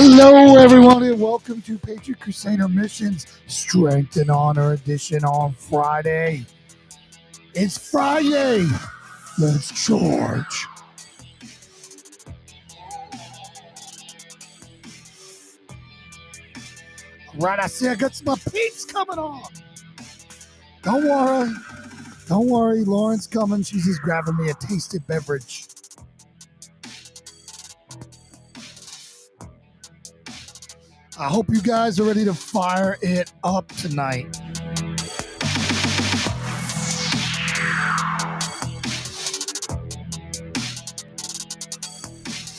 Hello, everyone, and welcome to Patriot Crusader Missions Strength and Honor Edition on Friday. It's Friday. Let's charge. All right, I see I got some peeps coming on. Don't worry. Lauren's coming. She's just grabbing me a tasted beverage. I hope you guys are ready to fire it up tonight.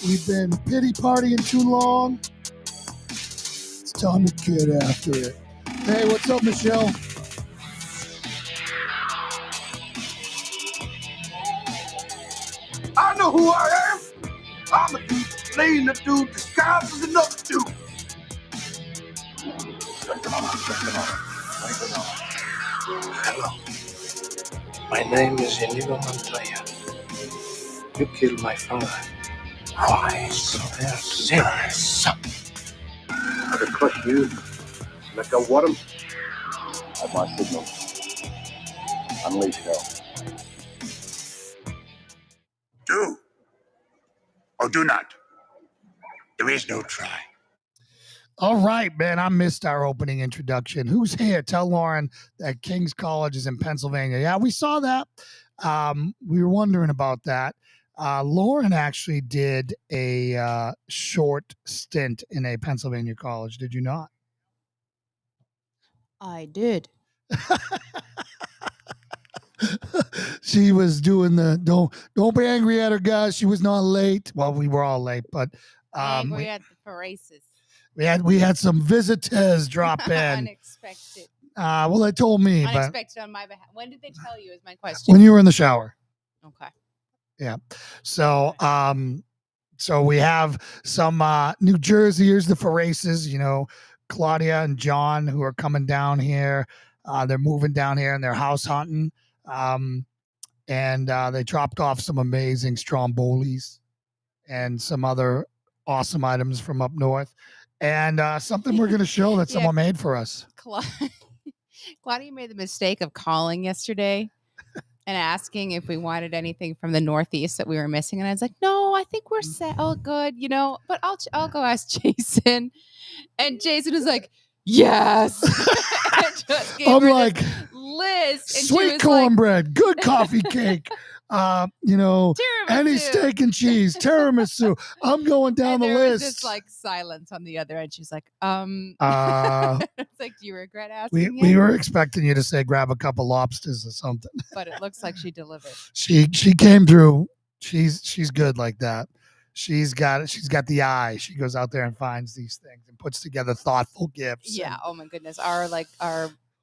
We've been pity partying too long. It's time to get after it. Hey, what's up, Michelle? I know who I am. I'm a dude playing the dude disguised as another dude. Hello. My name is Inigo Montoya. You killed my father. Why so serious? I could crush you. Let go what him. At my signal. Unleash hell. Do or do not. There is no try. All right, man. I missed our opening introduction. Who's here? Tell Lauren that King's College is in Pennsylvania. Yeah, we saw that. We were wondering about that. Lauren actually did a short stint in a Pennsylvania college. Did you not? I did. She was doing the don't be angry at her, guys. She was not late. Well, we were all late, but Angry at the races. we had some visitors drop in. Unexpected. Well, they told me, but Unexpected on my behalf. When did they tell you is my question. when you were in the shower. Okay. Yeah. So so we have some New Jerseyers, the Faraces, Claudia and John, who are coming down here. They're moving down here and they're house hunting. And they dropped off some amazing strombolis and some other awesome items from up north. And something we're going to show that someone made for us. Claudia made the mistake of calling yesterday and asking if we wanted anything from the Northeast that we were missing. And I was like, no, I think we're set. Oh, good. But I'll go ask Jason. And Jason was like, yes. Just gave I'm her like, this list. And sweet cornbread, good coffee cake, any steak and cheese, tiramisu. I'm going down and the there list. was just like silence on the other end. She's like, it's like, do you regret asking? We were expecting you to say grab a couple lobsters or something. But it looks like she delivered. She came through. She's good like that. She's got the eye. She goes out there and finds these things and puts together thoughtful gifts. Yeah. Oh my goodness.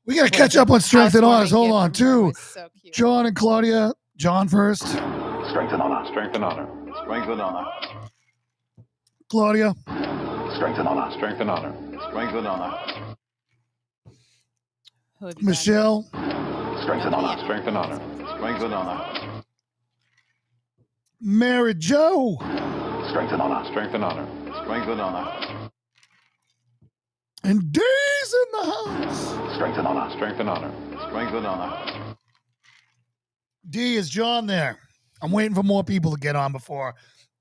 We got to catch up on Strength and Honors. Hold on, too. So cute. John and Claudia. John first. Strength and honor. Strength and honor. Strength and honor. Claudia. Strength and honor. Strength and honor. Strength and honor. Michelle. Strength and honor. Strength and honor. Strength and honor. Mary Jo. Strength and honor. Strength and honor. Strength and honor. And D's in the house. Strength and honor. Strength and honor. Strength and honor. D, is John there? I'm waiting for more people to get on before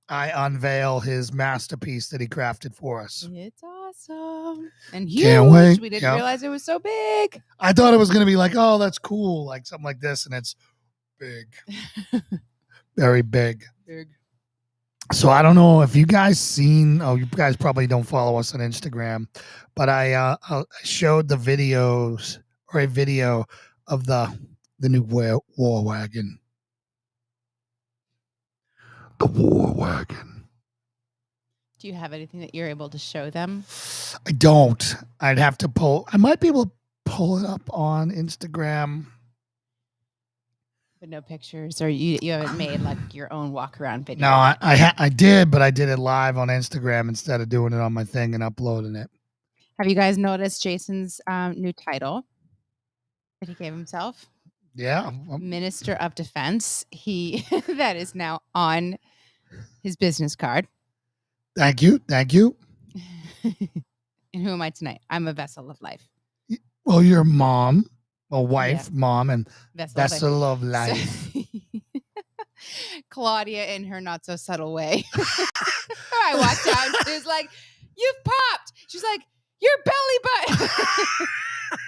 I unveil his masterpiece that he crafted for us. It's awesome. And huge. Can't wait. We didn't realize it was so big. I thought it was going to be like, oh, that's cool. Like something like this. And it's big. Very big. Big. So I don't know if you guys you guys probably don't follow us on Instagram, but I showed the videos or a video of the new war wagon. The war wagon. Do you have anything that you're able to show them? I don't. I might be able to pull it up on Instagram. But no pictures, or you haven't made like your own walk around video? No, I did, but I did it live on Instagram instead of doing it on my thing and uploading it. Have you guys noticed Jason's new title that he gave himself? Yeah. Minister of Defense. That is now on his business card. Thank you. And who am I tonight? I'm a vessel of life. Well, your mom, wife, Yeah. mom, and Vessel of life. vessel of So- life. Claudia, in her not so subtle way, I walked out and she was like, "You've popped." She's like, "Your belly button,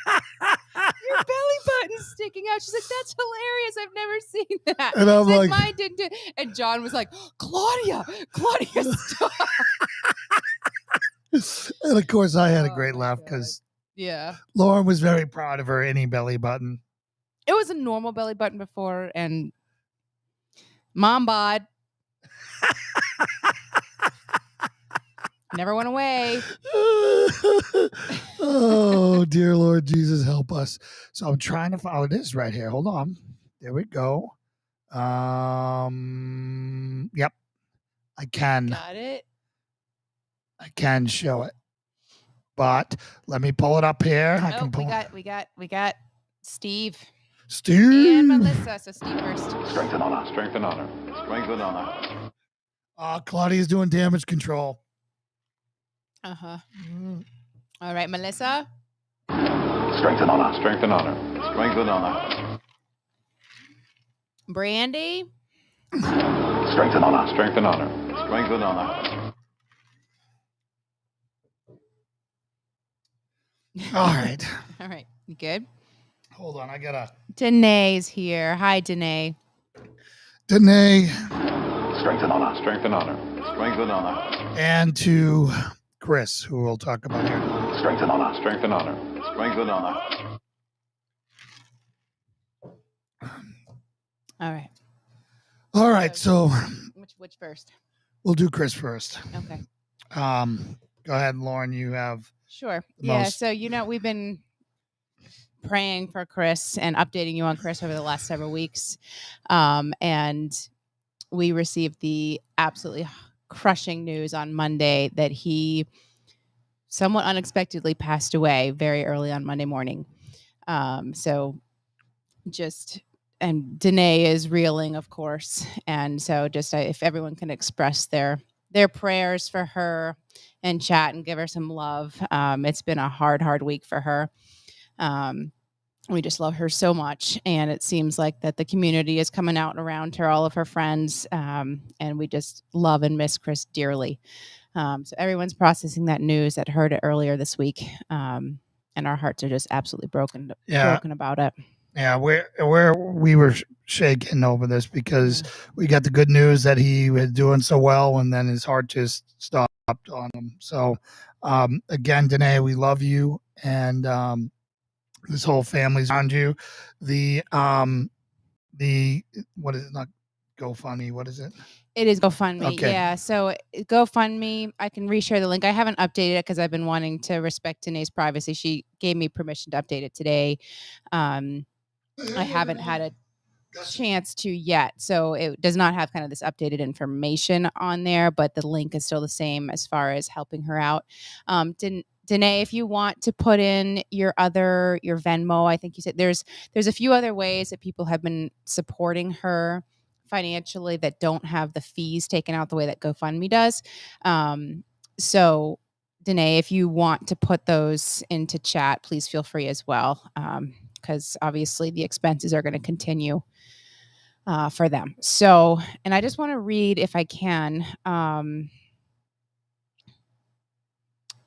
your belly button's sticking out." She's like, "That's hilarious. I've never seen that." And I'm She's like- "Mine didn't do." And John was like, Claudia, stop." And of course, I had a Oh great my laugh God. because Yeah, Lauren was very proud of her innie belly button. it was a normal belly button before, and mom bod never went away. Oh, dear Lord Jesus, help us. So I'm trying to follow this right here. Hold on. There we go. Yep. I can Got it. show it. But let me pull it up here. I Oh, can pull we got Steve Steve and Melissa. So Steve first. Strength and honor. Strength and honor. Strength and honor. Claudia's doing damage control. Uh-huh. All right, Melissa. Strength and honor. Strength and honor. Strength and honor. Brandy. Strength and honor. Strength and honor. Strength and honor. All right. All right, you good? Hold on. I gotta. Danae's here. Hi, Danae. Danae. Strength and honor. Strength and honor. Strength and honor. And to Chris, who we'll talk about here in a moment. Strength and honor. Strength and honor. Strength and honor. All right. All right. So Which first? we'll do Chris first. Okay. Go ahead, Lauren. You have. Sure. The Yeah. most- So we've been praying for Chris and updating you on Chris over the last several weeks, and we received the absolutely crushing news on Monday that he somewhat unexpectedly passed away very early on Monday morning. And Danae is reeling, of course. And so if everyone can express their prayers for her and chat and give her some love. It's been a hard week for her. We just love her so much. And it seems like that the community is coming out around her, all of her friends. And we just love and miss Chris dearly. So everyone's processing that news that heard it earlier this week. And our hearts are just absolutely broken about it. Yeah, we were shaken over this because we got the good news that he was doing so well, and then his heart just stopped on him. So, again, Danae, we love you, and this whole family's around you. The what is it? Not GoFundMe. What is it? It is GoFundMe. Okay. Yeah. So GoFundMe, I can reshare the link. I haven't updated it because I've been wanting to respect Danae's privacy. She gave me permission to update it today. I haven't had a chance to yet. So it does not have kind of this updated information on there, but the link is still the same as far as helping her out. Danae, if you want to put in your Venmo, I think you said there's a few other ways that people have been supporting her financially that don't have the fees taken out the way that GoFundMe does. So Danae, if you want to put those into chat, please feel free as well. Because obviously the expenses are going to continue for them. So, and I just want to read, if I can.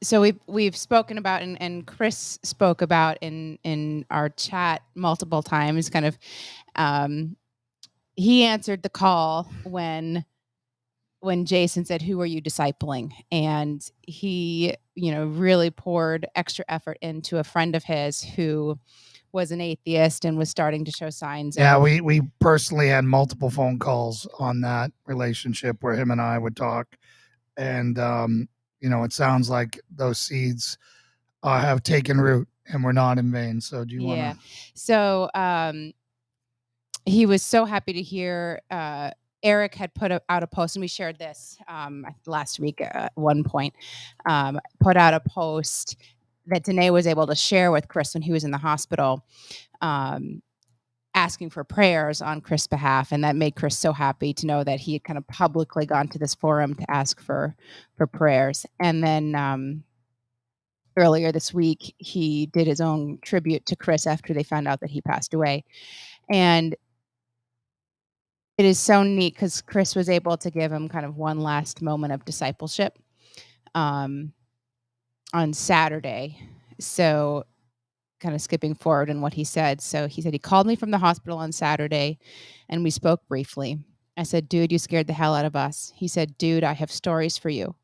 So we've spoken about, and Chris spoke about in our chat multiple times. Kind of, he answered the call when Jason said, "Who are you discipling?" And he, really poured extra effort into a friend of his who was an atheist and was starting to show signs. Yeah, we personally had multiple phone calls on that relationship where him and I would talk, and it sounds like those seeds have taken root and were not in vain. So do you want to? Yeah. So he was so happy to hear. Eric had put out a post, and we shared this last week at one point. Put out a post that Danae was able to share with Chris when he was in the hospital, asking for prayers on Chris' behalf. And that made Chris so happy to know that he had kind of publicly gone to this forum to ask for prayers. And then earlier this week, he did his own tribute to Chris after they found out that he passed away. And it is so neat because Chris was able to give him kind of one last moment of discipleship on Saturday. So kind of skipping forward in what he said. So he said he called me from the hospital on Saturday and we spoke briefly. I said, dude, you scared the hell out of us. He said, dude, I have stories for you.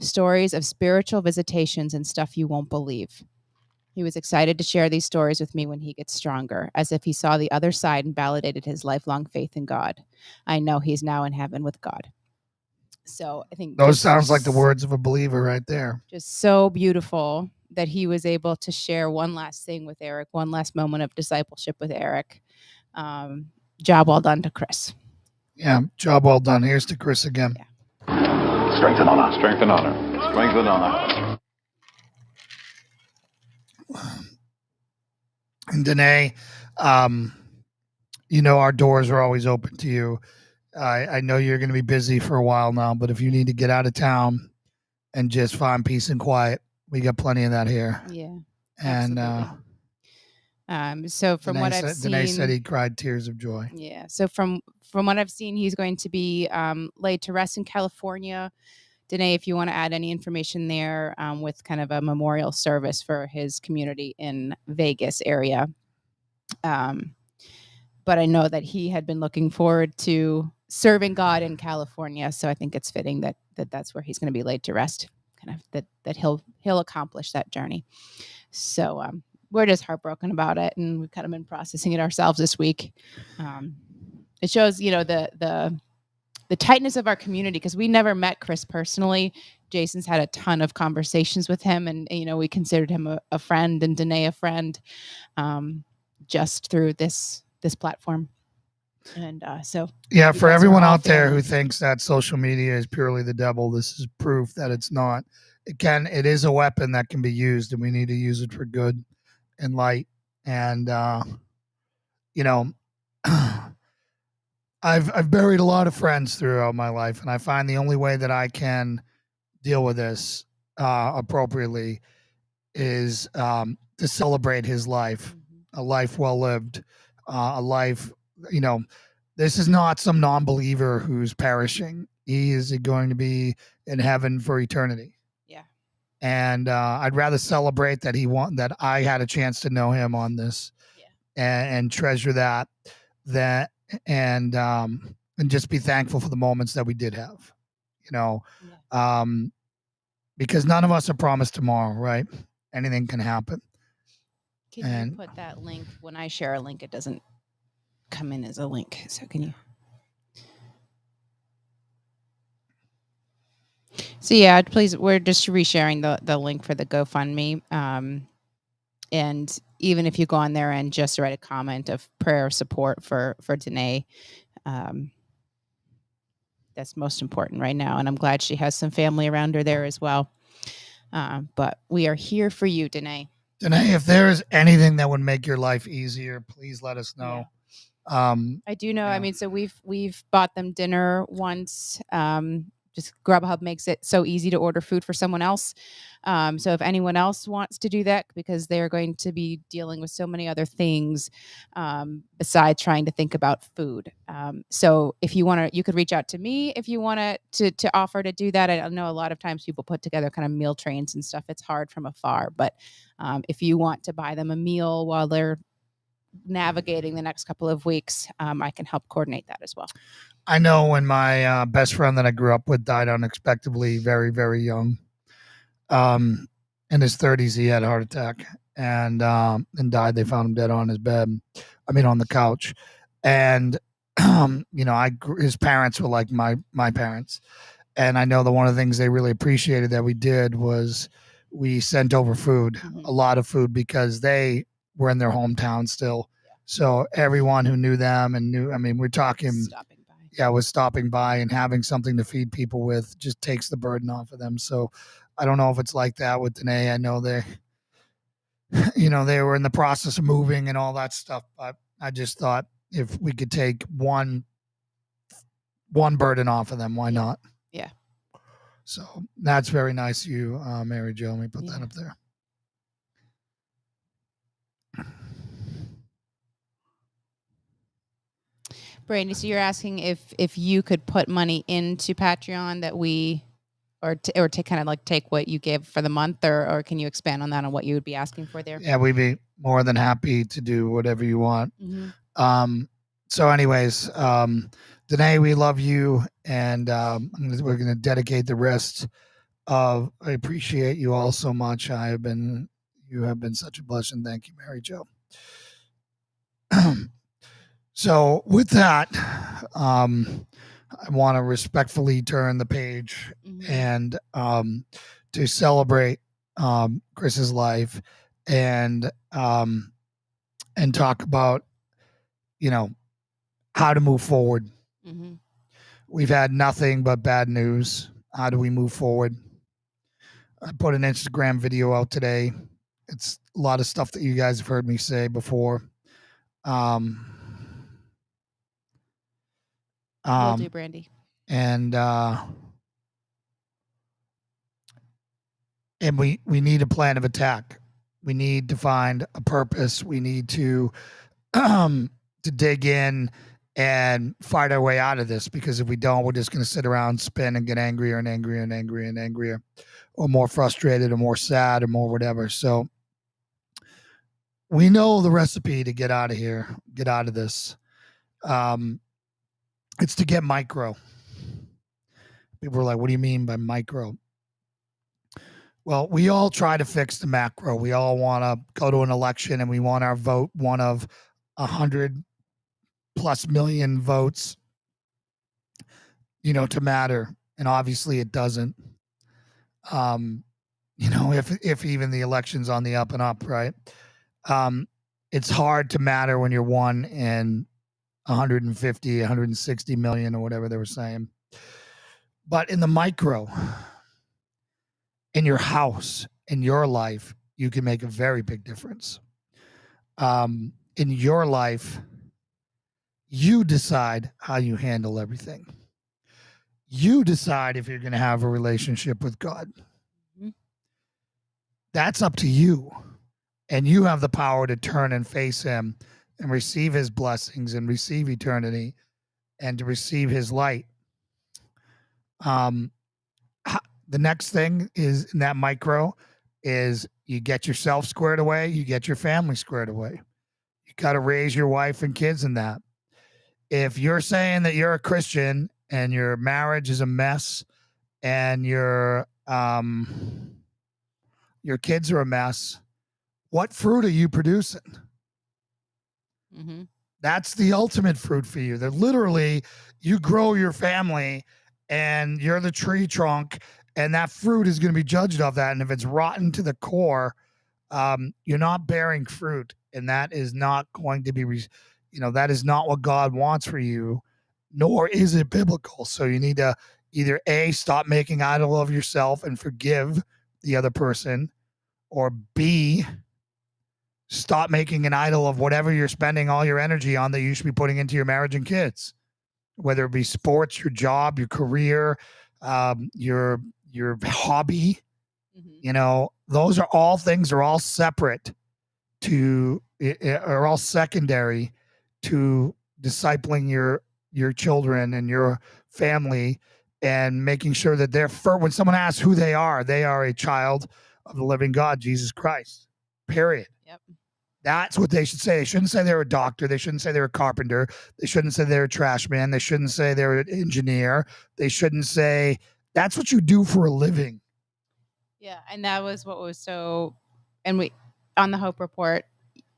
Stories of spiritual visitations and stuff you won't believe. He was excited to share these stories with me when he gets stronger, as if he saw the other side and validated his lifelong faith in God. I know he's now in heaven with God. So I think those sounds like the words of a believer right there. Just so beautiful that he was able to share one last thing with Eric, one last moment of discipleship with Eric. Job well done to Chris. Yeah, job well done. Here's to Chris again. Yeah. Strength and honor. Strength and honor. Strength and honor. And Danae, our doors are always open to you. I know you're going to be busy for a while now, but if you need to get out of town and just find peace and quiet, we got plenty of that here. Yeah. And so from what I've seen, Danae said he cried tears of joy. Yeah. So from what I've seen, he's going to be laid to rest in California. Danae, if you want to add any information there with kind of a memorial service for his community in Vegas area. But I know that he had been looking forward to serving God in California. So I think it's fitting that that's where he's going to be laid to rest, kind of that he'll accomplish that journey. So we're just heartbroken about it. And we've kind of been processing it ourselves this week. It shows, the tightness of our community, because we never met Chris personally. Jason's had a ton of conversations with him, and we considered him a friend, and Danae a friend, just through this platform. And so yeah, for everyone out there who thinks that social media is purely the devil, this is proof that it's not. It is a weapon that can be used, and we need to use it for good and light. And I've buried a lot of friends throughout my life, and I find the only way that I can deal with this appropriately is to celebrate his life, a life well lived, a life, this is not some non-believer who's perishing. He is going to be in heaven for eternity. Yeah. And I'd rather celebrate that I had a chance to know him on this, and treasure that and just be thankful for the moments that we did have, because none of us are promised tomorrow, right? Anything can happen. Can you put that link? When I share a link, it doesn't come in as a link. So can you? So yeah, please, we're just resharing the link for the GoFundMe. And even if you go on there and just write a comment of prayer support for Danae, that's most important right now. And I'm glad she has some family around her there as well. But we are here for you, Danae. Danae, if there is anything that would make your life easier, please let us know. Yeah. I do know. Yeah. I mean, so we've bought them dinner once. Just Grubhub makes it so easy to order food for someone else. So if anyone else wants to do that, because they're going to be dealing with so many other things besides trying to think about food. So if you want to, you could reach out to me if you want to offer to do that. I know a lot of times people put together kind of meal trains and stuff. It's hard from afar, but if you want to buy them a meal while they're navigating the next couple of weeks, I can help coordinate that as well. I know when my best friend that I grew up with died unexpectedly, very, very young. In his 30s, he had a heart attack and died. They found him dead on his bed. On the couch. And his parents were like my parents, and I know that one of the things they really appreciated that we did was we sent over food, a lot of food, because they were in their hometown still. So everyone who knew them and we're talking. Was stopping by, and having something to feed people with just takes the burden off of them. So I don't know if it's like that with Danae. I know they were in the process of moving and all that stuff, but I just thought if we could take one burden off of them, why not? Yeah. So that's very nice of you, Mary Jo. Let me put that up there. Brandy, so you're asking if you could put money into Patreon that we, or to kind of like take what you give for the month, or can you expand on that on what you would be asking for there? Yeah, we'd be more than happy to do whatever you want. Mm-hmm. So anyways, Danae, we love you, and we're going to dedicate the rest of, I appreciate you all so much. You have been such a blessing. Thank you, Mary Jo. So with that, I want to respectfully turn the page and to celebrate Chris's life and talk about, how to move forward. Mm-hmm. We've had nothing but bad news. How do we move forward? I put an Instagram video out today. It's a lot of stuff that you guys have heard me say before. Will do, Brandy. And we need a plan of attack. We need to find a purpose. We need to dig in and fight our way out of this, because if we don't, we're just going to sit around, spin, and get angrier and angrier and angrier and angrier, or more frustrated or more sad or more whatever. So we know the recipe to get out of here, get out of this. It's to get micro. People are like, what do you mean by micro? Well, we all try to fix the macro. We all want to go to an election and we want our vote one of 100+ million votes, to matter. And obviously it doesn't. If even the election's on the up and up, right? It's hard to matter when you're one in 150, 160 million or whatever they were saying. But in the micro, in your house, in your life, you can make a very big difference. In your life, you decide how you handle everything. You decide if you're going to have a relationship with God. Mm-hmm. That's up to you. And you have the power to turn and face him and receive his blessings and receive eternity and to receive his light. The next thing is in that micro is you get yourself squared away, you get your family squared away. You got to raise your wife and kids in that. If you're saying that you're a Christian and your marriage is a mess and your kids are a mess, what fruit are you producing? Mm-hmm. That's the ultimate fruit for you. That literally you grow your family and you're the tree trunk, and that fruit is going to be judged off that. And if it's rotten to the core, you're not bearing fruit, and that is not going to be, that is not what God wants for you, nor is it biblical. So you need to either A, stop making idol of yourself and forgive the other person, or B, stop making an idol of whatever you're spending all your energy on that you should be putting into your marriage and kids, whether it be sports, your job, your career, your hobby. Mm-hmm. Those are all things, are all separate are all secondary to discipling your children and your family, and making sure that when someone asks who they are a child of the living God, Jesus Christ, period. Yep. That's what they should say. They shouldn't say they're a doctor. They shouldn't say they're a carpenter. They shouldn't say they're a trash man. They shouldn't say they're an engineer. They shouldn't say that's what you do for a living. Yeah, and that was what was so, and we, on the Hope Report,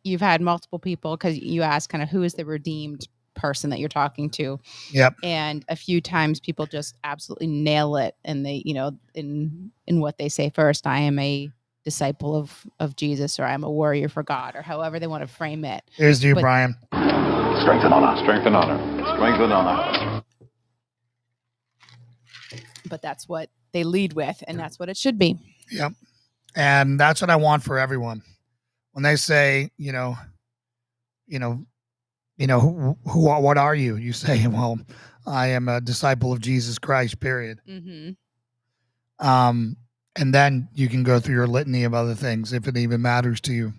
you've had multiple people, because you asked kind of who is the redeemed person that you're talking to. Yep. And a few times people just absolutely nail it, and they, in what they say first, I am a disciple of Jesus, or I'm a warrior for God, or however they want to frame it. Here's to you, Brian. Strength and honor. Strength and honor. Strength and honor. But that's what they lead with, and that's what it should be. Yep. And that's what I want for everyone. When they say, what are you? You say, well, I am a disciple of Jesus Christ, period. Mm-hmm. And then you can go through your litany of other things if it even matters to you.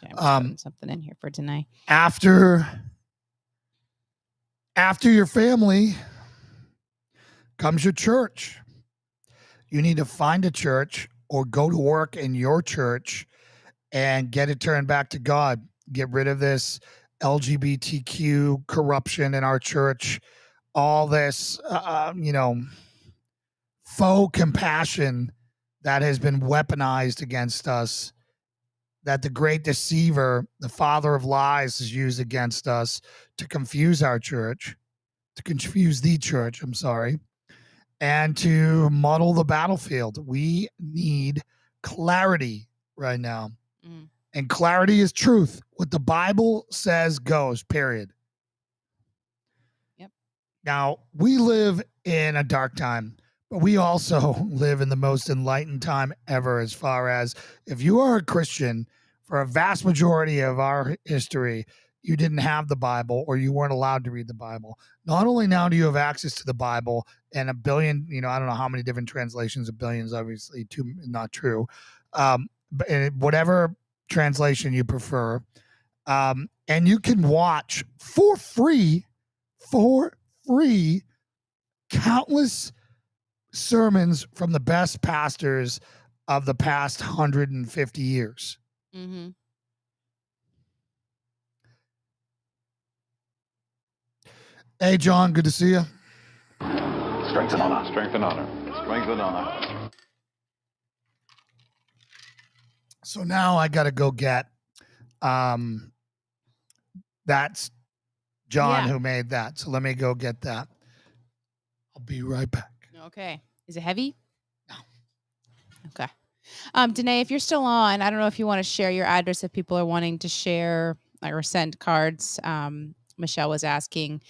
Okay, I'm just putting something in here for tonight. After your family comes your church. You need to find a church or go to work in your church and get it turned back to God. Get rid of this LGBTQ corruption in our church, all this, faux compassion that has been weaponized against us, that the great deceiver, the father of lies, has used against us to confuse our church, to confuse the church, and to muddle the battlefield. We need clarity right now. And clarity is truth. What the Bible says goes, period. Yep. Now, we live in a dark time, but we also live in the most enlightened time ever, as far as if you are a Christian, for a vast majority of our history, you didn't have the Bible or you weren't allowed to read the Bible. Not only now do you have access to the Bible and a billion, I don't know how many different translations of billions, obviously, not true. But whatever translation you prefer. And you can watch for free, countless sermons from the best pastors of the past 150 years. Mm-hmm. Hey, John, good to see you. Strength and honor. Strength and honor. Strength and honor. So now I got to go get, that's John who made that. So let me go get that. I'll be right back. Okay. Is it heavy? No. Okay. Danae, if you're still on, I don't know if you want to share your address if people are wanting to share or send cards. Michelle was asking,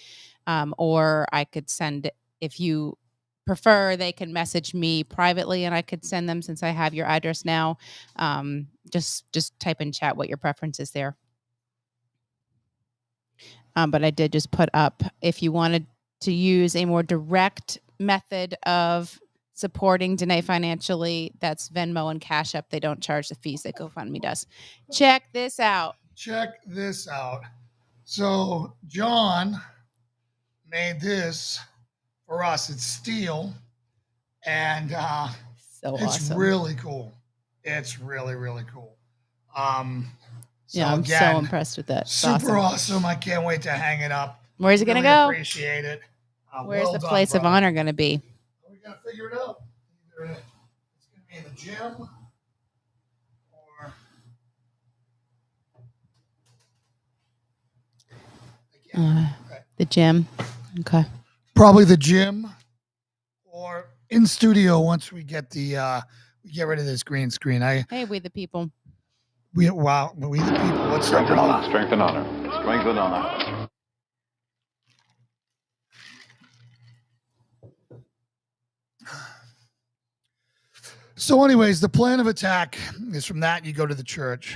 or I could send, if you prefer, they can message me privately and I could send them since I have your address now. Just type in chat what your preference is there. But I did just put up, if you wanted to use a more direct method of supporting Danae financially, that's Venmo and Cash App. They don't charge the fees that GoFundMe does. Check this out. So John made this for us. It's steel, and it's awesome. really cool. It's really, really cool. I'm so impressed with that. It's super awesome. I can't wait to hang it up. Where's it going to go? Appreciate it. Where's the place of honor going to be? We got to figure it out. Either it's going to be in the gym or the gym. Okay. Probably the gym or in studio once we get the we get rid of this green screen. Hey, we the people. We the people. What's Strength and honor. Strength and honor. Strength and honor. So anyways, the plan of attack is from that you go to the church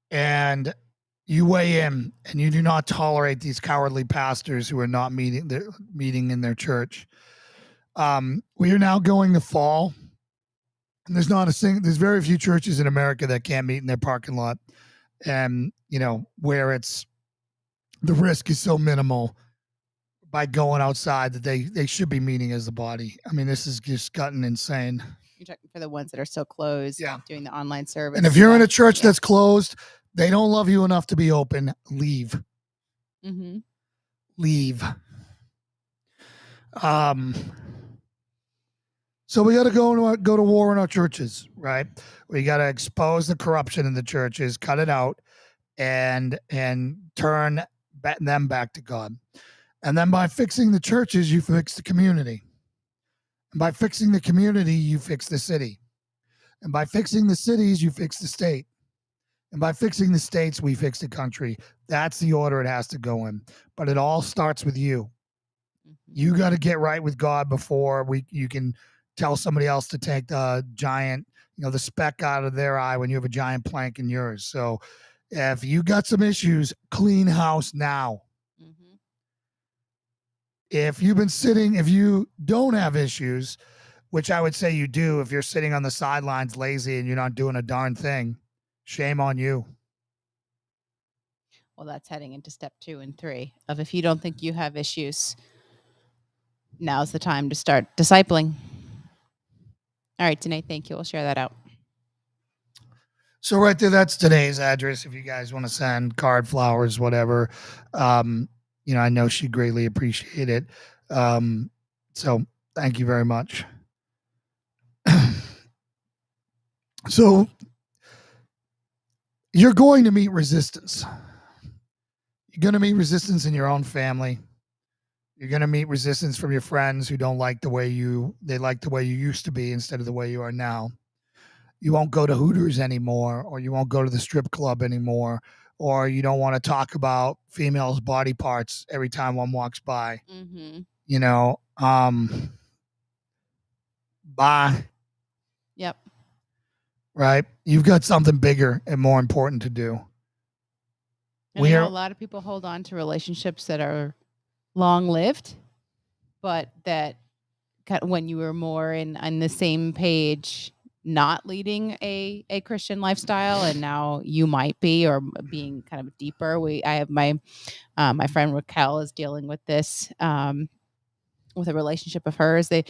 and you weigh in, and you do not tolerate these cowardly pastors who are not meeting in their church. We are now going to fall, and there's very few churches in America that can't meet in their parking lot, and where the risk is so minimal by going outside that they should be meeting as the body. I mean, this is just gotten insane. You're talking for the ones that are still closed, doing the online service. And if you're in a church that's closed, they don't love you enough to be open. Leave. Mm-hmm. Leave. So we got to go to war in our churches, right? We got to expose the corruption in the churches, cut it out, and turn them back to God. And then by fixing the churches, you fix the community. And by fixing the community, you fix the city. And by fixing the cities, you fix the state. And by fixing the states, we fix the country. That's the order it has to go in. But it all starts with you. Mm-hmm. You got to get right with God before you can tell somebody else to take the giant, the speck out of their eye when you have a giant plank in yours. So if you got some issues, clean house now. Mm-hmm. If you don't have issues, which I would say you do, if you're sitting on the sidelines lazy and you're not doing a darn thing, Shame on you. Well, that's heading into step 2 and 3 of if you don't think you have issues, now's the time to start discipling. All right, Danae, thank you. We'll share that out. So right there, that's today's address. If you guys want to send card, flowers, whatever, I know she'd greatly appreciate it. So thank you very much. So you're going to meet resistance. You're going to meet resistance in your own family. You're going to meet resistance from your friends who don't like the way they like the way you used to be instead of the way you are now. You won't go to Hooters anymore, or you won't go to the strip club anymore, or you don't want to talk about females' body parts every time one walks by. Bye. Yep. Right? You've got something bigger and more important to do. And I know a lot of people hold on to relationships that are long-lived, but that when you were more on the same page, not leading a Christian lifestyle, and now you might be, or being kind of deeper. I have my friend Raquel is dealing with this with a relationship of hers. They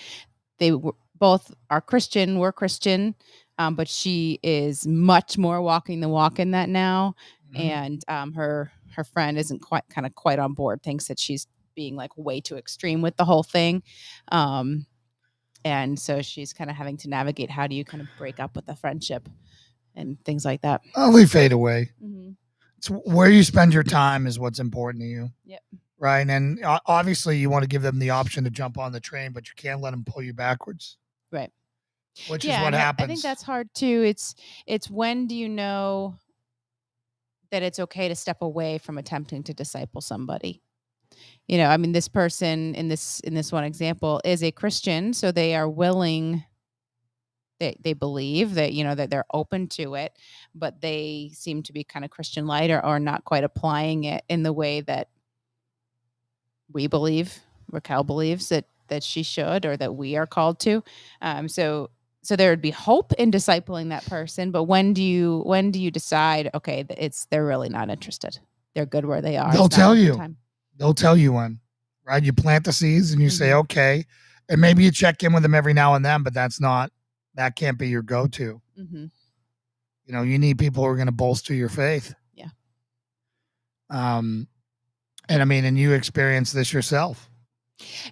both are Christian. We're Christian, but she is much more walking the walk in that now, and her friend isn't quite on board. Thinks that she's being like way too extreme with the whole thing. And so she's kind of having to navigate how do you kind of break up with a friendship and things like that. They fade away. It's where you spend your time is what's important to you. Yep. Right. And obviously you want to give them the option to jump on the train, but you can't let them pull you backwards. Right. Which is what happens. I think that's hard too. It's when do you know that it's okay to step away from attempting to disciple somebody? I mean, this person in this one example is a Christian, so they are willing. They believe that that they're open to it, but they seem to be kind of Christian light or not quite applying it in the way that we believe, Raquel believes that she should, or that we are called to. So there would be hope in discipling that person, but when do you decide? Okay, they're really not interested. They're good where they are. They'll tell you. They'll tell you when, right? You plant the seeds and you say, okay, and maybe you check in with them every now and then, but that can't be your go-to. You need people who are going to bolster your faith. Yeah. And I mean, and you experience this yourself.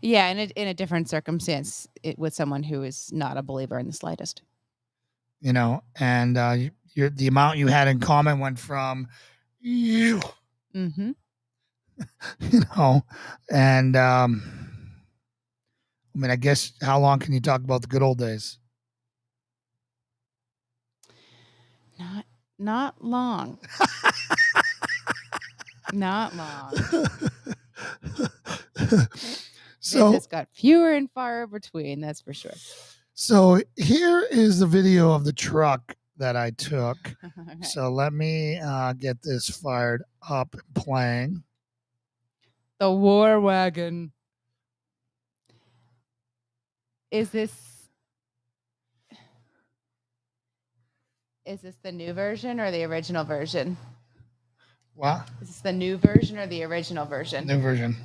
Yeah, in a different circumstance, with someone who is not a believer in the slightest. And the amount you had in common went from you. And I mean, I guess how long can you talk about the good old days? Not long. Not long. So it's got fewer and far between, that's for sure. So here is the video of the truck that I took. Right. So let me get this fired up and playing. The war wagon. Is this the new version or the original version? What? Is this the new version or the original version? New version.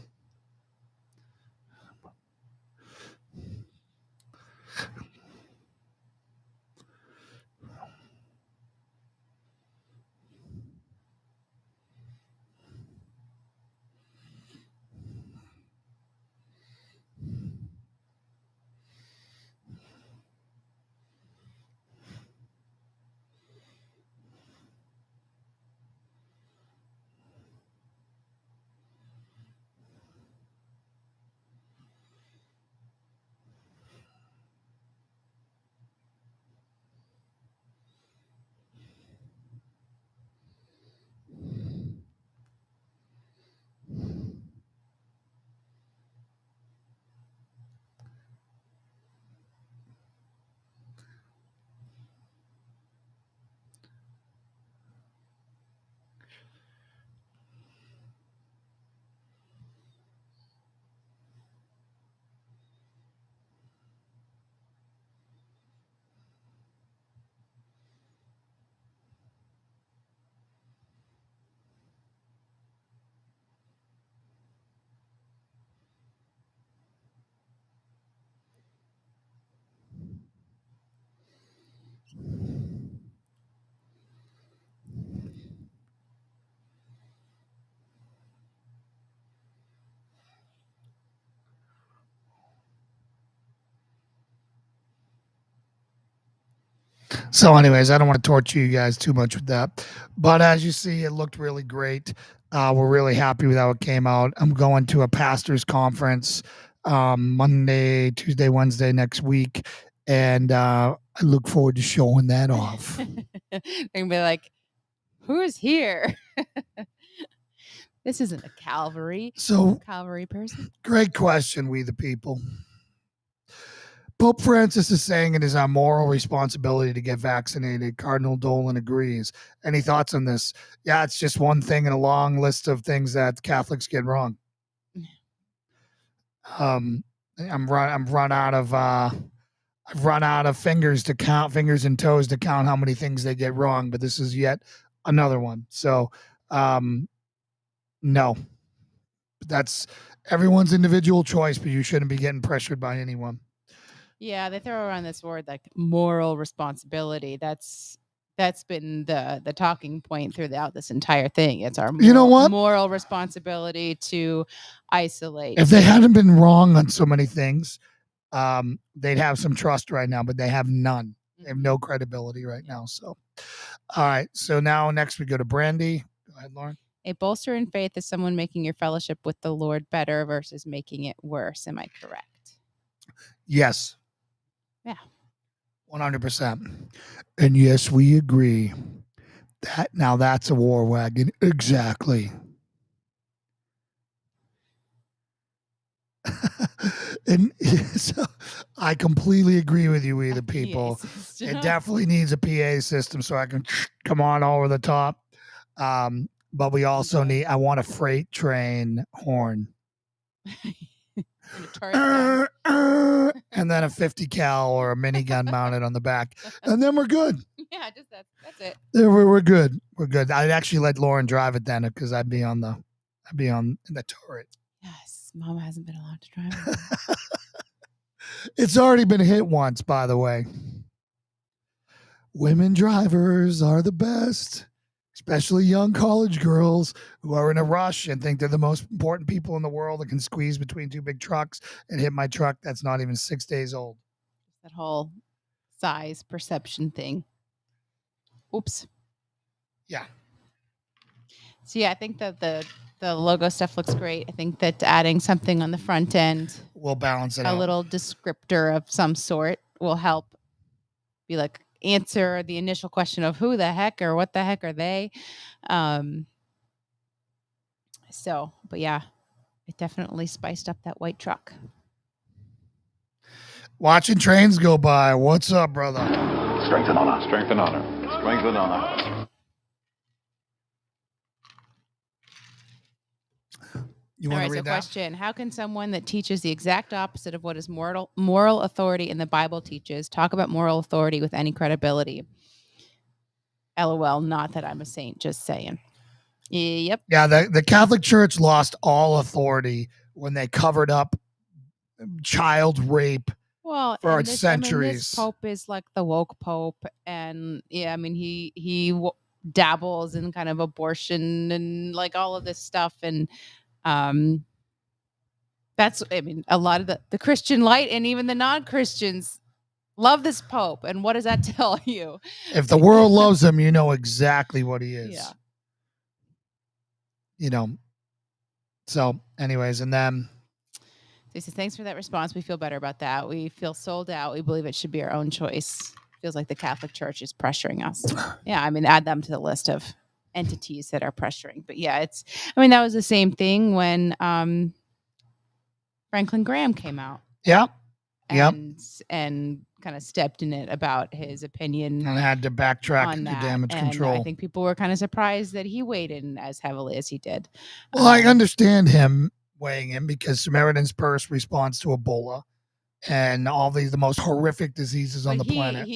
So, anyways, I don't want to torture you guys too much with that. But as you see, it looked really great. We're really happy with how it came out. I'm going to a pastor's conference Monday, Tuesday, Wednesday next week. And I look forward to showing that off. They're going to be like, who's here? This isn't a Calvary person. Great question, we the people. Pope Francis is saying it is our moral responsibility to get vaccinated. Cardinal Dolan agrees. Any thoughts on this? Yeah, it's just one thing in a long list of things that Catholics get wrong. I've run out of fingers and toes to count how many things they get wrong, but this is yet another one. So, no, that's everyone's individual choice, but you shouldn't be getting pressured by anyone. Yeah, they throw around this word like moral responsibility. That's been the talking point throughout this entire thing. It's our moral responsibility to isolate. If they hadn't been wrong on so many things, they'd have some trust right now, but they have none. They have no credibility right now. So, all right. So now next we go to Brandy. Go ahead, Lauren. A bolster in faith is someone making your fellowship with the Lord better versus making it worse. Am I correct? Yes. Yeah. 100%. And yes, we agree. That's a war wagon. Exactly. And so I completely agree with you, we the people. It definitely needs a PA system so I can come on all over the top. But we also I want a freight train horn. And then a 50 cal or a minigun mounted on the back, and then we're good. Yeah, just that's it. We're good. We're good. I'd actually let Lauren drive it then, because I'd be in the turret. Yes, Mama hasn't been allowed to drive it. It's already been hit once, by the way. Women drivers are the best. Especially young college girls who are in a rush and think they're the most important people in the world that can squeeze between two big trucks and hit my truck that's not even 6 days old. That whole size perception thing. Oops. Yeah. So yeah, I think that the logo stuff looks great. I think that adding something on the front end will balance it out. A little descriptor of some sort will help be like answer the initial question of who the heck or what the heck are they. But yeah, it definitely spiced up that white truck. Watching trains go by. What's up, brother? Strength and honor. Strength and honor. Strength and honor. You want to read that? Question: how can someone that teaches the exact opposite of what is moral authority in the Bible teaches talk about moral authority with any credibility? LOL, not that I'm a saint, just saying. Yep. Yeah, the Catholic Church lost all authority when they covered up child rape for centuries. This Pope is like the woke Pope, and yeah, I mean he dabbles in kind of abortion and like all of this stuff, and that's, I mean, a lot of the Christian light and even the non-Christians love this Pope. And what does that tell you? If the world loves him, you know exactly what he is. Yeah. You know. So anyways, and then he says, thanks for that response. We feel better about that. We feel sold out. We believe it should be our own choice. Feels like the Catholic Church is pressuring us. Yeah, I mean, add them to the list of entities that are pressuring. But yeah, that was the same thing when Franklin Graham came out. Yeah. And kind of stepped in it about his opinion. And had to backtrack on to that. damage and control. I think people were kind of surprised that he weighed in as heavily as he did. Well, I understand him weighing in because Samaritan's Purse responds to Ebola and all the most horrific diseases on the planet.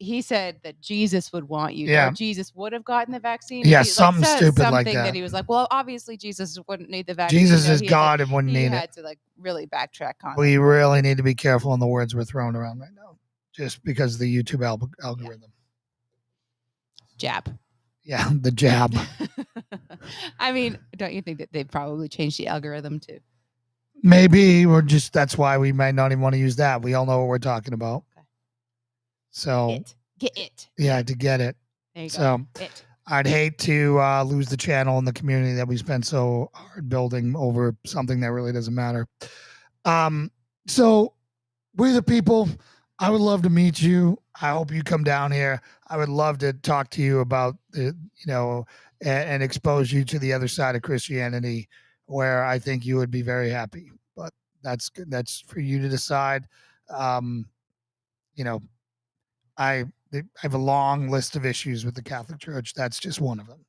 He said that Jesus would want you. Yeah. Jesus would have gotten the vaccine. Yeah, something stupid like that. That he was like, well, obviously Jesus wouldn't need the vaccine. Jesus is God and wouldn't need it. He had to like really backtrack on it. We really need to be careful on the words we're throwing around right now, just because of the YouTube algorithm. Jab. Yeah, the jab. I mean, don't you think that they've probably changed the algorithm too? Maybe that's why we might not even want to use that. We all know what we're talking about. Okay. So Get it. Yeah, to get it. There you So go. It. I'd hate to lose the channel and the community that we spent so hard building over something that really doesn't matter. So we the people, I would love to meet you. I hope you come down here. I would love to talk to you about the, and expose you to the other side of Christianity, where I think you would be very happy. But that's for you to decide. You know, I have a long list of issues with the Catholic Church. That's just one of them.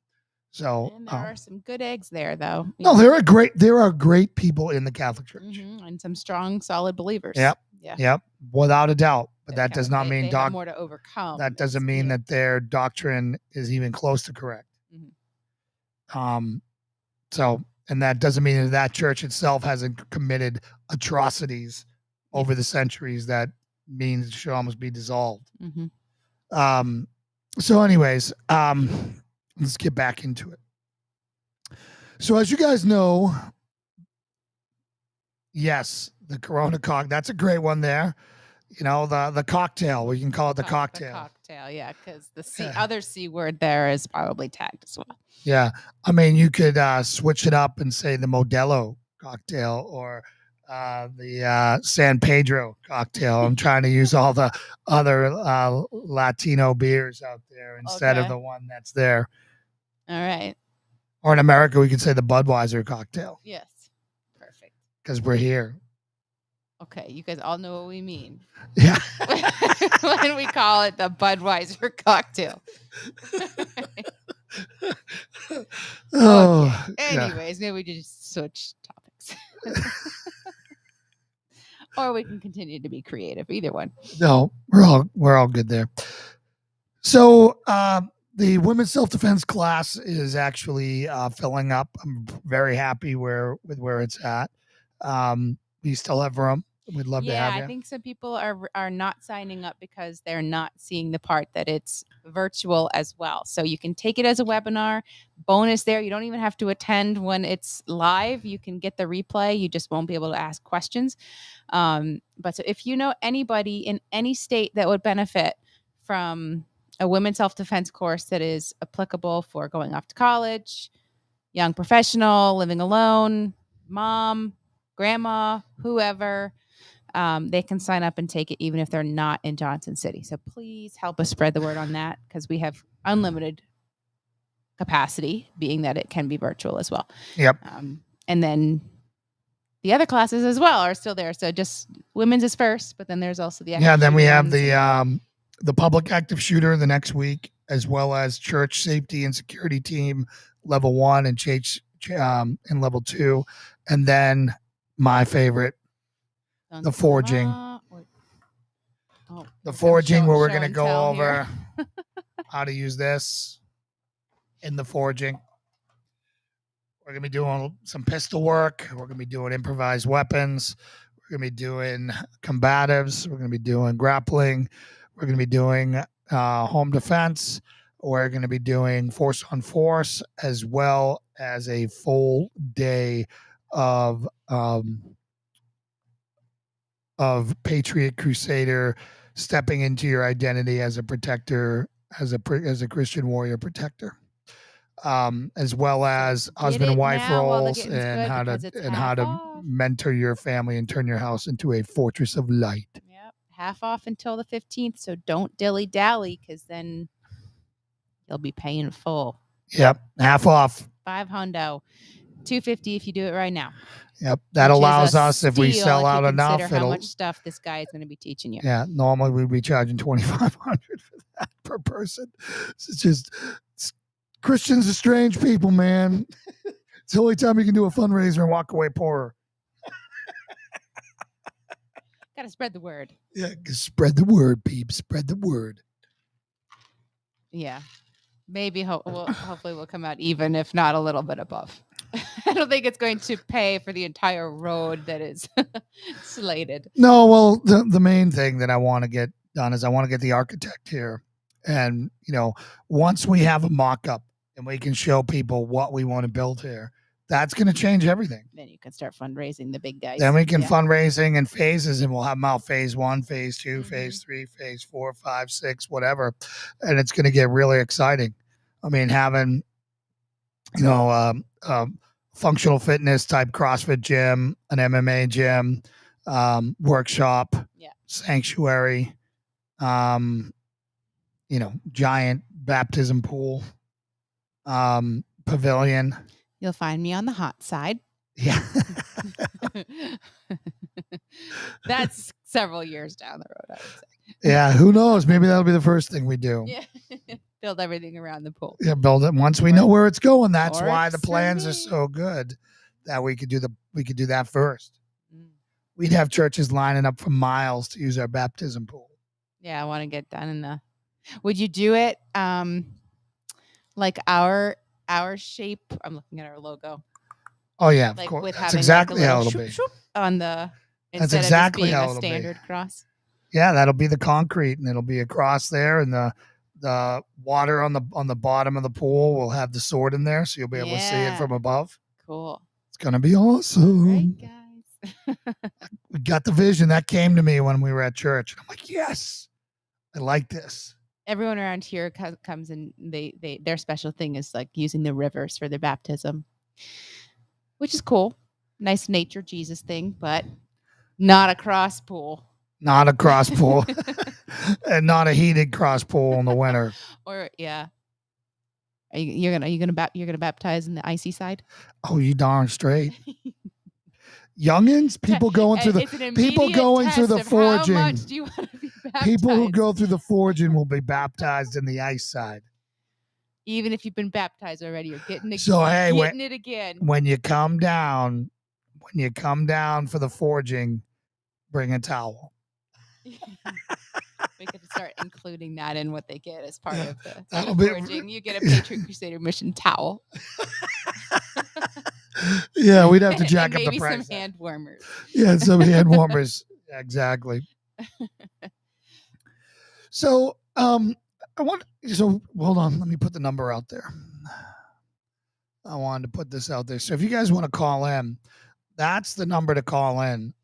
So And there are some good eggs there, though. no, there are great people in the Catholic Church, and some strong, solid believers. Yep. Yeah. Yep, without a doubt. But that does not mean they have more to overcome. That doesn't mean that their doctrine is even close to correct. So, and that doesn't mean that church itself hasn't committed atrocities over the centuries that means it should almost be dissolved. So anyways, let's get back into it. So as you guys know, yes, the Corona that's a great one there. The cocktail, we can call it the cocktail. The cocktail, yeah, because the other C word there is probably tagged as well. Yeah. I mean, you could switch it up and say the Modelo cocktail or the San Pedro cocktail. I'm trying to use all the other Latino beers out there instead of the one that's there. All right. Or in America, we could say the Budweiser cocktail. Yes. Perfect. Because we're here. Okay. You guys all know what we mean. Yeah. When we call it the Budweiser cocktail. Oh. Okay. Anyways, maybe we just switch topics. Or we can continue to be creative. Either one. No, we're all good there. So the women's self-defense class is actually filling up. I'm very happy with where it's at. We still have room. We'd love to have you. Yeah, I think some people are not signing up because they're not seeing the part that it's virtual as well. So you can take it as a webinar. Bonus there, you don't even have to attend when it's live. You can get the replay. You just won't be able to ask questions. But so if you know anybody in any state that would benefit from a women's self-defense course that is applicable for going off to college, young professional, living alone, mom, grandma, whoever, they can sign up and take it even if they're not in Johnson City. So please help us spread the word on that because we have unlimited capacity, being that it can be virtual as well. Yep. And then the other classes as well are still there. So just women's is first, but then there's also the then we have the public active shooter the next week, as well as church safety and security team level 1 and church in level 2, and then my favorite, the forging. The forging, where we're going to go over how to use this in the forging. We're going to be doing some pistol work. We're going to be doing improvised weapons. We're going to be doing combatives. We're going to be doing grappling. We're going to be doing home defense. We're going to be doing force on force, as well as a full day of Patriot Crusader, stepping into your identity as a protector, as a Christian warrior protector, as well as husband and wife roles, and how to mentor your family and turn your house into a fortress of light. Yep, half off until the 15th. So don't dilly dally, because then you'll be paying full. Yep, half off. $500, $250 if you do it right now. Yep, that allows us, if we sell out enough, how much stuff this guy is going to be teaching you. Yeah, normally we'd be charging $2,500 for that per person. It's just Christians are strange people, man. It's the only time you can do a fundraiser and walk away poorer. Got to spread the word. Yeah, spread the word, peeps. Spread the word. Yeah, maybe hopefully we'll come out even, if not a little bit above. I don't think it's going to pay for the entire road that is slated. No, well, the main thing that I want to get done is I want to get the architect here. And, once we have a mock-up and we can show people what we want to build here, That's going to change everything. Then you can start fundraising the big guys. Then we can Yeah. fundraising in phases, and we'll have them out phase 1, phase 2, Mhm. phase 3, phase 4, 5, 6, whatever. And it's going to get really exciting. I mean, having, functional fitness type CrossFit gym, an MMA gym, workshop, sanctuary, giant baptism pool, pavilion. You'll find me on the hot side. Yeah. That's several years down the road, I would say. Yeah, who knows? Maybe that'll be the first thing we do. Yeah. Build everything around the pool. Yeah, build it once we know where it's going. That's why the Works for plans are me. so good that we could do that first. Mm. We'd have churches lining up for miles to use our baptism pool. Yeah, I want to get done in the. Would you do it like our shape? I'm looking at our logo. Oh yeah, of Like course. with That's having exactly like a how little it'll be. shoop on the That's instead exactly of how just being it'll a be. standard cross. Yeah, that'll be the concrete, and it'll be across there, and the water on the bottom of the pool will have the sword in there, so you'll be able to see it from above. Cool. It's gonna be awesome. Right, guys. We got the vision that came to me when we were at church. I'm like, yes, I like this. Everyone around here comes and their special thing is like using the rivers for their baptism, which is cool. Nice nature Jesus thing, but not a cross pool. Not a cross pool, and not a heated cross pool in the winter. Or yeah, you're gonna baptize in the icy side? Oh, you darn straight. Youngins, people going through the forging. How much do you want to be baptized? People who go through the forging will be baptized in the ice side. Even if you've been baptized already, you're getting it. So hey, it again. When you come down for the forging, bring a towel. We could start including that in what they get as part of the forging. You get a Patriot Crusader mission towel. Yeah, we'd have to jack up the price. Maybe some hand warmers. Yeah, some hand warmers. Exactly. So, hold on. Let me put the number out there. I wanted to put this out there. So if you guys want to call in, that's the number to call in.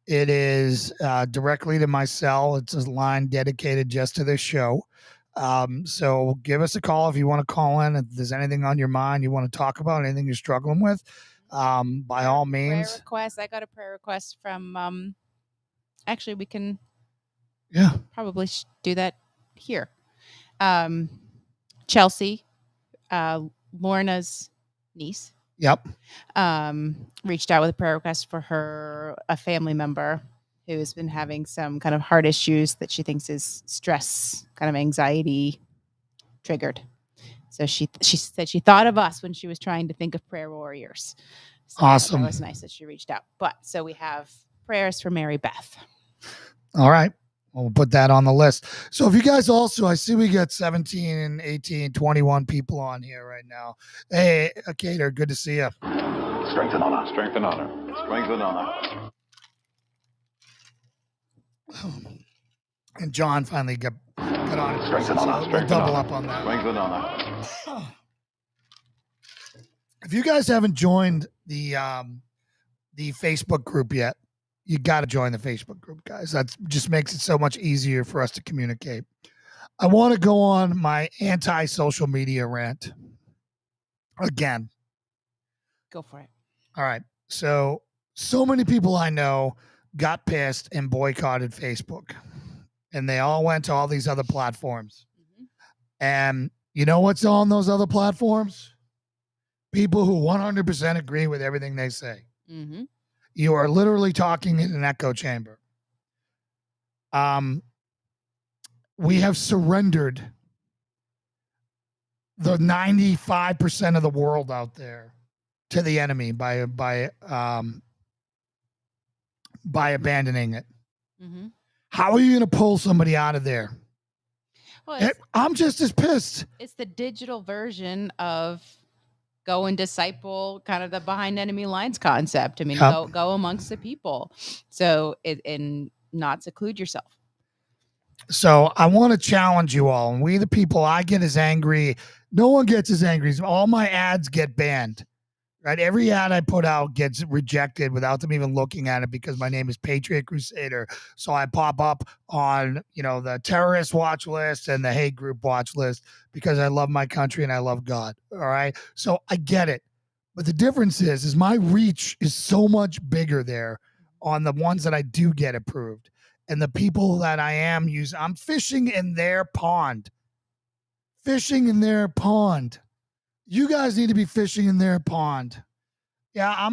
It is directly to my cell. It's a line dedicated just to this show. So give us a call if you want to call in. If there's anything on your mind you want to talk about, anything you're struggling with, by all means. Prayer request. I got a prayer request from. Actually, we can. Yeah. Probably do that here. Chelsea, Lorna's niece. Yep. Reached out with a prayer request for a family member who has been having some kind of heart issues that she thinks is stress, kind of anxiety triggered. So she said she thought of us when she was trying to think of prayer warriors. So awesome. That was nice that she reached out. But so we have prayers for Mary Beth. All right. We'll put that on the list. So if you guys also, I see we got 17, 18, 21 people on here right now. Hey, Cater, good to see you. Strength and honor. Strength and honor. Strength and honor. And John finally got on it. Strength and honor. We'll double up on that. Strength and honor. If you guys haven't joined the Facebook group yet, you got to join the Facebook group, guys. That just makes it so much easier for us to communicate. I want to go on my anti-social media rant again. Go for it. All right. So many people I know got pissed and boycotted Facebook, and they all went to all these other platforms. Mm-hmm. And you know what's on those other platforms? People who 100% agree with everything they say. Mm-hmm. You are literally talking in an echo chamber. We have surrendered the 95% of the world out there to the enemy by abandoning it. Mm-hmm. How are you going to pull somebody out of there? Well, I'm just as pissed. It's the digital version of go and disciple, kind of the behind enemy lines concept. I mean, go amongst the people. So and not seclude yourself. So I want to challenge you all. And we, the people, I get as angry. No one gets as angry. All my ads get banned. Right? Every ad I put out gets rejected without them even looking at it because my name is Patriot Crusader. So I pop up on, the terrorist watch list and the hate group watch list because I love my country and I love God. All right. So I get it. But the difference is my reach is so much bigger there on the ones that I do get approved. And the people that I am using, I'm fishing in their pond. Fishing in their pond. You guys need to be fishing in their pond. Yeah,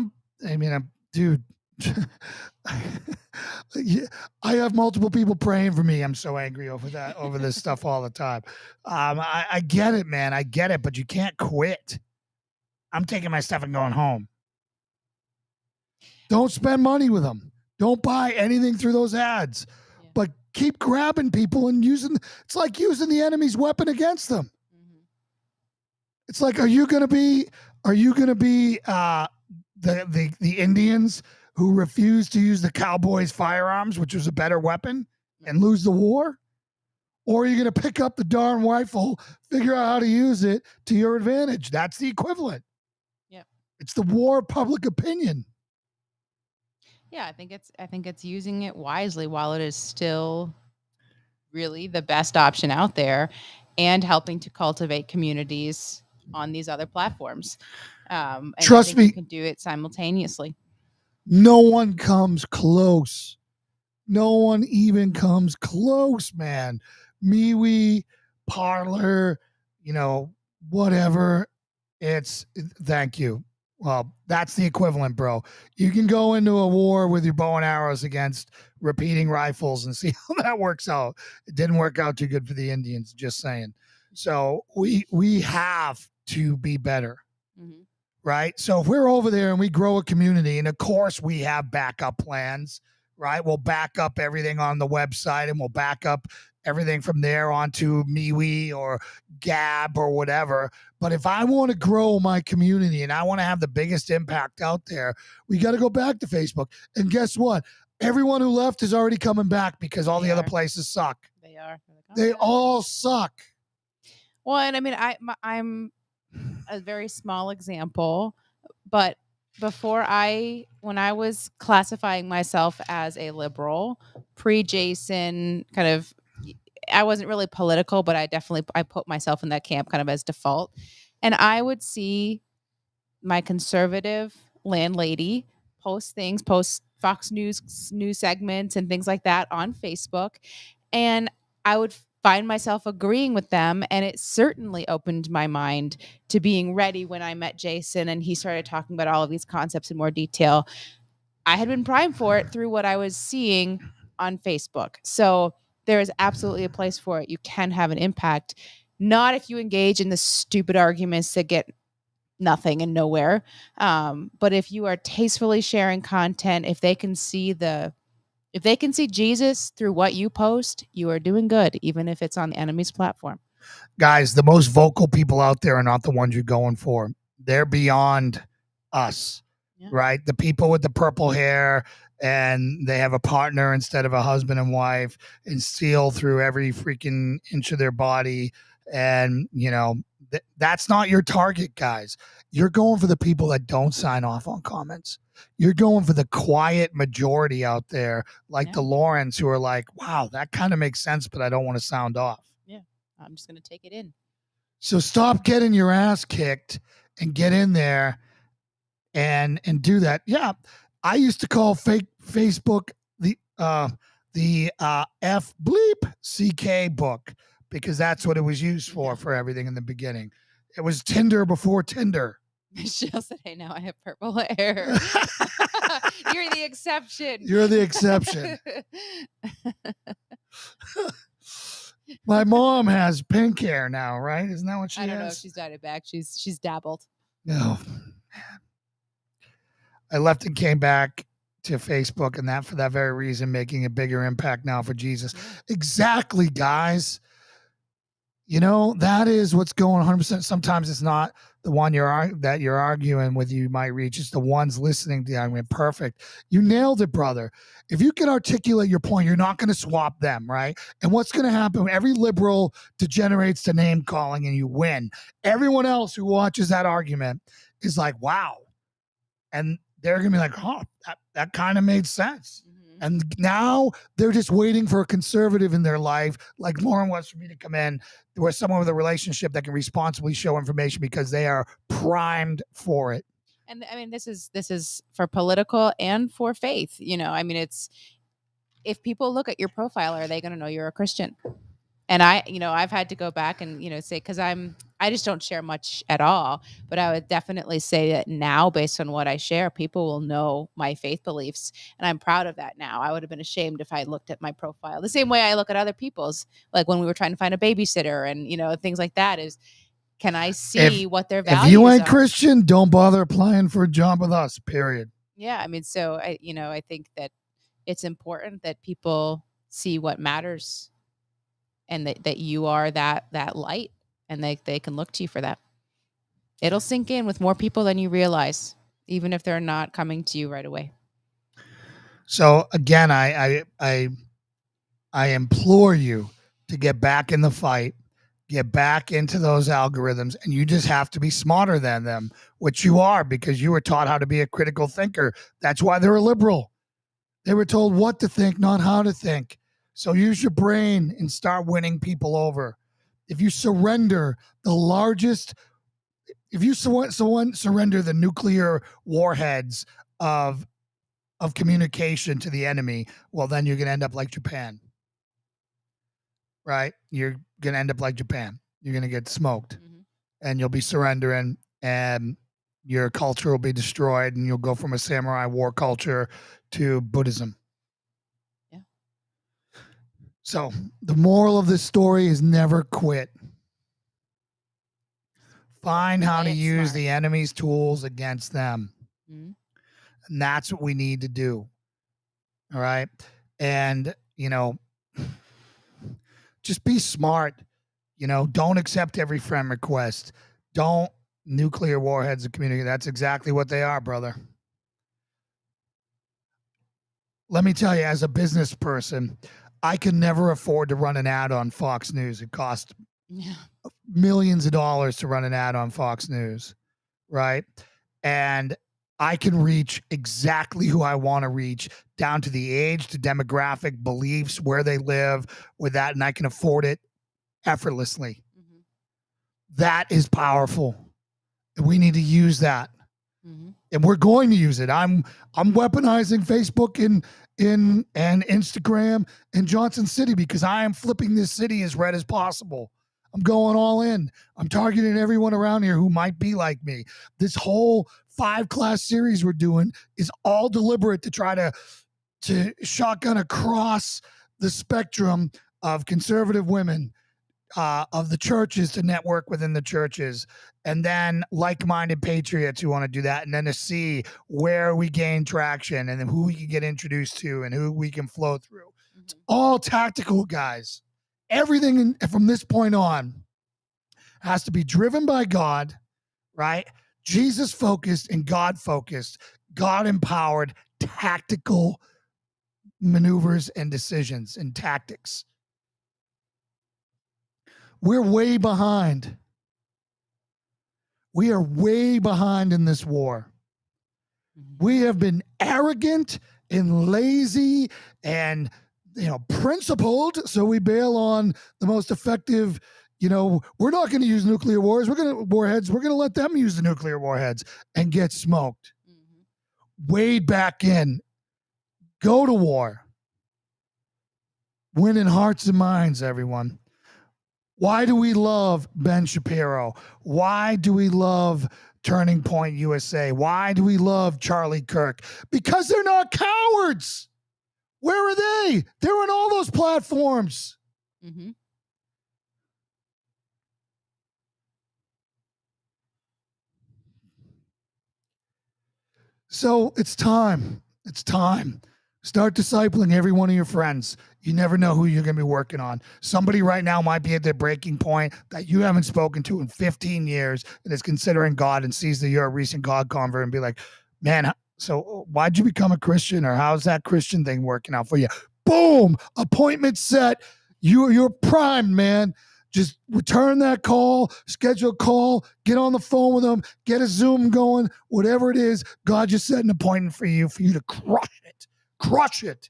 dude. Yeah, I have multiple people praying for me. I'm so angry over this stuff all the time. I get it, man. I get it, but you can't quit. I'm taking my stuff and going home. Don't spend money with them. Don't buy anything through those ads. Yeah. But keep grabbing people and it's like using the enemy's weapon against them. It's like, are you gonna be the Indians who refused to use the Cowboys' firearms, which was a better weapon, and lose the war? Or are you gonna pick up the darn rifle, figure out how to use it to your advantage? That's the equivalent. Yeah. It's the war of public opinion. Yeah, I think it's using it wisely while it is still really the best option out there, and helping to cultivate communities on these other platforms. And Trust me, you can do it simultaneously. No one comes close. No one even comes close, man. MeWe, Parler, whatever. Thank you. Well, that's the equivalent, bro. You can go into a war with your bow and arrows against repeating rifles and see how that works out. It didn't work out too good for the Indians, just saying. So we have to be better. Mm-hmm. Right? So if we're over there and we grow a community, and of course we have backup plans, right? We'll back up everything on the website, and we'll back up everything from there onto MeWe or Gab or whatever. But if I want to grow my community and I want to have the biggest impact out there, we got to go back to Facebook. And guess what? Everyone who left is already coming back because all the other places suck. They are. They all suck. Well, and I mean, I'm a very small example, but when I was classifying myself as a liberal pre-Jason, I wasn't really political, but I put myself in that camp kind of as default. And I would see my conservative landlady post Fox News segments and things like that on Facebook. And I would find myself agreeing with them. And it certainly opened my mind to being ready when I met Jason and he started talking about all of these concepts in more detail. I had been primed for it through what I was seeing on Facebook. So there is absolutely a place for it. You can have an impact, not if you engage in the stupid arguments that get nothing and nowhere. But if you are tastefully sharing content, if they can see Jesus through what you post, you are doing good, even if it's on the enemy's platform. Guys, the most vocal people out there are not the ones you're going for. They're beyond us, right? The people with the purple hair and they have a partner instead of a husband and wife and steal through every freaking inch of their body. And, that's not your target, guys. You're going for the people that don't sign off on comments. You're going for the quiet majority out there, like the Laurens, who are like, wow, that kind of makes sense, but I don't want to sound off. Yeah, I'm just going to take it in. So stop getting your ass kicked and get in there and do that. Yeah, I used to call fake Facebook the F bleep CK book because that's what it was used for everything in the beginning. It was Tinder before Tinder. She'll say, hey, now I have purple hair. You're the exception. You're the exception. My mom has pink hair now, right? Isn't that what she has? I don't know if she's dyed it back. She's dabbled. Oh, man. I left and came back to Facebook, and that for that very reason, making a bigger impact now for Jesus. Exactly, guys. That is what's going 100%. Sometimes it's not the one you're arguing with you might reach. It's the ones listening to the argument. Perfect. You nailed it, brother. If you can articulate your point, you're not going to swap them, right? And what's going to happen? Every liberal degenerates to name calling and you win. Everyone else who watches that argument is like, wow, And they're going to be like, oh, that kind of made sense. Mhm. And now they're just waiting for a conservative in their life, like Lauren wants for me to come in, where someone with a relationship that can responsibly show information because they are primed for it. And I mean, this is for political and for faith. I mean, it's if people look at your profile, are they going to know you're a Christian? And I've had to go back and, say, because I just don't share much at all. But I would definitely say that now, based on what I share, people will know my faith beliefs. And I'm proud of that now. I would have been ashamed if I looked at my profile the same way I look at other people's, like when we were trying to find a babysitter and, things like that is, can I see what their values are? If you ain't Christian, don't bother applying for a job with us, period. Yeah. I mean, so I think that it's important that people see what matters and that you are that light and they can look to you for that. It'll sink in with more people than you realize, even if they're not coming to you right away. So again, I implore you to get back in the fight, get back into those algorithms, and you just have to be smarter than them, which you are because you were taught how to be a critical thinker. That's why they're a liberal. They were told what to think, not how to think. So use your brain and start winning people over. If you surrender if you surrender the nuclear warheads of communication to the enemy, well, then you're going to end up like Japan. Right? You're going to end up like Japan. You're going to get smoked and you'll be surrendering and your culture will be destroyed and you'll go from a samurai war culture to Buddhism. Yeah. So the moral of this story is never quit. Find how to use the enemy's tools against them. Mhm. And that's what we need to do. All right. And, just be smart. Don't accept every friend request. Don't nuclear warheads of community. That's exactly what they are, brother. Let me tell you, as a business person, I can never afford to run an ad on Fox News. It costs millions of dollars to run an ad on Fox News, right? And I can reach exactly who I want to reach, down to the age, to demographic, beliefs, where they live, with that, and I can afford it effortlessly. Mm-hmm. That is powerful. And we need to use that. Mm-hmm. And we're going to use it. I'm weaponizing Facebook and Instagram and Johnson City because I am flipping this city as red as possible. I'm going all in. I'm targeting everyone around here who might be like me. This whole 5-class series we're doing is all deliberate to try to shotgun across the spectrum of conservative women, of the churches, to network within the churches, and then like-minded patriots who want to do that, and then to see where we gain traction and then who we can get introduced to and who we can flow through. Mm-hmm. It's all tactical, guys. Everything from this point on has to be driven by God, right? Jesus focused and God focused, God empowered, tactical maneuvers and decisions and tactics. We're way behind. We are way behind in this war. We have been arrogant and lazy and principled, so we bail on the most effective. We're not going to use nuclear warheads. We're going to let them use the nuclear warheads and get smoked. Mm-hmm. Wade back in. Go to war. Winning hearts and minds, everyone. Why do we love Ben Shapiro? Why do we love Turning Point USA? Why do we love Charlie Kirk? Because they're not cowards. Where are they? They're on all those platforms. Mm-hmm. So it's time. It's time. Start discipling every one of your friends. You never know who you're going to be working on. Somebody right now might be at their breaking point that you haven't spoken to in 15 years and is considering God and sees that you're a recent God convert and be like, man, so why'd you become a Christian, or how's that Christian thing working out for you? Boom, appointment set. You're primed, man. Just return that call, schedule a call, get on the phone with them, get a Zoom going, whatever it is. God just set an appointment for you to crush it. Crush it.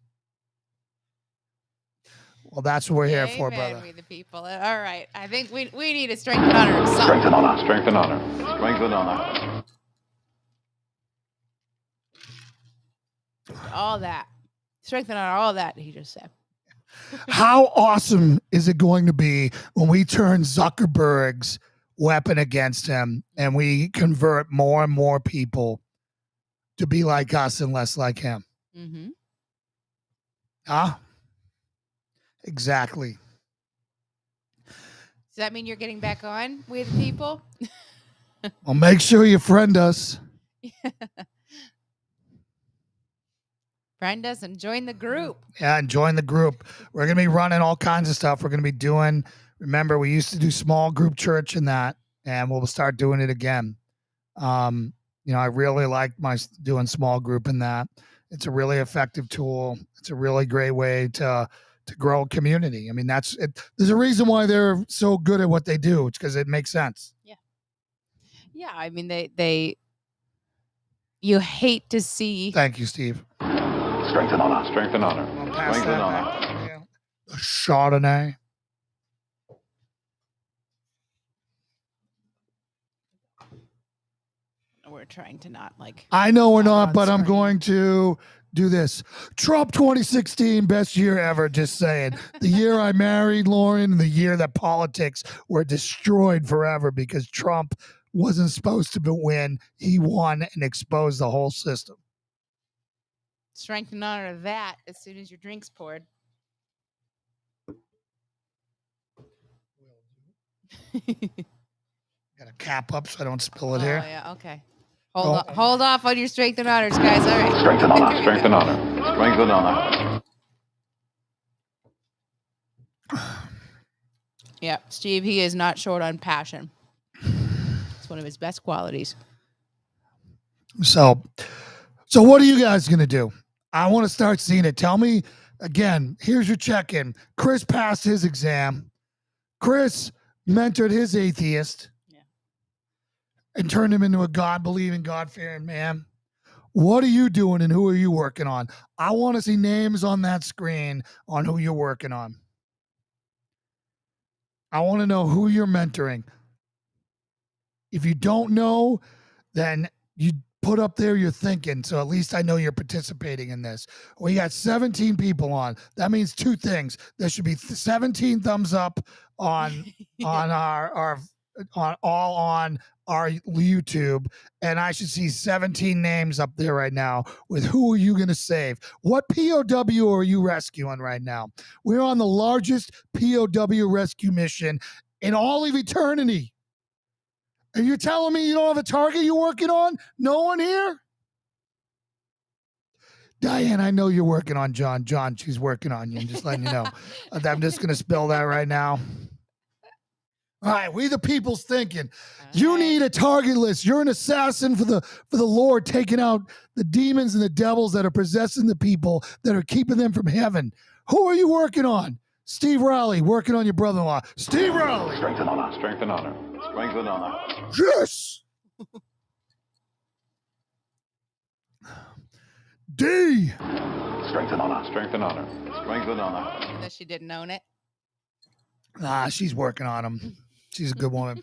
Well, that's what we're here for, brother. We the people. All right. I think we need to strength and honor. Strength and honor. Strength and honor. Strength and honor. All that. Strength and honor, all that, he just said. How awesome is it going to be when we turn Zuckerberg's weapon against him and we convert more and more people to be like us and less like him? Mm-hmm. Huh? Exactly. Does that mean you're getting back on with people? Well, make sure you friend us. Friend us and join the group. Yeah, and join the group. We're going to be running all kinds of stuff. We're going to be doing, remember, we used to do small group church and that, and we'll start doing it again. I really like doing small group in that. It's a really effective tool. It's a really great way to grow a community. I mean, that's it. There's a reason why they're so good at what they do. It's because it makes sense. Yeah. Yeah. I mean, they you hate to see. Thank you, Steve. Strength and honor. Strength and honor. Strength and honor. Yeah. The Chardonnay. We're trying to not like. I know we're not, but I'm going to do this. Trump 2016, best year ever. Just saying. The year I married Lauren and the year that politics were destroyed forever because Trump wasn't supposed to win. He won and exposed the whole system. Strength and honor that as soon as your drink's poured. Got a cap up so I don't spill it here. Oh, yeah. Okay. Hold off on your strength and honors, guys. All right. Strength and honor. Strength and honor. Strength and honor. Yeah, Steve, he is not short on passion. It's one of his best qualities. So what are you guys going to do? I want to start seeing it. Tell me, again, here's your check-in. Chris passed his exam. Chris mentored his atheist and turned him into a God-believing, God-fearing man. What are you doing and who are you working on? I want to see names on that screen on who you're working on. I want to know who you're mentoring. If you don't know, then you put up there you're thinking, so at least I know you're participating in this. We got 17 people on. That means two things. There should be 17 thumbs up on our YouTube, and I should see 17 names up there right now with who are you going to save? What POW are you rescuing right now? We're on the largest POW rescue mission in all of eternity. And you're telling me you don't have a target you're working on? No one here? Diane, I know you're working on John. John, she's working on you. I'm just letting you know. I'm just going to spill that right now. All right, we the people's thinking. You need a target list. You're an assassin for the Lord, taking out the demons and the devils that are possessing the people that are keeping them from heaven. Who are you working on? Steve Rowley, working on your brother-in-law. Steve Rowley. Strength and honor. Strength and honor. Strength and honor. Yes. D. Strength and honor. Strength and honor. Strength and honor. That she didn't own it. She's working on them. She's a good woman.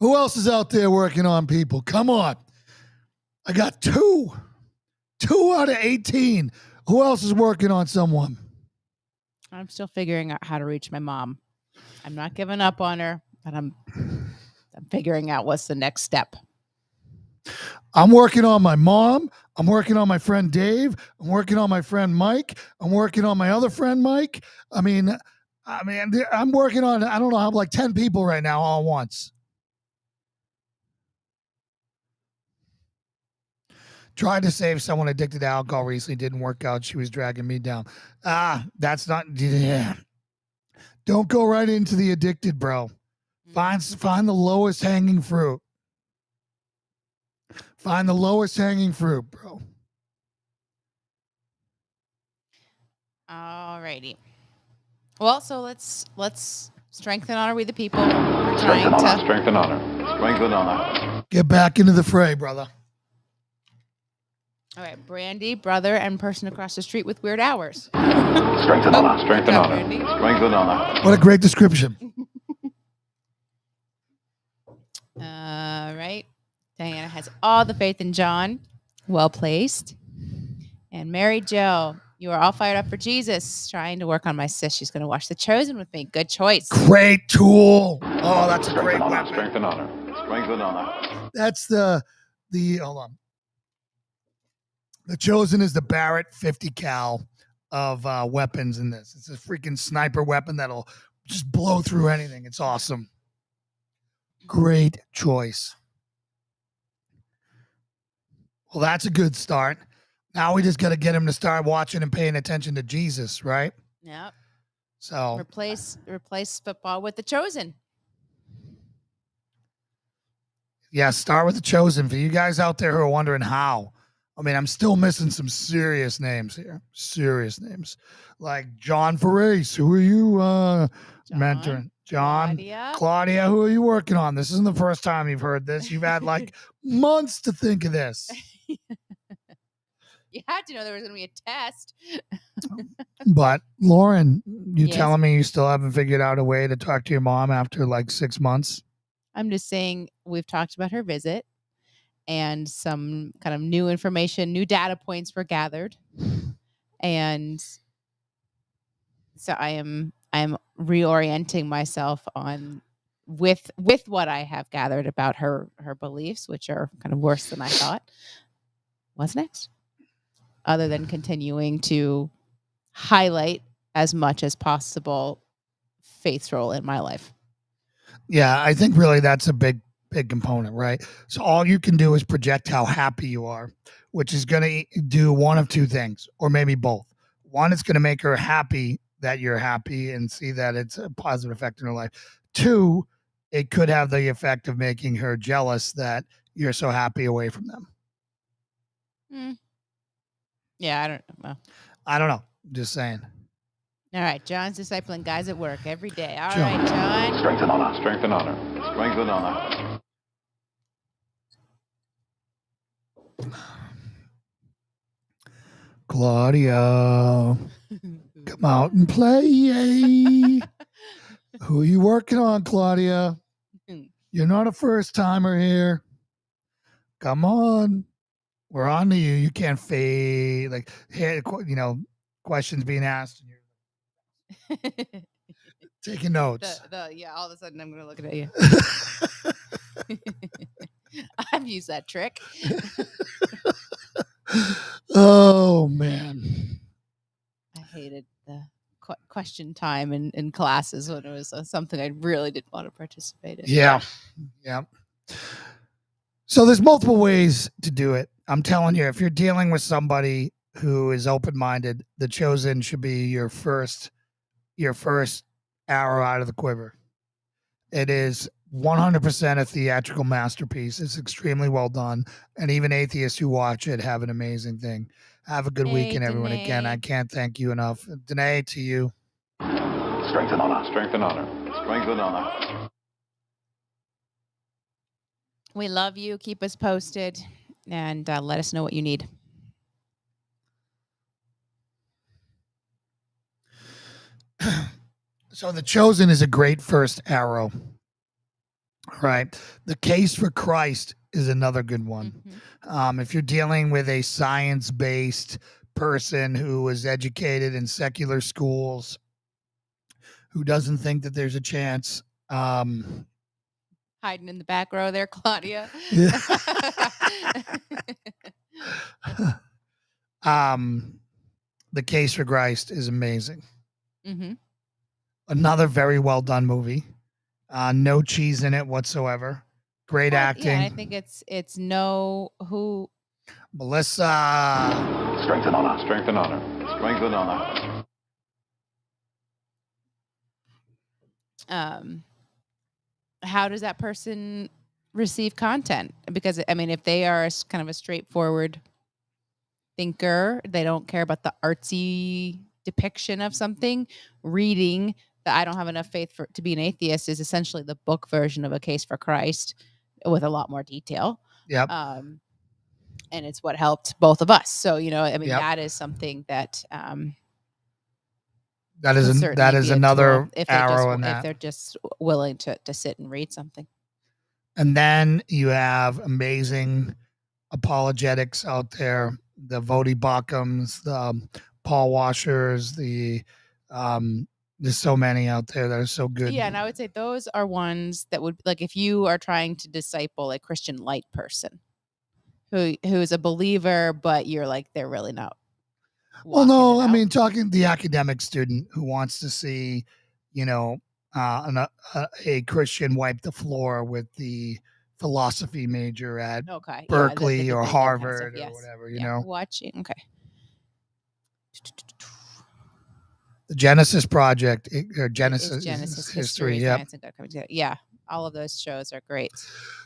Who else is out there working on people? Come on. I got 2 out of 18. Who else is working on someone? I'm still figuring out how to reach my mom. I'm not giving up on her, but I'm figuring out what's the next step. I'm working on my mom. I'm working on my friend Dave. I'm working on my friend Mike. I'm working on my other friend Mike. I mean, I'm working on, I don't know, I'm like 10 people right now all at once. Tried to save someone addicted to alcohol recently. Didn't work out. She was dragging me down. That's not, yeah. Don't go right into the addicted, bro. Find the lowest hanging fruit. Find the lowest hanging fruit, bro. All righty. Well, so let's strengthen honor we the people. We're Strength trying and honor. to. Strength and honor. Strength and honor. Get back into the fray, brother. All right, Brandy, brother, and person across the street with weird hours. Strength and honor. Strength Good and job, honor. Brandy. Strength and honor. What a great description. All right. Diana has all the faith in John. Well placed. And Mary Jo, you are all fired up for Jesus. Trying to work on my sis. She's going to watch The Chosen with me. Good choice. Great tool. Oh, that's a Strength great and honor. weapon. Strength and honor. Strength and honor. That's the hold on. The Chosen is the Barrett 50 cal of weapons in this. It's a freaking sniper weapon that'll just blow through anything. It's awesome. Great choice. Well, that's a good start. Now we just got to get him to start watching and paying attention to Jesus, right? Yep. So Replace football with The Chosen. yeah, start with The Chosen. For you guys out there who are wondering how, I mean, I'm still missing some serious names here. Serious names. Like John Ferrace. Who are you mentoring? John. Claudia, who are you working on? This isn't the first time you've heard this. You've had like months to think of this. You had to know there was going to be a test. But Lauren, you Yes. telling me you still haven't figured out a way to talk to your mom after like 6 months? I'm just saying we've talked about her visit and some kind of new information, new data points were gathered. And so I am reorienting myself on with what I have gathered about her beliefs, which are kind of worse than I thought. What's next? Other than continuing to highlight as much as possible Faith's role in my life. Yeah, I think really that's a big component, right? So all you can do is project how happy you are, which is going to do one of two things, or maybe both. One, it's going to make her happy that you're happy and see that it's a positive effect in her life. Two, it could have the effect of making her jealous that you're so happy away from them. Yeah, I don't know. I don't know. Just saying. All right, John's discipling guys at work every day. All John. right, John. Strength and honor. Strength and honor. Strength and honor. Claudia, come out and play. Who are you working on, Claudia? You're not a first timer here. Come on. We're on to you. You can't fade. Like, hey, questions being asked. And you're taking notes. Yeah, all of a sudden I'm going to look at you. I've used that trick. Oh, man. I hated the question time in classes when it was something I really didn't want to participate in. Yeah. Yeah. So there's multiple ways to do it. I'm telling you, if you're dealing with somebody who is open-minded, The Chosen should be your first arrow out of the quiver. It is 100% a theatrical masterpiece. It's extremely well done. And even atheists who watch it have an amazing thing. Have a good weekend, everyone. Danae. Again, I can't thank you enough. Danae, to you. Strength and honor. Strength and honor. Strength and honor. We love you. Keep us posted and let us know what you need. So The Chosen is a great first arrow, right? The Case for Christ is another good one. Mm-hmm. If you're dealing with a science-based person who is educated in secular schools, who doesn't think that there's a chance. Hiding in the back row there, Claudia. Yeah. The Case for Christ is amazing. Mm-hmm. Another very well done movie. No cheese in it whatsoever. Great acting. Yeah, I think it's no who. Melissa. Strength and honor. Strength and honor. Strength and honor. How does that person receive content? Because I mean, if they are kind of a straightforward thinker, they don't care about the artsy depiction of something, reading that I don't have enough faith to be an atheist is essentially the book version of A Case for Christ with a lot more detail. Yep. And it's what helped both of us. So, you know, I mean, Yep. that is something that that could is certainly be a another tool if arrow in if that. they're just willing to sit and read something. And then you have amazing apologetics out there, the Vodi Bachums, the Paul Washers, there's so many out there that are so good. Yeah, and I would say those are ones that would, like, if you are trying to disciple a Christian light person who's a believer, but you're like, they're really not. Well, no, walking it I out. mean, talking the academic student who wants to see, you know, a Christian wipe the floor with the philosophy major at Okay, Berkeley the or debating kind of Harvard stuff, or yes. whatever, you know. Watching, okay. The Genesis Project or Genesis Genesis History, yeah. Science and God coming together. Yeah, all of those shows are great.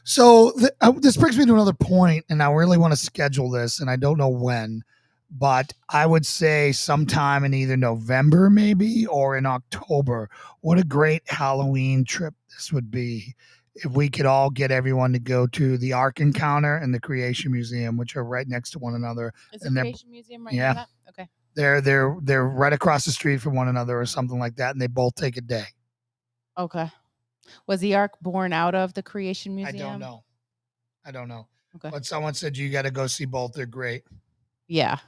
So this brings me to another point, and I really want to schedule this, and I don't know when, but I would say sometime in either November maybe or in October. What a great Halloween trip this would be if we could all get everyone to go to the Ark Encounter and the Creation Museum, which are right next to one another. Is the And Creation Museum right yeah. near that? Okay. They're right across the street from one another or something like that, and they both take a day. Okay. Was the Ark born out of the Creation Museum? I don't know. Okay. But someone said you got to go see both. They're great. Yeah.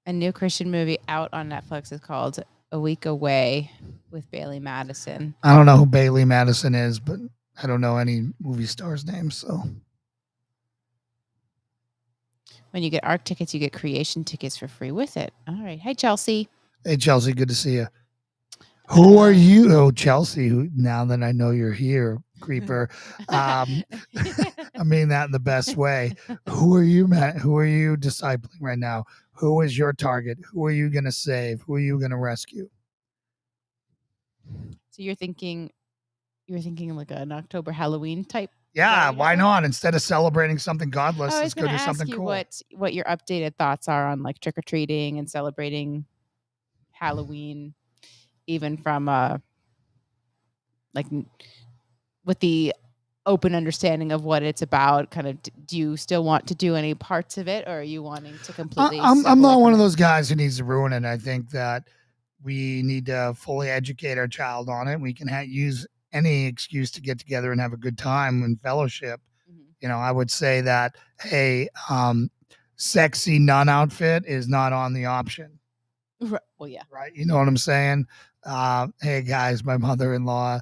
A new Christian movie out on Netflix is called A Week Away with Bailey Madison. I don't know who Bailey Madison is, but I don't know any movie stars' names. So when you get Ark tickets, you get Creation tickets for free with it. All right. Hey, Chelsea. Hey, Chelsea. Good to see you. Who are you? Oh, Chelsea. Who, now that I know you're here, creeper. I mean that in the best way. Who are you, Matt? Who are you discipling right now? Who is your target? Who are you going to save? Who are you going to rescue? So you're thinking like an October Halloween type? Yeah, why not? Instead of celebrating something godless, let's go do something cool. What your updated thoughts are on like trick or treating and celebrating Halloween, even from like with the open understanding of what it's about. Kind of, do you still want to do any parts of it, or are you wanting to completely? I'm not one of those guys who needs to ruin it. I think that we need to fully educate our child on it. We can use any excuse to get together and have a good time and fellowship. Mm-hmm. You know, I would say that, hey, sexy nun outfit is not on the option. Well, yeah. Right. You know what I'm saying? Hey, guys, my mother-in-law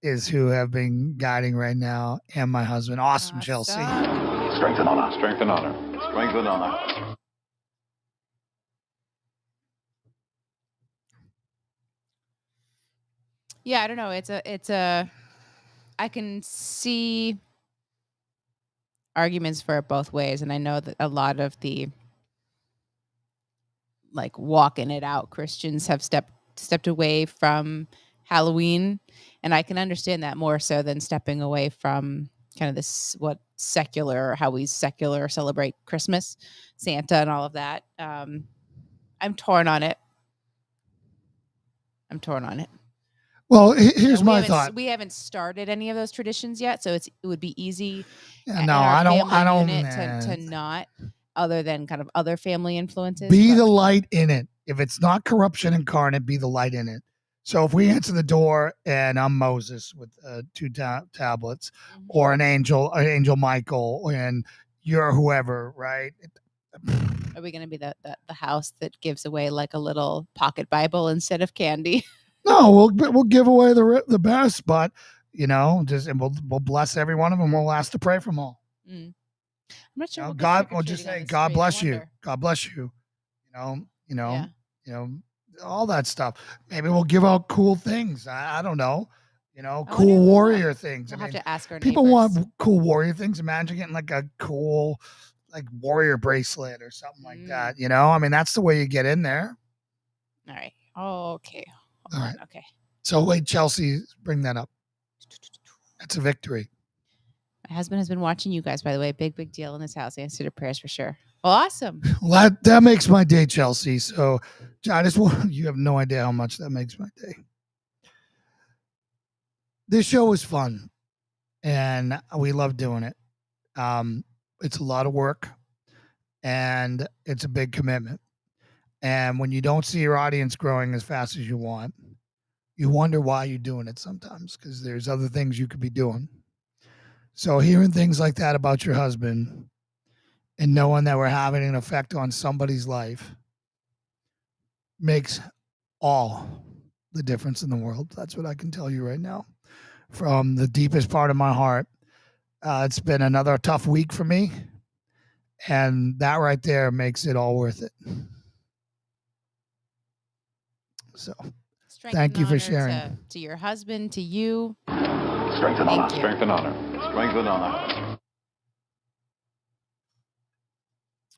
is who have been guiding right now, and my husband. Awesome, Chelsea. Strength and honor. Strength and honor. Strength and honor. Yeah, I don't know. It's a I can see arguments for it both ways, and I know that a lot of the like walking it out Christians have stepped away from Halloween, and I can understand that more so than stepping away from kind of this how we secular celebrate Christmas, Santa, and all of that. I'm torn on it. Well, here's my thought. We haven't started any of those traditions yet, so it would be easy. Yeah, no, I don't. To not, other than kind of other family influences. Be the light in it. If it's not corruption incarnate, be the light in it. So if we answer the door and I'm Moses with 2 tablets, mm-hmm. or an angel Michael, and you're whoever, right? Are we going to be the house that gives away like a little pocket Bible instead of candy? No, we'll give away the best, but and we'll bless every one of them. We'll ask to pray for them all. Mm. I'm not sure. God will just say, "God bless you. God bless you." All that stuff. Maybe we'll give out cool things. I don't know. Cool warrior things. We'll have to ask our people neighbors. Want cool warrior things. Imagine getting like a cool warrior bracelet or something like that. I mean, that's the way you get in there. All right. Okay. All right. Okay. So wait, Chelsea, bring that up. That's a victory. My husband has been watching you guys, by the way. Big deal in this house. Answer to prayers for sure. Awesome. Well, that makes my day, Chelsea. So I just want you have no idea how much that makes my day. This show was fun, and we love doing it. It's a lot of work, and it's a big commitment. And when you don't see your audience growing as fast as you want, you wonder why you're doing it sometimes because there's other things you could be doing. So hearing things like that about your husband and knowing that we're having an effect on somebody's life makes all the difference in the world. That's what I can tell you right now from the deepest part of my heart. It's been another tough week for me, and that right there makes it all worth it. So Strength thank and you for honor sharing. to your husband, to you. Strength and Thank honor. you. Strength and honor. Strength and honor.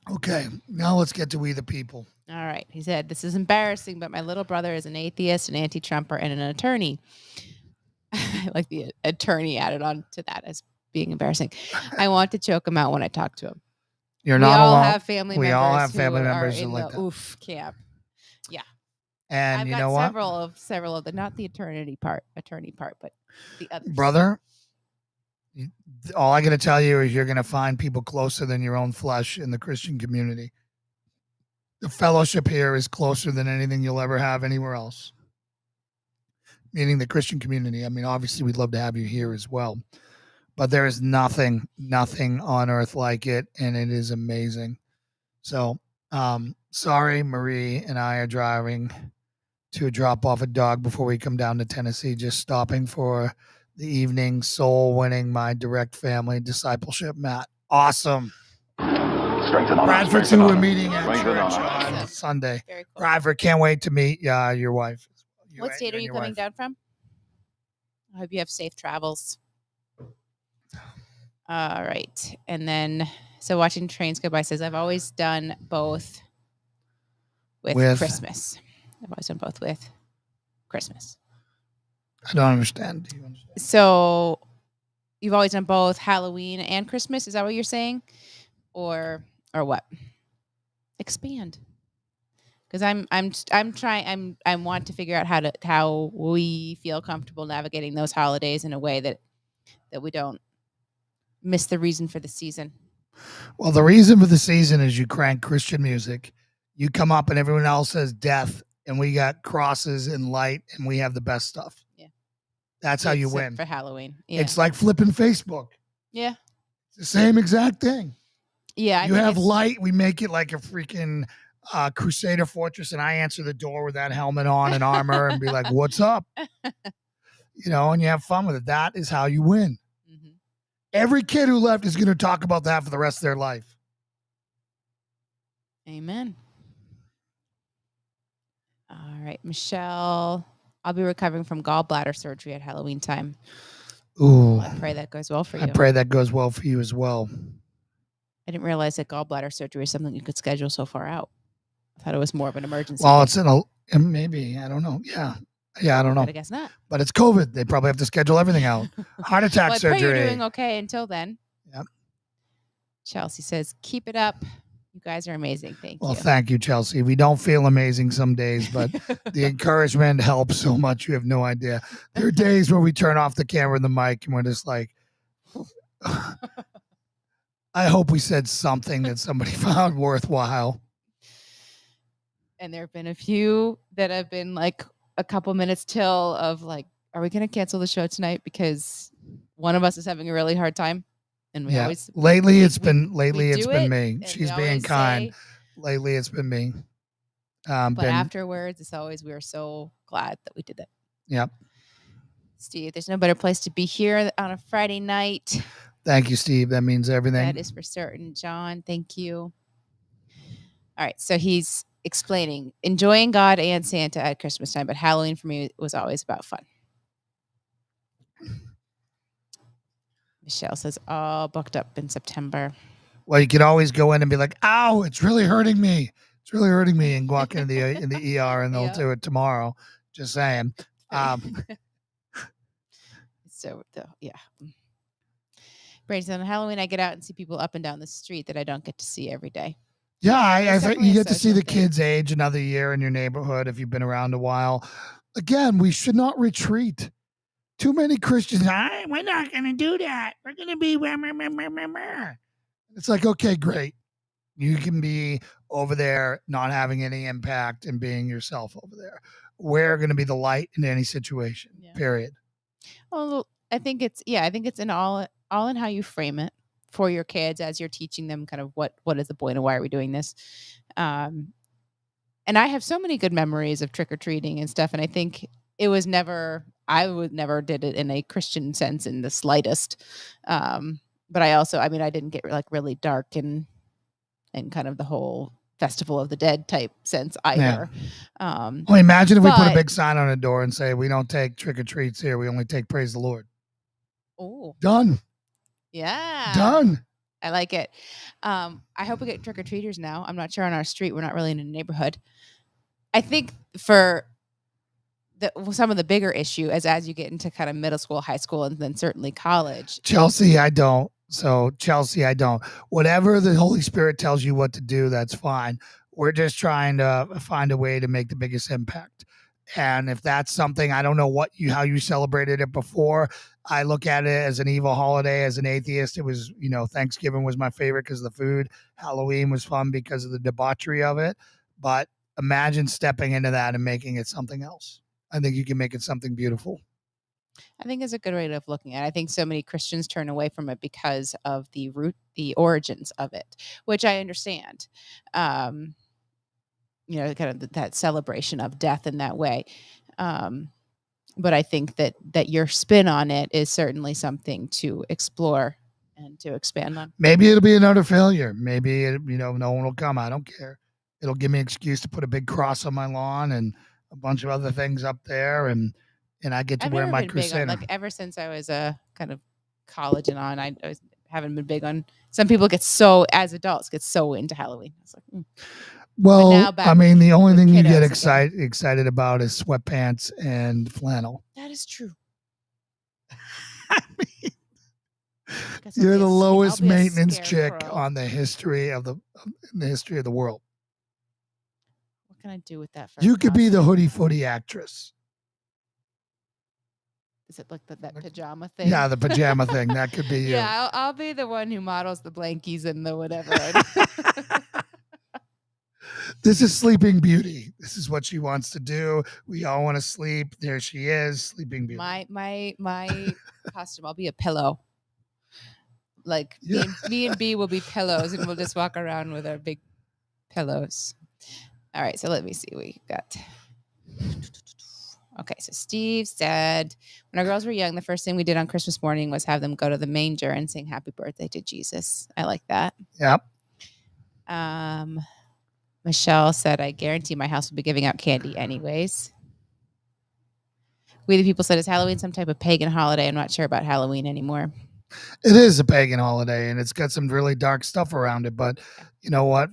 Okay, now let's get to We the People. All right. He said, "This is embarrassing, but my little brother is an atheist, an anti-Trumper, and an attorney." I like the attorney added on to that as being embarrassing. I want to choke him out when I talk to him. You're We not all alone. have family We members all have family who members are in like the that. oof camp. And I've you got know what, several of the, not the attorney part, but the others. brother? All I got to tell you is you're going to find people closer than your own flesh in the Christian community. The fellowship here is closer than anything you'll ever have anywhere else. Meaning the Christian community. I mean, obviously, we'd love to have you here as well. But there is nothing on earth like it, and it is amazing. So, sorry, Marie and I are driving to drop off a dog before we come down to Tennessee, just stopping for the evening soul winning my direct family discipleship. Matt, awesome. Strength and honor. Bradford, Strength and who we're honor. meeting at Strength and church honor. on Awesome. Sunday. Very cool. Bradford, can't wait to meet your wife. What state are you coming down from? I hope you have safe travels. All right. And then, so watching trains go by says, I've always done both with Christmas. I've always done both with Christmas. I don't understand. Do you understand? So you've always done both Halloween and Christmas. Is that what you're saying? Or what? Expand. Because I want to figure out how we feel comfortable navigating those holidays in a way that we don't miss the reason for the season. Well, the reason for the season is you crank Christian music. You come up and everyone else says death, and we got crosses and light, and we have the best stuff. Yeah. That's how you It's win. for Halloween. Yeah. It's like flipping Facebook. Yeah. It's the same exact thing. Yeah. You have light. We make it like a freaking Crusader fortress, and I answer the door with that helmet on and armor and be like, "What's up?" You know, and you have fun with it. That is how you win. Mm-hmm. Every kid who left is going to talk about that for the rest of their life. Amen. All right, Michelle. I'll be recovering from gallbladder surgery at Halloween time. Ooh. I pray that goes well for you. I pray that goes well for you as well. I didn't realize that gallbladder surgery is something you could schedule so far out. I thought it was more of an emergency. Well, it's maybe, I don't know. Yeah, I don't know. But I guess not. But it's COVID. They probably have to schedule everything out. Heart attack Well, I surgery. pray you're doing okay until then. Yep. Chelsea says, keep it up. You guys are amazing. Thank you. Well, thank you, Chelsea. We don't feel amazing some days, but the encouragement helps so much. You have no idea. There are days where we turn off the camera and the mic and we're just like, I hope we said something that somebody found worthwhile. And there have been a few that have been like a couple minutes till of like, are we going to cancel the show tonight because one of us is having a really hard time? And we always lately it's been me. and She's we being always kind. say- Lately it's been me. but afterwards, it's always we are so glad that we did that. Yep. Steve, there's no better place to be here on a Friday night. Thank you, Steve. That means everything. That is for certain. John, thank you. All right, so he's explaining enjoying God and Santa at Christmas time, but Halloween for me was always about fun. Michelle says, all booked up in September. Well, you could always go in and be like, ow, it's really hurting me. It's really hurting me, and walk into the ER and they'll do it tomorrow. Just saying. Yeah. Brandon said, on Halloween, I get out and see people up and down the street that I don't get to see every day. Yeah, I there's think definitely you a get to see social the thing. kids age another year in your neighborhood if you've been around a while. Again, we should not retreat. Too many Christians, we're not going to do that. We're going to be. It's like, okay, great. You can be over there not having any impact and being yourself over there. We're going to be the light in any situation, Yeah. period. Well, I think it's in all in how you frame it for your kids as you're teaching them kind of what is the point and why are we doing this. And I have so many good memories of trick or treating and stuff, and I think I would never did it in a Christian sense in the slightest. But I didn't get like really dark and kind of the whole Festival of the Dead type sense either. Well, imagine if we put a but- big sign on a door and say, we don't take trick or treats here. We only take praise the Lord. Oh, Done. yeah. Done. I like it. I hope we get trick or treaters now. I'm not sure on our street. We're not really in a neighborhood. I think for some of the bigger issue as you get into kind of middle school, high school, and then certainly college. Chelsea, I don't. So Chelsea, I don't. Whatever the Holy Spirit tells you what to do, that's fine. We're just trying to find a way to make the biggest impact. And if that's something, I don't know how you celebrated it before. I look at it as an evil holiday. As an atheist, it was, Thanksgiving was my favorite because of the food. Halloween was fun because of the debauchery of it. But imagine stepping into that and making it something else. I think you can make it something beautiful. I think it's a good way of looking at it. I think so many Christians turn away from it because of the origins of it, which I understand. Kind of that celebration of death in that way. But I think that your spin on it is certainly something to explore and to expand on. Maybe it'll be another failure. Maybe no one will come. I don't care. It'll give me an excuse to put a big cross on my lawn and a bunch of other things up there, and I get to wear my Crusader. Ever since I was a kind of college and on, I haven't been big on. Some people as adults get so into Halloween. It's like, Well, I mean, the only thing you get excited about is sweatpants and flannel. That is true. I mean, you're the lowest maintenance chick on the history of the world. What can I do with that? You could be the hoodie footy actress. Is it like that pajama thing? Yeah, the pajama thing. That could be you. Yeah, I'll be the one who models the blankies and the whatever. This is Sleeping Beauty. This is what she wants to do. We all want to sleep. There she is, Sleeping Beauty. My costume, I'll be a pillow. Like me and B will be pillows, and we'll just walk around with our big pillows. All right, so let me see what we got. Okay, so Steve said, when our girls were young, the first thing we did on Christmas morning was have them go to the manger and sing happy birthday to Jesus. I like that. Yep. Michelle said, I guarantee my house will be giving out candy anyways. We the people said, is Halloween some type of pagan holiday? I'm not sure about Halloween anymore. It is a pagan holiday, and it's got some really dark stuff around it. But you know what?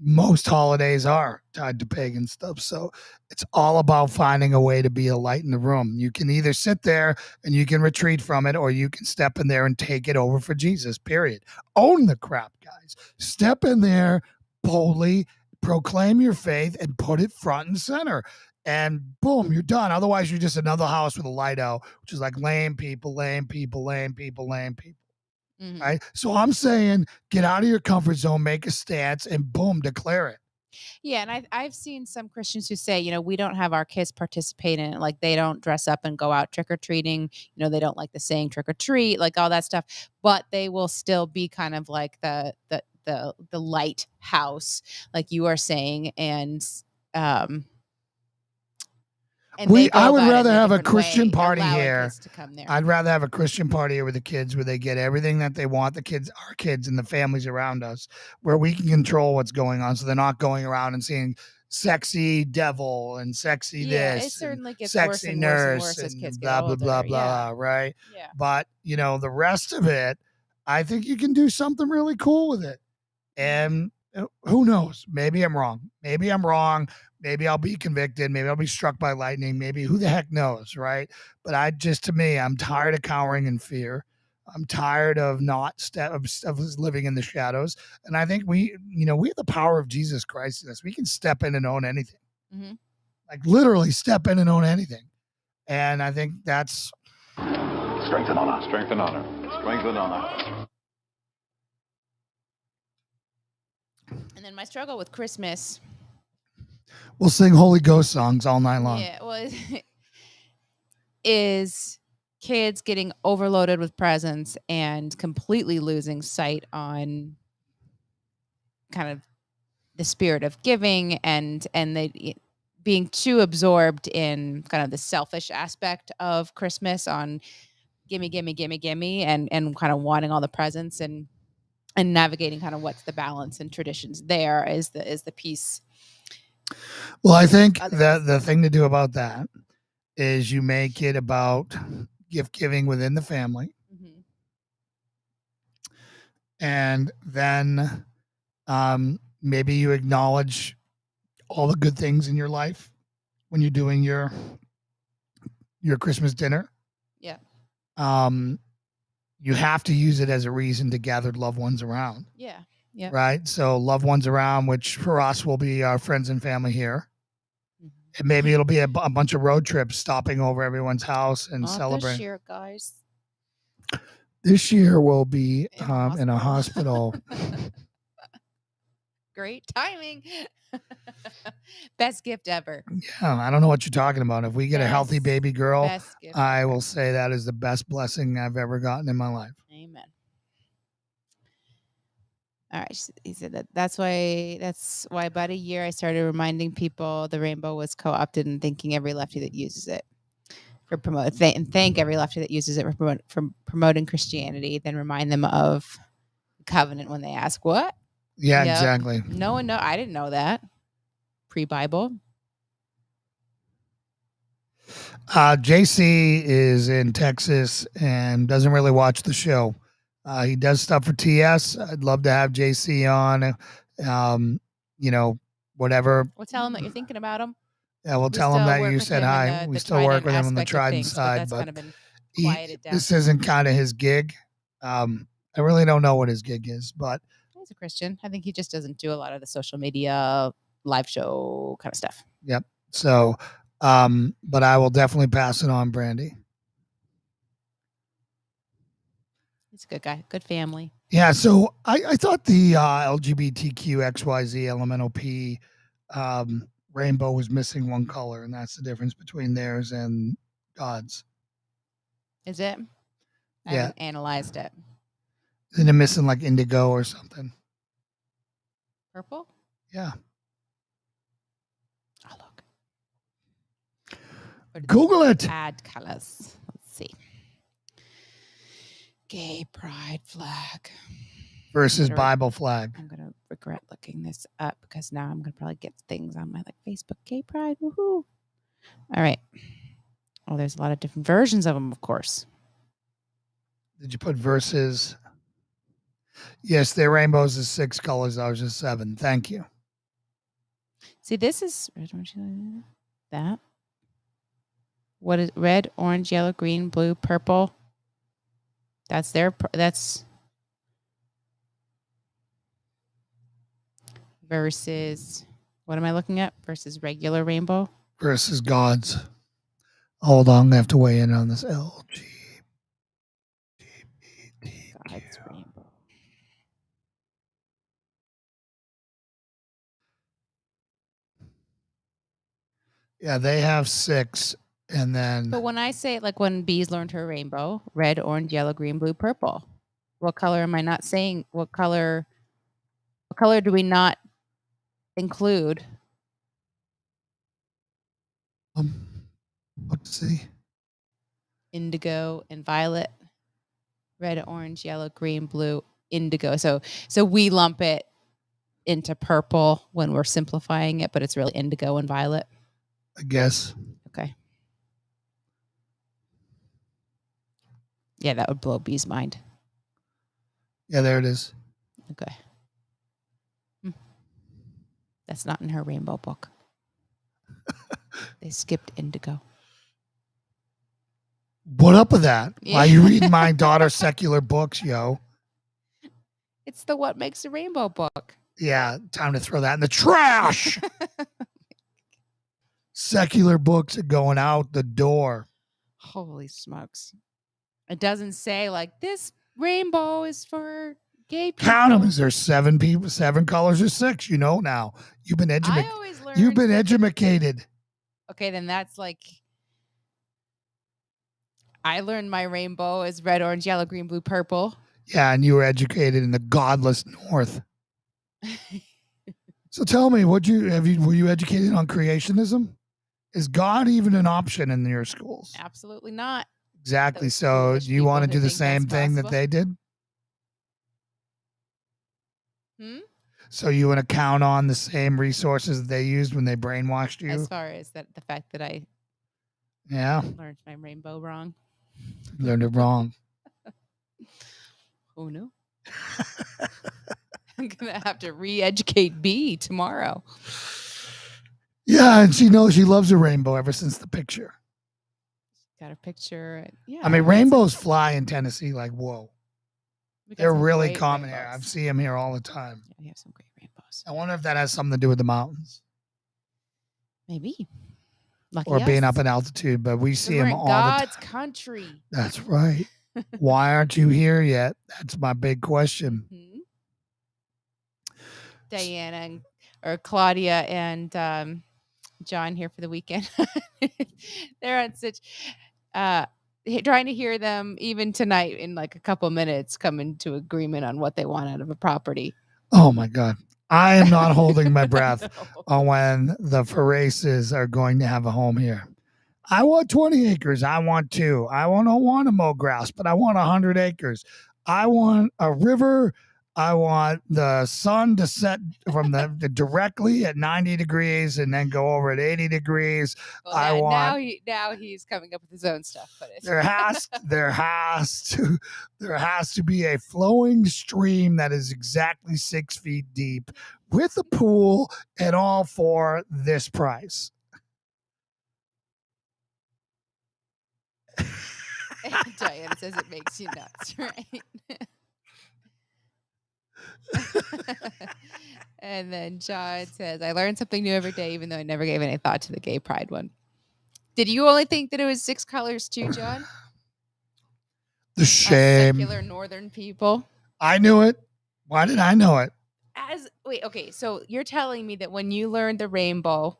Most holidays are tied to pagan stuff. So it's all about finding a way to be a light in the room. You can either sit there and you can retreat from it, or you can step in there and take it over for Jesus, period. Own the crap, guys. Step in there boldly, proclaim your faith, and put it front and center. And boom, you're done. Otherwise, you're just another house with a light out, which is like lame people, lame people, lame people, lame people. Mm-hmm. Right. So I'm saying get out of your comfort zone, make a stance, and boom, declare it. Yeah. And I've seen some Christians who say, we don't have our kids participate in it. Like they don't dress up and go out trick or treating. They don't like the saying trick or treat, like all that stuff. But they will still be kind of like the lighthouse, like you are saying. And I would rather have a Christian party here. I'd rather have a Christian party here with the kids where they get everything that they want, our kids and the families around us, where we can control what's going on. So they're not going around and seeing sexy devil and sexy this. It certainly gets sexy worse and nurse worse as kids blah, get older. blah, blah, right? Yeah. But, the rest of it, I think you can do something really cool with it. And who knows? Maybe I'm wrong. Maybe I'll be convicted. Maybe I'll be struck by lightning. Maybe who the heck knows, right? But I'm tired of cowering in fear. I'm tired of not of living in the shadows. And I think we have the power of Jesus Christ in us. We can step in and own anything. Mm-hmm. Like literally step in and own anything. And I think that's Strength and honor. Strength and honor. Strength and honor. And then my struggle with Christmas. we'll sing Holy Ghost songs all night long. Yeah, well, is kids getting overloaded with presents and completely losing sight on kind of the spirit of giving and being too absorbed in kind of the selfish aspect of Christmas on gimme, gimme, gimme, gimme, and kind of wanting all the presents and navigating kind of what's the balance and traditions there is the piece. Well, I think that the thing to do about that is you make it about gift giving within the family. Mm-hmm. And then maybe you acknowledge all the good things in your life when you're doing your Christmas dinner. Yeah. You have to use it as a reason to gather loved ones around. Yeah. Yeah. Right. So loved ones around, which for us will be our friends and family here. And maybe it'll be a bunch of road trips stopping over everyone's house and celebrating. This year, guys. This year will be in a hospital. Great timing. Best gift ever. Yeah, I don't know what you're talking about. If we get a healthy baby girl, I will say that is the best blessing I've ever gotten in my life. Amen. All right. He said that's why about a year I started reminding people the rainbow was co-opted and thanking every lefty that uses it for thank every lefty that uses it for promoting Christianity. Then remind them of the covenant when they ask what. Yeah, exactly. No one know. I didn't know that pre-Bible. JC is in Texas and doesn't really watch the show. He does stuff for TS. I'd love to have JC on. Whatever. We'll tell him that you're thinking about him. Yeah, we'll tell him that you said hi. We still work with him on the Trident side, but kind of been quieted down. This isn't kind of his gig. I really don't know what his gig is, but he's a Christian. I think he just doesn't do a lot of the social media live show kind of stuff. Yep. So, but I will definitely pass it on, Brandy. He's a good guy, good family. Yeah. So I thought the LGBTQ XYZ elemental P rainbow was missing one color, and that's the difference between theirs and God's. Is it? I haven't analyzed it. Isn't it missing like indigo or something? Purple? Yeah. Oh, look. Google it. Add colors. Let's see. Gay pride flag versus Bible flag. I'm going to regret looking this up because now I'm going to probably get things on my Facebook. Gay pride. Woohoo. All right. Oh, there's a lot of different versions of them, of course. Did you put verses? Yes, their rainbows is 6 colors. Ours is 7. Thank you. See, this is that. What is red, orange, yellow, green, blue, purple? That's versus, what am I looking at? Versus regular rainbow? Versus God's. Hold on, I'm going to have to weigh in on this. LGBT. God's rainbow. Yeah, they have 6. And then. But when I say, like when Bees learned her rainbow, red, orange, yellow, green, blue, purple. What color am I not saying? What color do we not include? Let's see. Indigo and violet. Red, orange, yellow, green, blue, indigo. So we lump it into purple when we're simplifying it, but it's really indigo and violet. I guess. Okay. Yeah, that would blow Bee's mind. Yeah, there it is. Okay. That's not in her rainbow book. They skipped indigo. What up with that? Yeah. Why you reading my daughter's secular books, yo? It's the What Makes a Rainbow book. Yeah, time to throw that in the trash. Secular books are going out the door. Holy smokes. It doesn't say like this rainbow is for gay people. Count them. Is there 7 people, 7 colors or 6? You know now. You've been I educated. always learned. You've been that educated. Okay, then that's like I learned my rainbow is red, orange, yellow, green, blue, purple. Yeah, and you were educated in the godless North. So tell me, were you educated on creationism? Is God even an option in your schools? Absolutely not. Exactly. Those So foolish do you want to people do who the think that's same thing that possible. they did? So you want to count on the same resources that they used when they brainwashed you? As far as that, the fact that I learned my rainbow wrong. Learned it wrong. Oh no. I'm gonna have to re-educate B tomorrow. Yeah, and she knows she loves a rainbow ever since the picture. Got a picture. Yeah. I mean, rainbows fly in Tennessee like whoa. we got They're some really great common here. rainbows. I see them here all the time. Yeah, we have some great rainbows. I wonder if that has something to do with the mountains Maybe. Lucky or being us. up in altitude, but we see We're them in all the God's time. country. That's right. Why aren't you here yet? That's my big question. Diana or Claudia and John here for the weekend. They're on such trying to hear them even tonight in like a couple minutes come into agreement on what they want out of a property. Oh my God. I am not holding my breath on when the Faraces are going to have a home here. I want 20 acres. I want 2. I don't want to mow grass, but I want 100 acres. I want a river. I want the sun to set from the directly at 90 degrees and then go over at 80 degrees. Well, now he's coming up with his own stuff. But there has to be a flowing stream that is exactly 6 feet deep with a pool and all for this price. Diana says it makes you nuts, right? And then John says, I learned something new every day, even though I never gave any thought to the gay pride one. Did you only think that it was 6 colors too, John? The shame. Secular northern people. I knew it. Why did I know it? Okay, so you're telling me that when you learned the rainbow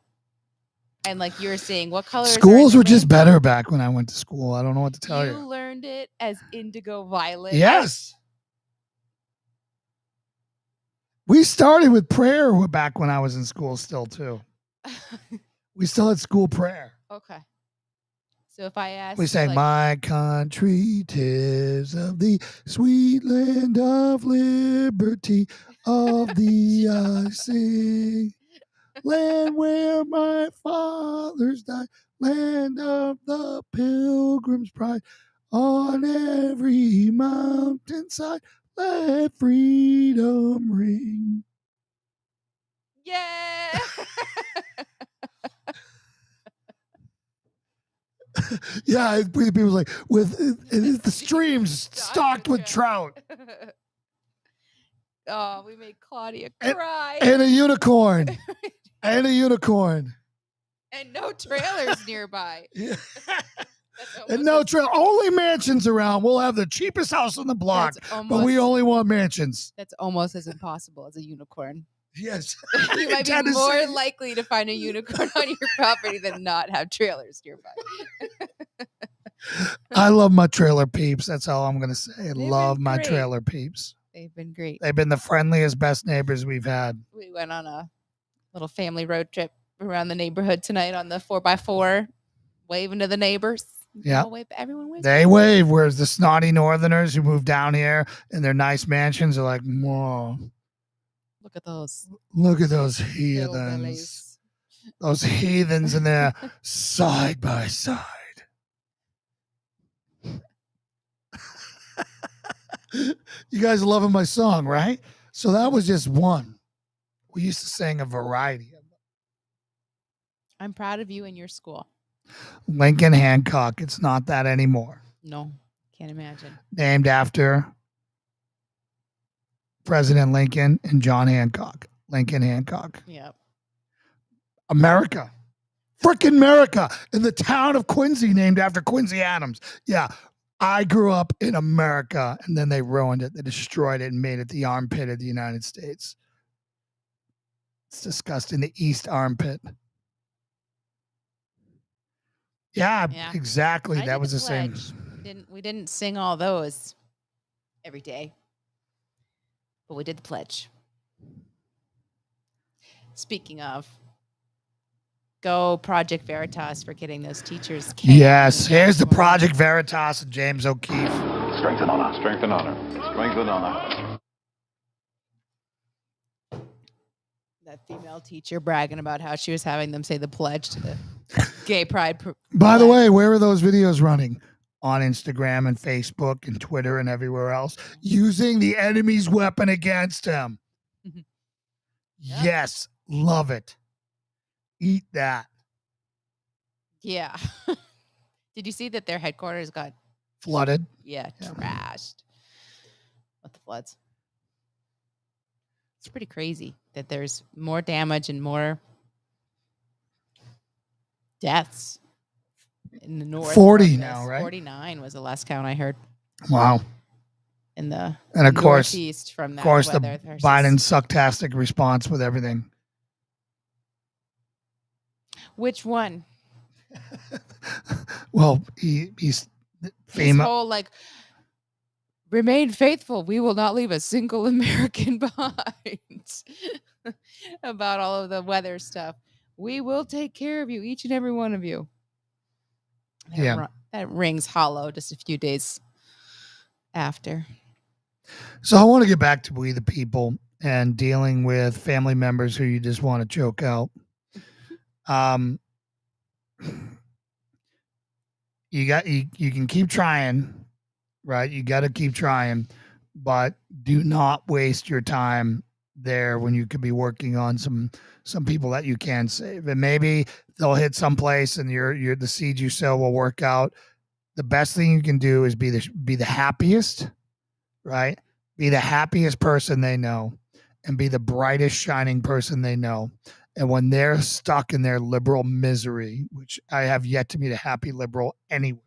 and like you're saying what colors schools were just better back when I went to school. I don't know what to tell you. You learned it as indigo violet. Yes. We started with prayer back when I was in school still too. We still had school prayer. Okay. So if I ask, we sang, my country 'tis of the sweet land of liberty, of the I sing, land where my fathers died, land of the pilgrim's pride, on every mountainside, let freedom ring. Yeah. Yeah, people like with the streams stocked with trout. Oh, we made Claudia cry. And a unicorn. And a unicorn. And no trailers nearby. Yeah. And no trail. Only mansions around. We'll have the cheapest house on the block, but we only want mansions. That's almost as impossible as a unicorn. Yes. You might be more likely to find a unicorn on your property than not have trailers nearby. I love my trailer peeps. That's all I'm going to say. I love my trailer peeps. They've been great. They've been the friendliest, best neighbors we've had. We went on a little family road trip around the neighborhood tonight on the 4x4, waving to the neighbors. Yeah. Everyone waves. They wave, whereas the snotty northerners who move down here in their nice mansions are like, whoa. Look at those. Look at those heathens. Those heathens in there side by side. You guys are loving my song, right? So that was just one. We used to sing a variety of them. I'm proud of you and your school. Lincoln Hancock. It's not that anymore. No, can't imagine. Named after President Lincoln and John Hancock. Lincoln Hancock. Yep. America. Frickin' America. In the town of Quincy, named after Quincy Adams. Yeah. I grew up in America, and then they ruined it. They destroyed it and made it the armpit of the United States. It's disgusting. The East armpit. Yeah. Exactly. That was the same. We didn't sing all those every day, but we did the pledge. Speaking of, go Project Veritas for getting those teachers. Yes, here's the Project Veritas and James O'Keefe. Strength and honor. Strength and honor. Strength and honor. That female teacher bragging about how she was having them say the pledge to the gay pride. By the way, where are those videos running? On Instagram and Facebook and Twitter and everywhere else, using the enemy's weapon against him. Yep. Yes, love it. Eat that. Yeah. Did you see that their headquarters got flooded? Yeah, trashed with the floods. It's pretty crazy that there's more damage and more deaths in the north. 40 now, right? 49 was the last count I heard. Wow. In the and of course, northeast from that of course, the weather. Biden sucktastic response with everything. Which one? Well, he's His famous. whole like, remain faithful. We will not leave a single American behind. About all of the weather stuff. We will take care of you, each and every one of you. That rings hollow just a few days after. So I want to get back to We the People and dealing with family members who you just want to choke out. You can keep trying, right? You got to keep trying, but do not waste your time there when you could be working on some people that you can save. And maybe they'll hit someplace and you're the seed you sow will work out. The best thing you can do is be the happiest, right? Be the happiest person they know and be the brightest shining person they know. And when they're stuck in their liberal misery, which I have yet to meet a happy liberal anywhere,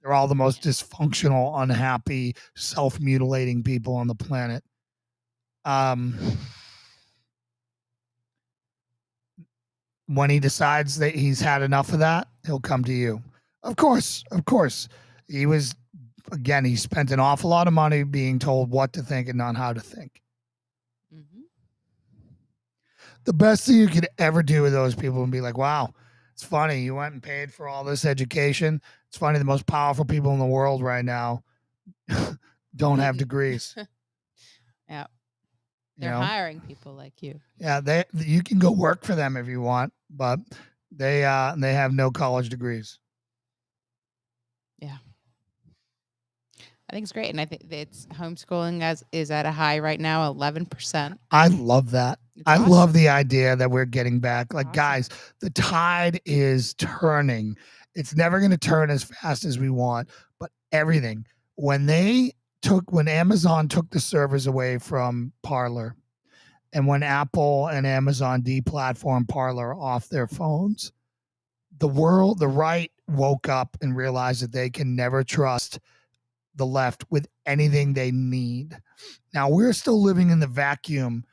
they're all the most dysfunctional, unhappy, self-mutilating people on the planet. When he decides that he's had enough of that, he'll come to you. Of course. He spent an awful lot of money being told what to think and not how to think. Mm-hmm. The best thing you could ever do with those people and be like, wow, it's funny. You went and paid for all this education. It's funny. The most powerful people in the world right now don't have degrees. Yeah. They're hiring people like you. Yeah, you can go work for them if you want, but they have no college degrees. Yeah. I think it's great. And I think it's homeschooling is at a high right now, 11%. I love that. I love the idea that we're getting back. Like, guys, the tide is turning. It's never going to turn as fast as we want, but everything. When Amazon took the servers away from Parler, and when Apple and Amazon deplatformed Parler off their phones, the right woke up and realized that they can never trust the left with anything they need. Now, we're still living in the vacuum.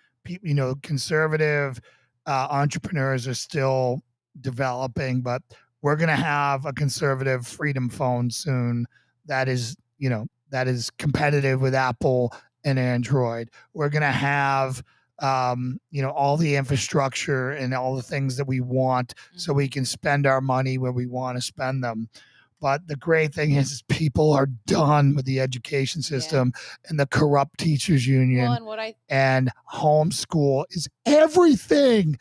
Conservative entrepreneurs are still developing, but we're going to have a conservative freedom phone soon that is competitive with Apple and Android. We're going to have all the infrastructure and all the things that we want so we can spend our money where we want to spend them. But the great thing is people are done with the education system and the corrupt teachers union. And homeschool is everything.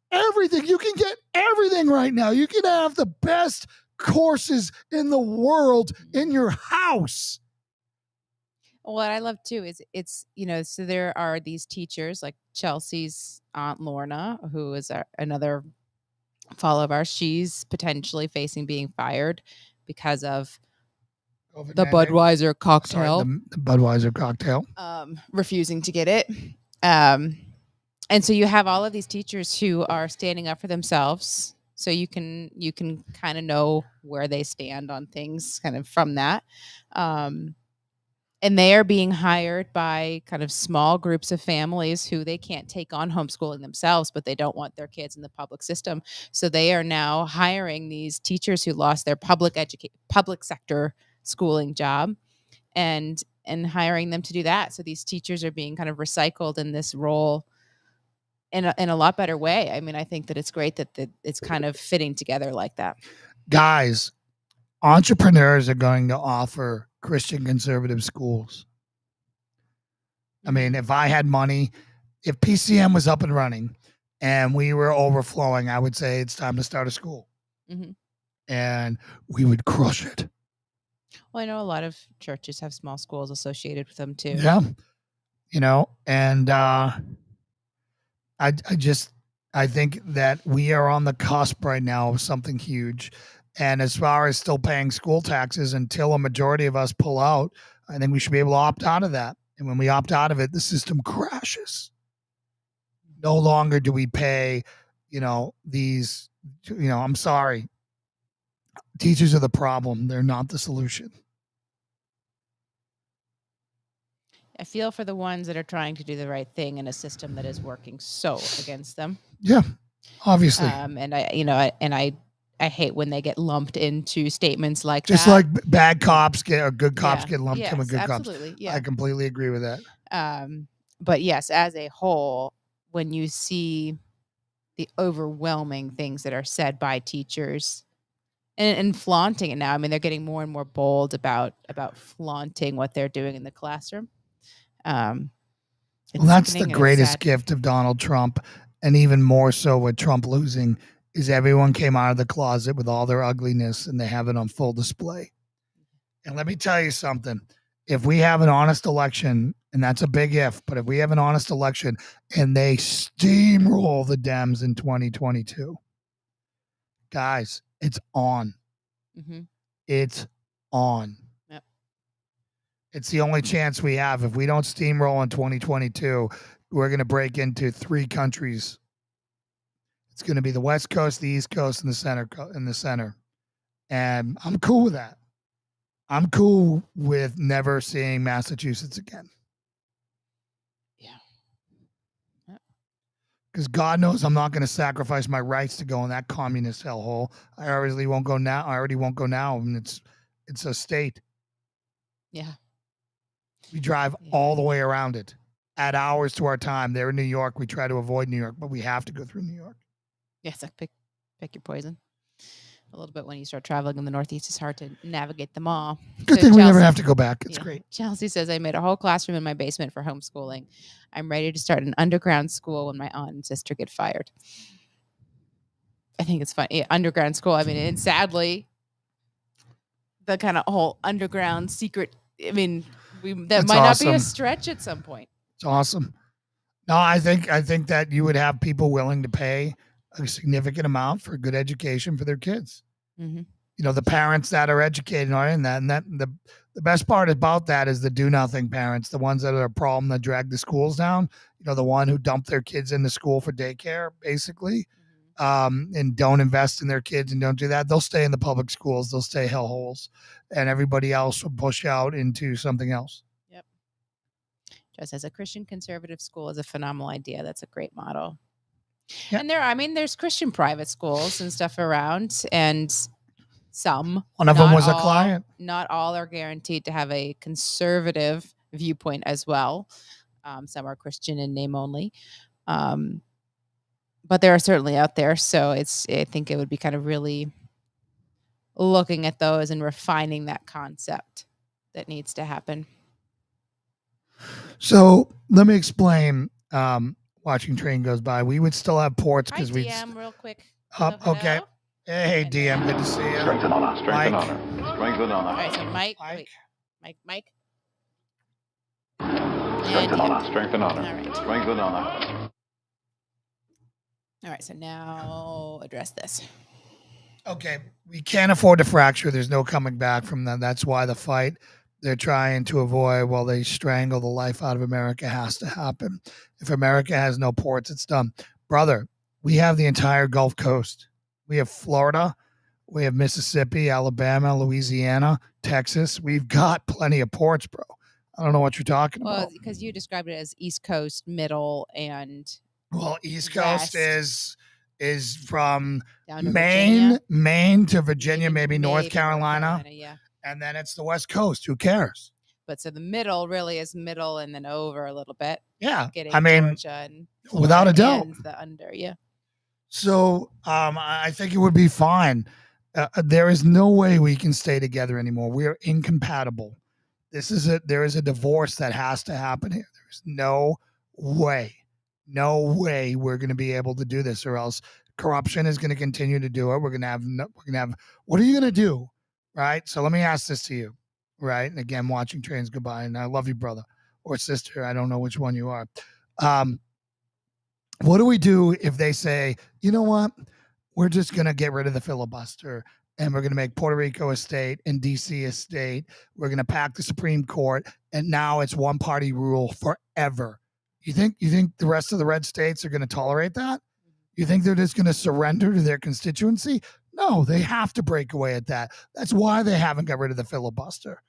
Everything. You can get everything right now. You can have the best courses in the world in your house. What I love too is so there are these teachers like Chelsea's Aunt Lorna, who is another follow of ours, she's potentially facing being fired because of the COVID-19. Budweiser Sorry, cocktail, the Budweiser cocktail. refusing to get it. And so you have all of these teachers who are standing up for themselves. So you can kind of know where they stand on things kind of from that. And they are being hired by kind of small groups of families who they can't take on homeschooling themselves, but they don't want their kids in the public system. So they are now hiring these teachers who lost their public sector schooling job and hiring them to do that. So these teachers are being kind of recycled in this role in a lot better way. I mean, I think that it's great that it's kind of fitting together like that. Guys, entrepreneurs are going to offer Christian conservative schools. I mean, if I had money, if PCM was up and running and we were overflowing, I would say it's time to start a school. Mhm. And we would crush it. Well, I know a lot of churches have small schools associated with them too. Yeah. You know, and I think that we are on the cusp right now of something huge. And as far as still paying school taxes until a majority of us pull out, I think we should be able to opt out of that. And when we opt out of it, the system crashes. No longer do we pay, these, I'm sorry. Teachers are the problem. They're not the solution. I feel for the ones that are trying to do the right thing in a system that is working so against them. Yeah, obviously. And I hate when they get lumped into statements like just that. like bad cops or good cops get lumped in with good absolutely, cops. Yeah. I completely agree with that. But yes, as a whole, when you see the overwhelming things that are said by teachers and flaunting it now, I mean, they're getting more and more bold about flaunting what they're doing in the classroom. Well, that's the greatest gift of Donald Trump, and even more so with Trump losing, is everyone came out of the closet with all their ugliness and they have it on full display. And let me tell you something. If we have an honest election, and that's a big if, but if we have an honest election and they steamroll the Dems in 2022, guys, it's on. Mm-hmm. It's on. Yep. It's the only chance we have. If we don't steamroll in 2022, we're going to break into 3 countries. It's going to be the West Coast, the East Coast, and the center. And I'm cool with that. I'm cool with never seeing Massachusetts again. Yeah. Because God knows I'm not going to sacrifice my rights to go in that communist hellhole. I already won't go now. And it's a state. Yeah. We drive all the way around it. Add hours to our time. They're in New York. We try to avoid New York, but we have to go through New York. Yes, pick your poison. A little bit when you start traveling in the Northeast, it's hard to navigate them all. Good thing we never have to go back. It's great. Chelsea says, I made a whole classroom in my basement for homeschooling. I'm ready to start an underground school when my aunt and sister get fired. I think it's funny. Yeah, underground school. I mean, and sadly, the kind of whole underground secret, I mean, that might not be a stretch at some point. It's awesome. No, I think that you would have people willing to pay a significant amount for good education for their kids. Mm-hmm. The parents that are educated are in that, and that the best part about that is the do nothing parents, the ones that are a problem that drag the schools down. The one who dump their kids into school for daycare, basically, and don't invest in their kids and don't do that. They'll stay in the public schools. They'll stay hellholes, and everybody else will push out into something else. Yep. Just as a Christian conservative school is a phenomenal idea. That's a great model. Yeah. And there's Christian private schools and stuff around, and some. One of them was a client. Not all are guaranteed to have a conservative viewpoint as well. Some are Christian in name only. But they are certainly out there. So I think it would be kind of really looking at those and refining that concept that needs to happen. So let me explain. Watching train goes by, we would still have ports because we. DM, real quick. Okay. Hey, DM, good to see you. Strength and honor. Strength and honor. Strength and honor. All right, so Mike. Mike. Strength and honor. Strength and honor. All right. Strength and honor. All right, so now address this. Okay, we can't afford to fracture. There's no coming back from that. That's why the fight they're trying to avoid while they strangle the life out of America has to happen. If America has no ports, it's done. Brother, we have the entire Gulf Coast. We have Florida. We have Mississippi, Alabama, Louisiana, Texas. We've got plenty of ports, bro. I don't know what you're talking Well, about. because you described it as East Coast, Middle, and Well, East Coast West. is from Down to Virginia. Maine to Virginia, maybe North Carolina. Yeah. And then it's the West Coast. Who cares? But so the middle really is middle and then over a little bit. Yeah. Getting I mean, Georgia and without a doubt. and the under, yeah. So I think it would be fine. There is no way we can stay together anymore. We are incompatible. There is a divorce that has to happen here. There's no way we're going to be able to do this, or else corruption is going to continue to do it. We're going to have. What are you going to do, right? So let me ask this to you, right? And again, watching trains go by, and I love you, brother or sister. I don't know which one you are. What do we do if they say, you know what, we're just going to get rid of the filibuster and we're going to make Puerto Rico a state and DC a state. We're going to pack the Supreme Court, and now it's one party rule forever. You think the rest of the red states are going to tolerate that? You think they're just going to surrender to their constituency? No, they have to break away at that. That's why they haven't got rid of the filibuster.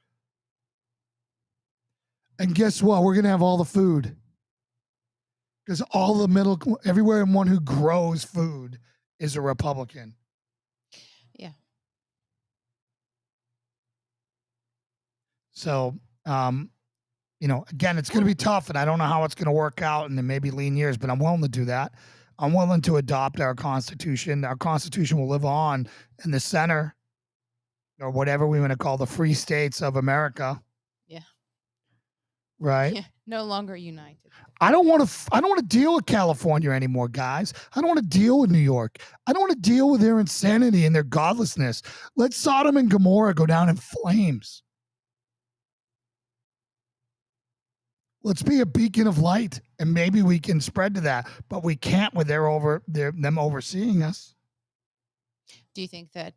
And guess what? We're going to have all the food. Because everyone who grows food is a Republican. Yeah. So, again, it's going to be tough, and I don't know how it's going to work out in the maybe lean years, but I'm willing to do that. I'm willing to adopt our Constitution. Our Constitution will live on in the center, or whatever we want to call the free states of America. Yeah. Right? Yeah. No longer united. I don't want to deal with California anymore, guys. I don't want to deal with New York. I don't want to deal with their insanity and their godlessness. Let Sodom and Gomorrah go down in flames. Let's be a beacon of light, and maybe we can spread to that, but we can't with them overseeing us. Do you think that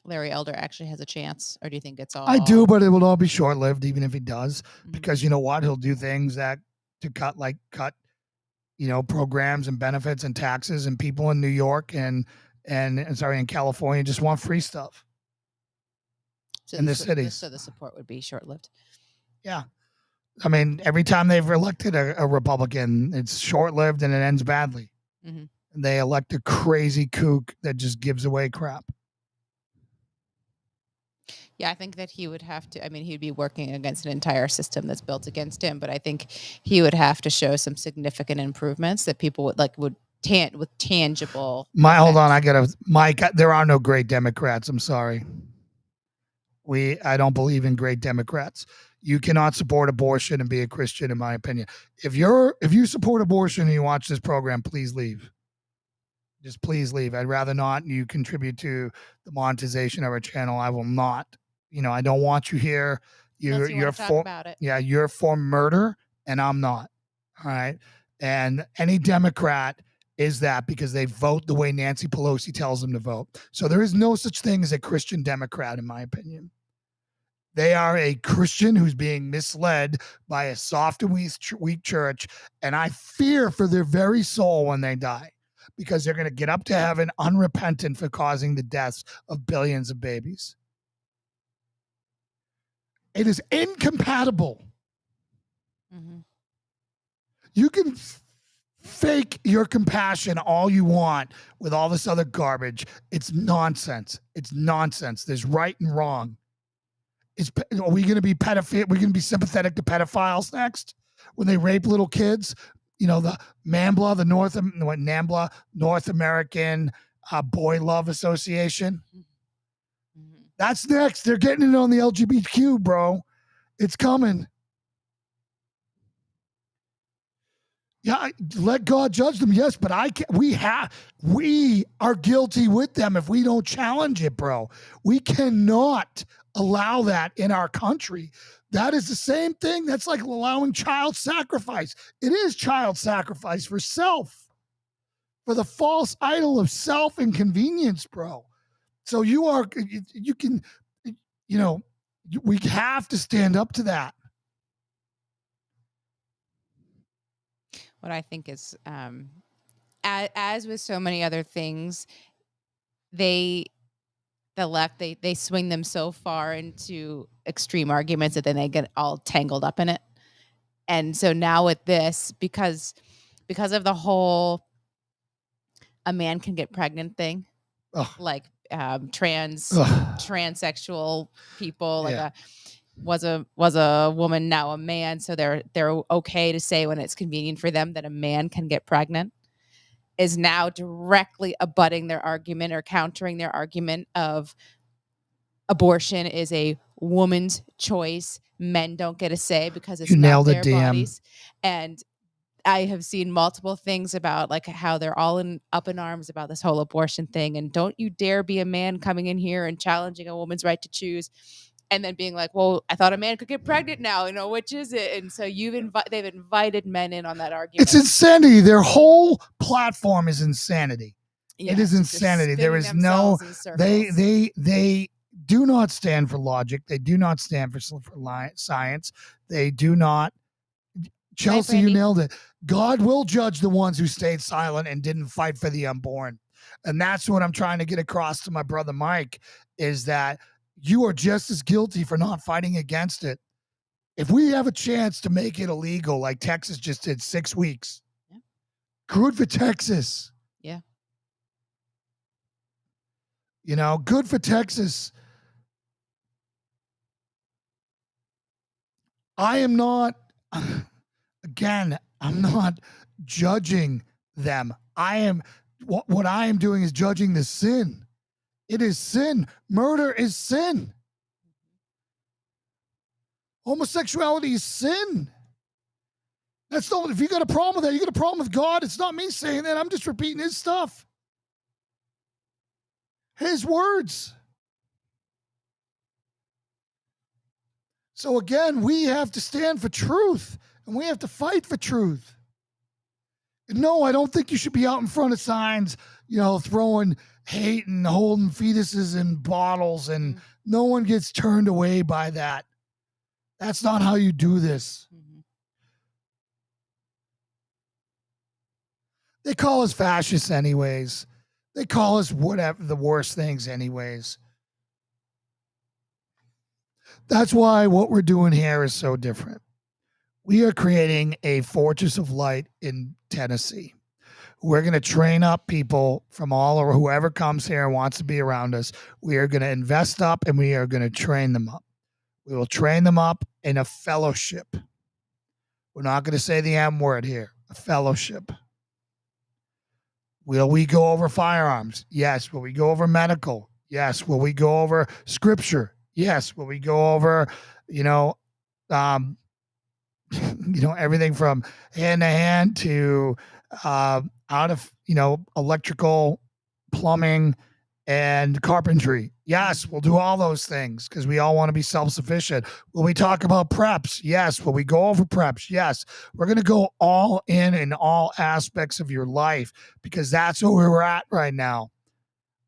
Larry Elder actually has a chance, or do you think it's all? I do, but it will all be short-lived, even if he does, Mm-hmm. because you know what? He'll do things to cut, programs and benefits and taxes, and people in New York and in California just want free stuff. So in the cities. So the support would be short-lived. Yeah. I mean, every time they've elected a Republican, it's short-lived and it ends badly. Mm-hmm. And they elect a crazy kook that just gives away crap. Yeah, I think that he would have to. I mean, he'd be working against an entire system that's built against him. But I think he would have to show some significant improvements that people with tangible. Hold on, Mike. There are no great Democrats. I'm sorry. I don't believe in great Democrats. You cannot support abortion and be a Christian, in my opinion. If you support abortion and you watch this program, please leave. Just please leave. I'd rather not you contribute to the monetization of our channel. I will not. I don't want you here. You're for about it. Yeah, you're for murder, and I'm not. All right. And any Democrat is that because they vote the way Nancy Pelosi tells them to vote. So there is no such thing as a Christian Democrat, in my opinion. They are a Christian who's being misled by a soft and weak church, and I fear for their very soul when they die, because they're going to get up to heaven unrepentant for causing the deaths of billions of babies. It is incompatible. Mm-hmm. You can fake your compassion all you want with all this other garbage. It's nonsense. There's right and wrong. Are we going to be pedophile? We're going to be sympathetic to pedophiles next when they rape little kids? The NAMBLA, North American Boy Love Association. Mm-hmm. That's next. They're getting it on the LGBTQ, bro. It's coming. Yeah, let God judge them. Yes, but we are guilty with them if we don't challenge it, bro. We cannot allow that in our country. That is the same thing. That's like allowing child sacrifice. It is child sacrifice for self. for the false idol of self and convenience, bro. So you can, we have to stand up to that. What I think is, as with so many other things, the left, they swing them so far into extreme arguments that then they get all tangled up in it. And so now with this, because of the whole a man can get pregnant thing, like transsexual people, like was a woman, now a man, so they're okay to say when it's convenient for them that a man can get pregnant, is now directly abutting their argument or countering their argument of abortion is a woman's choice. Men don't get a say because it's not their bodies. And I have seen multiple things about like how they're all up in arms about this whole abortion thing. And don't you dare be a man coming in here and challenging a woman's right to choose. And then being like, well, I thought a man could get pregnant now, which is it? And so they've invited men in on that argument. It's insanity. Their whole platform is insanity. Yeah, it is insanity. There is no, they do not stand for logic. They do not stand for science. They do not. Chelsea, you nailed it. God will judge the ones who stayed silent and didn't fight for the unborn. And that's what I'm trying to get across to my brother Mike, is that you are just as guilty for not fighting against it. If we have a chance to make it illegal, like Texas just did, 6 weeks, good for Texas. Yeah. Good for Texas. I am not... Again, I'm not judging them. What I am doing is judging the sin. It is sin. Murder is sin. Homosexuality is sin. If you got a problem with that, you got a problem with God. It's not me saying that. I'm just repeating his stuff. His words. So again, we have to stand for truth. And we have to fight for truth. No, I don't think you should be out in front of signs, throwing hate and holding fetuses in bottles, and no one gets turned away by that. That's not how you do this. Mm-hmm. They call us fascists anyways. They call us whatever, the worst things anyways. That's why what we're doing here is so different. We are creating a fortress of light in Tennessee. We're going to train up people from all over, whoever comes here and wants to be around us. We are going to invest up and we are going to train them up. We will train them up in a fellowship. We're not going to say the M word here, a fellowship. Will we go over firearms? Yes. Will we go over medical? Yes. Will we go over scripture? Yes. Will we go over, everything from hand to hand to out of, electrical, plumbing, and carpentry. Yes, we'll do all those things because we all want to be self-sufficient. Will we talk about preps? Yes. Will we go over preps? Yes. We're going to go all in all aspects of your life because that's where we're at right now.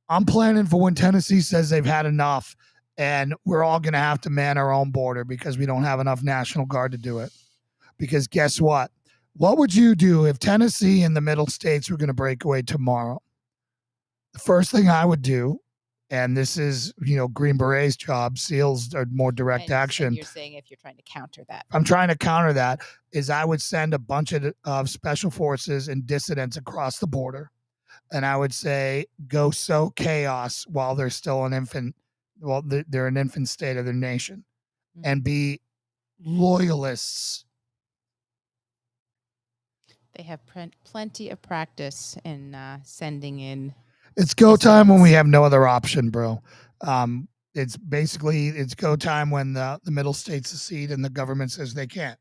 I'm planning for when Tennessee says they've had enough and we're all going to have to man our own border because we don't have enough National Guard to do it. Because guess what? What would you do if Tennessee and the middle states were going to break away tomorrow? The first thing I would do, and this is, Green Beret's job, SEALs are more direct action. You're saying if you're trying to counter that. I'm trying to counter that is I would send a bunch of special forces and dissidents across the border. And I would say, go sow chaos while they're still an infant. Well, they're an infant state of their nation. Mm-hmm. And be loyalists. They have plenty of practice in sending in. It's go time when we have no other option, bro. It's go time when the middle states secede and the government says they can't.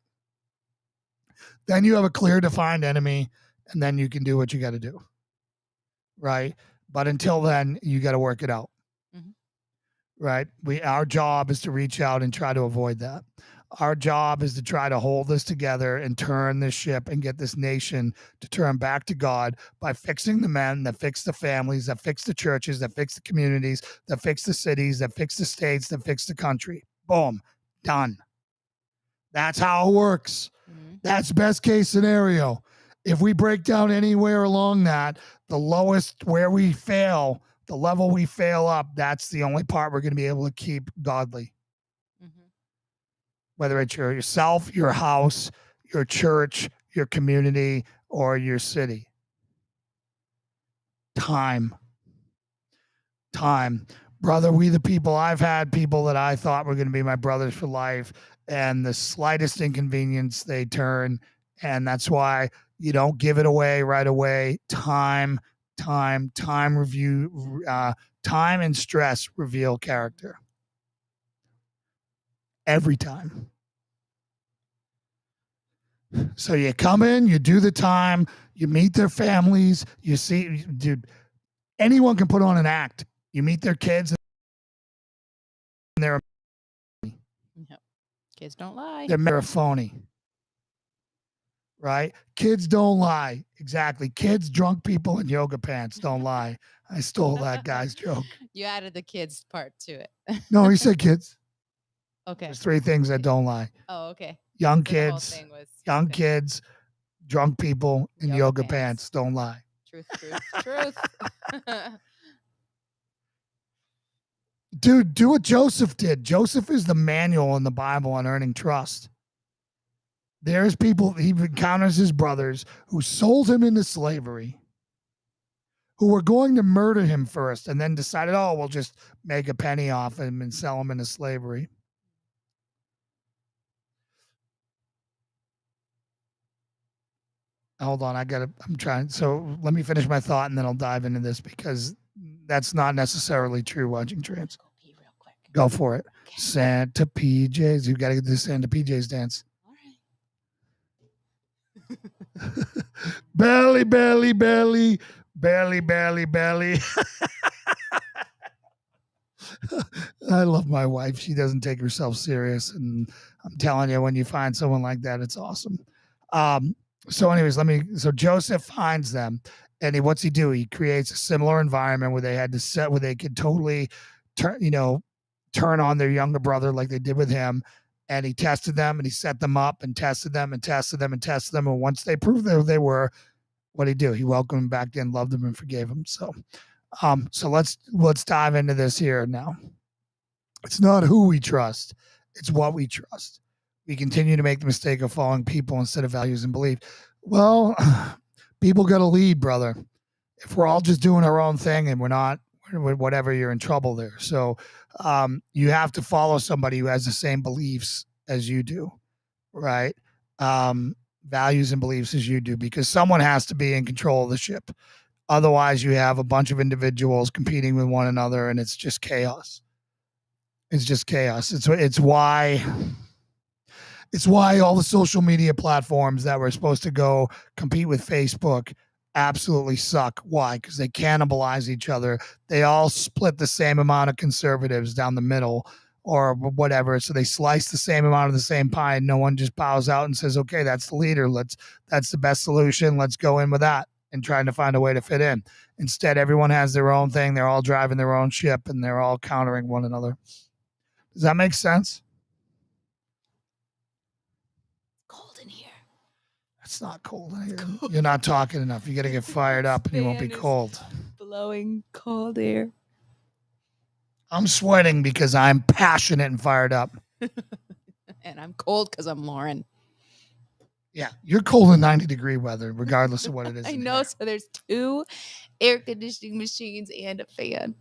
Then you have a clear defined enemy and then you can do what you got to do. Right. But until then, you got to work it out. Mm-hmm. Right. Our job is to reach out and try to avoid that. Our job is to try to hold this together and turn this ship and get this nation to turn back to God by fixing the men that fix the families, that fix the churches, that fix the communities, that fix the cities, that fix the states, that fix the country. Boom, done. That's how it works. That's best case scenario. If we break down anywhere along that, the lowest where we fail, the level we fail up, that's the only part we're going to be able to keep godly. Whether it's yourself, your house, your church, your community, or your city. Time. Brother, we the people, I've had people that I thought were going to be my brothers for life, and the slightest inconvenience, they turn, and that's why you don't give it away right away. Time review, time and stress reveal character. Every time. So you come in, you do the time, you meet their families, you see, dude, anyone can put on an act. You meet their kids, and they're Kids don't lie. they're phony. Right? Kids don't lie. Exactly. Kids, drunk people in yoga pants don't lie. I stole that guy's joke. You added the kids part to it. No, he said kids. Okay. There's 3 things that don't lie. Oh, okay. Young So the whole kids, thing was young okay. kids, drunk people in Yoga yoga pants. pants don't lie. Truth. Dude, do what Joseph did. Joseph is the manual in the Bible on earning trust. There's people, he encounters his brothers who sold him into slavery, who were going to murder him first and then decided, oh, we'll just make a penny off him and sell him into slavery. Hold on, I'm trying. So let me finish my thought and then I'll dive into this because that's not necessarily true watching trans. Go pee real quick. Go for it. Okay. Santa PJs. You got to get the Santa PJs dance. All right. Belly, belly, belly, belly, belly, belly. I love my wife. She doesn't take herself serious. And I'm telling you, when you find someone like that, it's awesome. So anyways, so Joseph finds them and what's he do? He creates a similar environment where they had to set where they could totally turn on their younger brother like they did with him. And he tested them and he set them up and tested them and tested them and tested them. And once they proved that they were, what did he do? He welcomed them back in, loved them and forgave them. So let's dive into this here now. It's not who we trust. It's what we trust. We continue to make the mistake of following people instead of values and belief. Well, people got to lead, brother. If we're all just doing our own thing and we're not, whatever, you're in trouble there. So you have to follow somebody who has the same beliefs as you do, right? Values and beliefs as you do, because someone has to be in control of the ship. Otherwise, you have a bunch of individuals competing with one another, and it's just chaos. It's just chaos. It's why all the social media platforms that were supposed to go compete with Facebook absolutely suck. Why? Because they cannibalize each other. They all split the same amount of conservatives down the middle or whatever. So they slice the same amount of the same pie, and no one just bows out and says, okay, that's the leader. That's the best solution. Let's go in with that and trying to find a way to fit in. Instead, everyone has their own thing. They're all driving their own ship and they're all countering one another. Does that make sense? Cold in here. It's not cold in here. You're not talking enough. You got to get fired up and you won't be cold. Blowing cold air. I'm sweating because I'm passionate and fired up. And I'm cold because I'm Lauren. Yeah, you're cold in 90-degree weather, regardless of what it is. I know. So there's 2 air conditioning machines and a fan.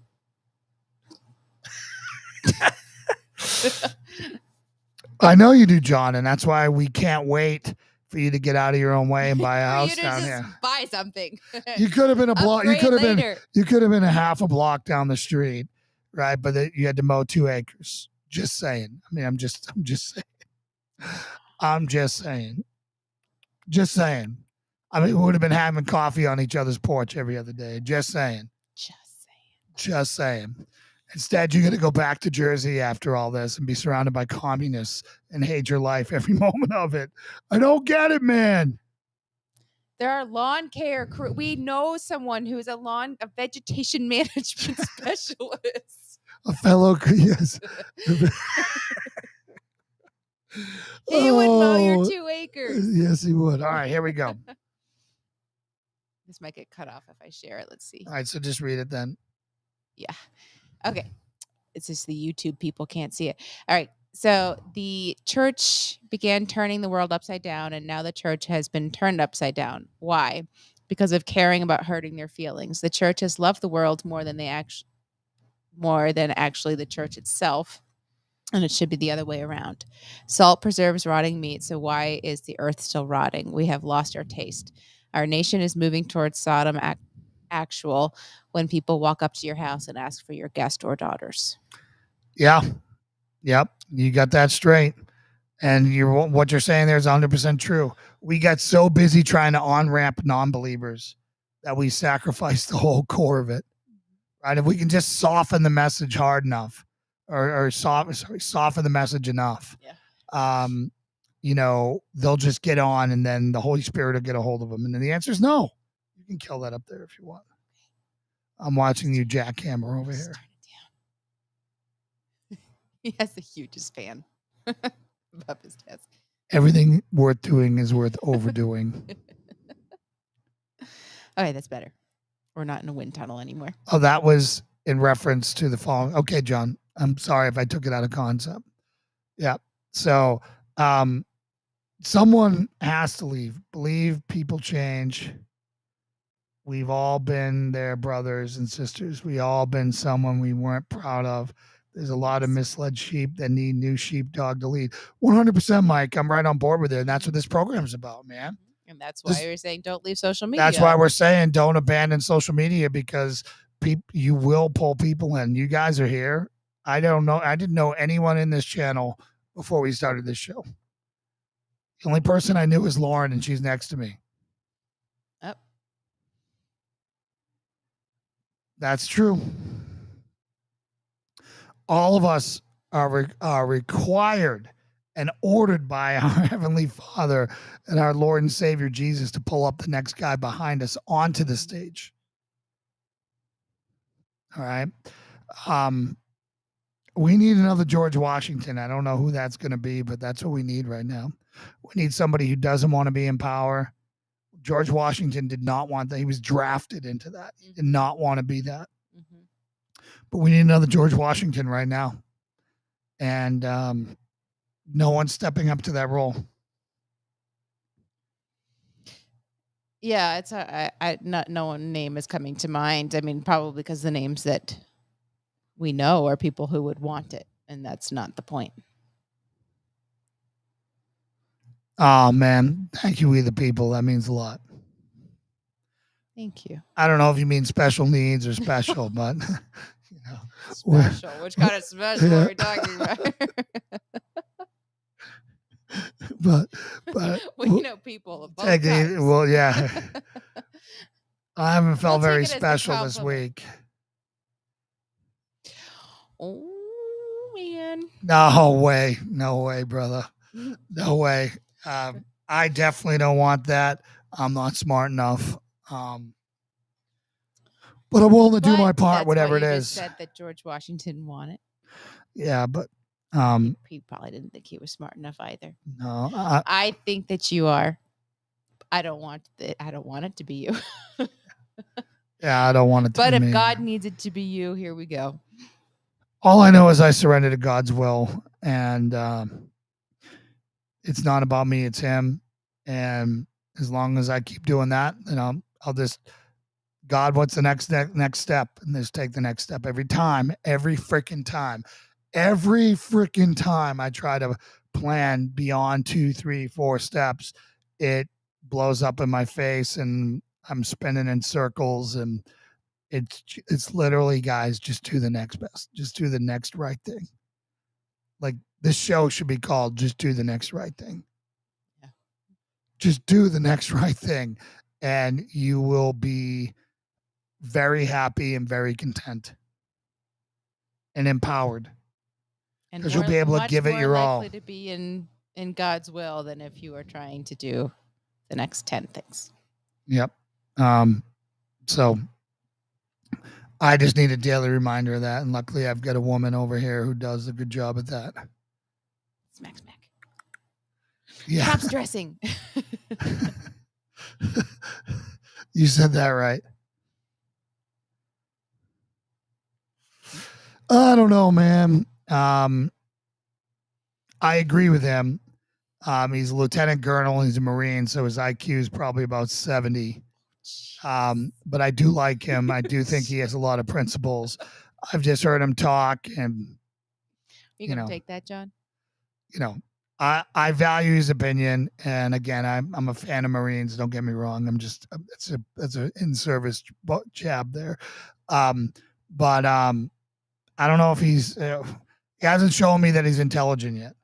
I know you do, John, and that's why we can't wait for you to get out of your own way and buy a house down here. Buy something. You could have been a block. You could have been a half a block down the street, right? But you had to mow 2 acres. Just saying. I mean, I'm just saying. Just saying. I mean, we would have been having coffee on each other's porch every other day. Just saying. Just saying. Instead, you're going to go back to Jersey after all this and be surrounded by communists and hate your life every moment of it. I don't get it, man. There are lawn care crew. We know someone who is a vegetation management specialist. A fellow, yes. He would mow your Oh, 2 acres. Yes, he would. All right, here we go. This might get cut off if I share it. Let's see. All right, so just read it then. Yeah. Okay. It's just the YouTube people can't see it. All right. So the church began turning the world upside down, and now the church has been turned upside down. Why? Because of caring about hurting their feelings. The church has loved the world more than actually the church itself. And it should be the other way around. Salt preserves rotting meat. So why is the earth still rotting? We have lost our taste. Our nation is moving towards Sodom actual when people walk up to your house and ask for your guest or daughters. Yeah. Yep. You got that straight. And what you're saying there is 100% true. We got so busy trying to on-ramp non-believers that we sacrificed the whole core of it. Right? If we can just soften the message hard enough or soften the message enough, they'll just get on, and then the Holy Spirit will get a hold of them. And then the answer is no. You can kill that up there if you want. I'm watching you jackhammer over here. He has the hugest fan above his desk. Everything worth doing is worth overdoing. Okay, that's better. We're not in a wind tunnel anymore. Oh, that was in reference to the following. Okay, John, I'm sorry if I took it out of concept. Yeah. So someone has to leave. Believe people change. We've all been their brothers and sisters. We all been someone we weren't proud of. There's a lot of misled sheep that need new sheepdog to lead. 100%, Mike. I'm right on board with it. And that's what this program's about, man. And that's why we're saying don't leave social media. That's why we're saying don't abandon social media, because you will pull people in. You guys are here. I don't know. I didn't know anyone in this channel before we started this show. The only person I knew was Lauren, and she's next to me. Yep. That's true. All of us are required and ordered by our Heavenly Father and our Lord and Savior Jesus to pull up the next guy behind us onto the stage. All right. We need another George Washington. I don't know who that's going to be, but that's what we need right now. We need somebody who doesn't want to be in power. George Washington did not want that. He was drafted into that. He did not want to be that. Mm-hmm. But we need another George Washington right now. And no one's stepping up to that role. Yeah, it's no one name is coming to mind. I mean, probably because the names that we know are people who would want it, and that's not the point. Oh man, thank you, we the people. That means a lot. Thank you. I don't know if you mean special needs or special, but you know, special. Which kind of special are we talking about? but well, you know, people of both kinds. Well, yeah. I haven't felt very special this week. Oh man. No way, brother. No way. I definitely don't want that. I'm not smart enough. But I'm willing to do my part, whatever it is. Just said that George Washington wanted. Yeah, but he probably didn't think he was smart enough either. No, I think that you are. I don't want it to be you. Yeah, I don't want it to but be if me. God needs it to be you, here we go. All I know is I surrender to God's will, and it's not about me, it's him. And as long as I keep doing that, then I'll just, God, what's the next step? And just take the next step every freaking time. Every freaking time I try to plan beyond 2, 3, 4 steps, it blows up in my face and I'm spinning in circles. And it's literally, guys, just do the next best. Just do the next right thing. Like this show should be called Just Do the Next Right Thing. Yeah. Just do the next right thing. And you will be very happy and very content. and empowered. And 'Cause you'll be able to much give it more your all. likely to be in God's will than if you are trying to do the next 10 things. Yep. So I just need a daily reminder of that. And luckily I've got a woman over here who does a good job at that. Smack, smack. Yeah. Top dressing. You said that right. I don't know, man. I agree with him. He's a lieutenant colonel. He's a Marine, so his IQ is probably about 70. But I do like him. I do think he has a lot of principles. I've just heard him talk, and Are you going to take that, John? I value his opinion. And again, I'm a fan of Marines. Don't get me wrong. I'm just it's a in-service jab there. But I don't know if he hasn't shown me that he's intelligent yet.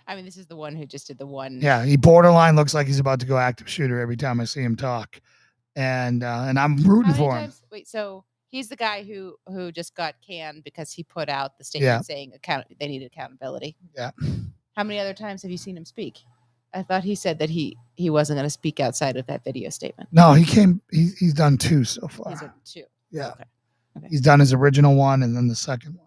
I mean, this is the one who just did the one. Yeah, he borderline looks like he's about to go active shooter every time I see him talk, and I'm rooting for him. Wait, so he's the guy who just got canned because he put out the statement saying they needed accountability. Yeah. How many other times have you seen him speak? I thought he said that he wasn't going to speak outside of that video statement. No, he's done 2 so far. He's done 2. Yeah. Okay. He's done his original one and then the second one.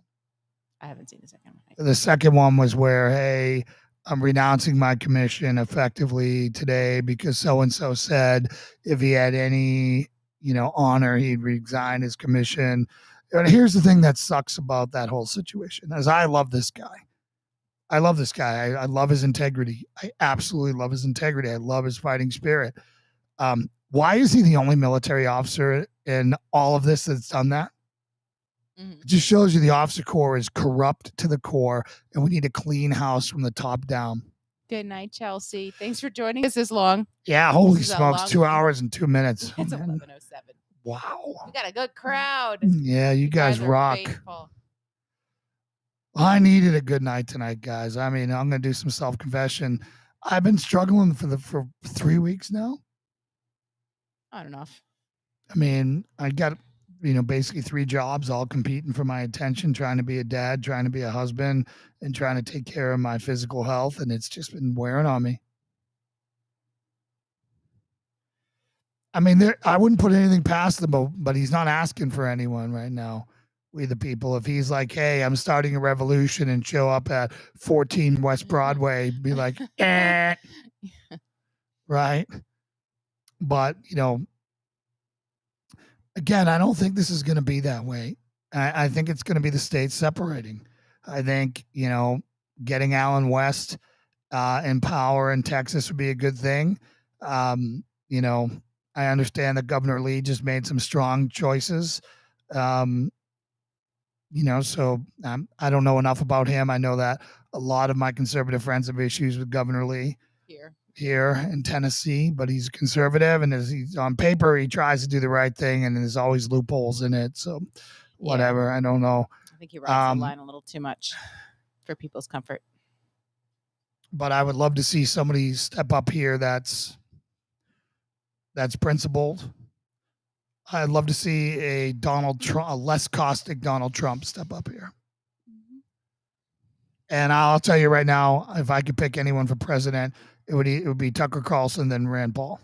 I haven't seen the second one. The second one was where, hey, I'm renouncing my commission effectively today because so-and-so said if he had any, honor, he'd resign his commission. And here's the thing that sucks about that whole situation is I love this guy. I love his integrity. I absolutely love his integrity. I love his fighting spirit. Why is he the only military officer in all of this that's done that? It just shows you the officer corps is corrupt to the core, and we need a clean house from the top down. Good night, Chelsea. Thanks for joining us this long. Yeah, holy smokes, 2 hours and 2 minutes. It's 11:07. Wow. We got a good crowd. Yeah, you guys rock. Faithful. I needed a good night tonight, guys. I mean, I'm going to do some self-confession. I've been struggling for 3 weeks now. Not enough. I mean, I got basically 3 jobs, all competing for my attention, trying to be a dad, trying to be a husband, and trying to take care of my physical health. And it's just been wearing on me. I mean, I wouldn't put anything past him, but he's not asking for anyone right now. We the people. If he's like, hey, I'm starting a revolution and show up at 14 West Broadway, be like, eh. Right? But, again, I don't think this is going to be that way. I think it's going to be the states separating. I think, getting Allen West in power in Texas would be a good thing. I understand that Governor Lee just made some strong choices. So I don't know enough about him. I know that a lot of my conservative friends have issues with Governor Lee here in Tennessee, but he's conservative, and he's on paper, he tries to do the right thing, and there's always loopholes in it. So whatever, I don't know. I think he rides the line a little too much for people's comfort. But I would love to see somebody step up here that's principled. I'd love to see a less caustic Donald Trump step up here. And I'll tell you right now, if I could pick anyone for president, it would be Tucker Carlson, then Rand Paul.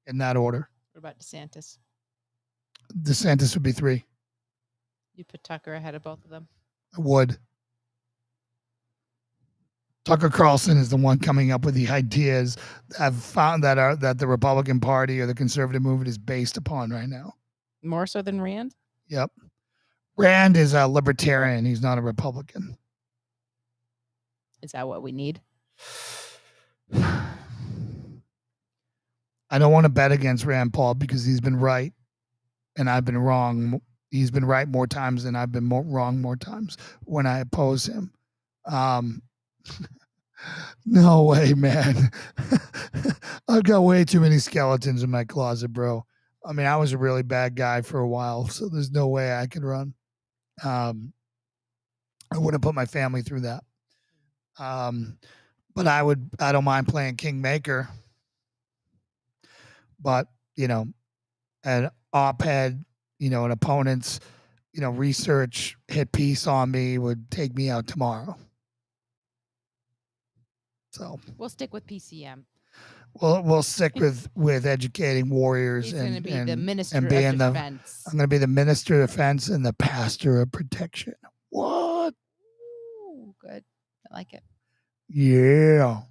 In that order. What about DeSantis? DeSantis would be 3. You put Tucker ahead of both of them? I would. Tucker Carlson is the one coming up with the ideas that I've found that the Republican Party or the conservative movement is based upon right now. More so than Rand? Yep. Rand is a libertarian. He's not a Republican. Is that what we need? I don't want to bet against Rand Paul because he's been right and I've been wrong. He's been right more times than I've been wrong more times when I oppose him. No way, man. I've got way too many skeletons in my closet, bro. I mean, I was a really bad guy for a while, so there's no way I could run. I wouldn't put my family through that. But I don't mind playing kingmaker. But, an op-ed, an opponent's research hit piece on me would take me out tomorrow. So We'll stick with PCM. we'll stick with educating warriors. He's going to be the and minister being of defense. I'm going to be the minister of defense and the pastor of protection. What? Ooh, good. I like it. Yeah.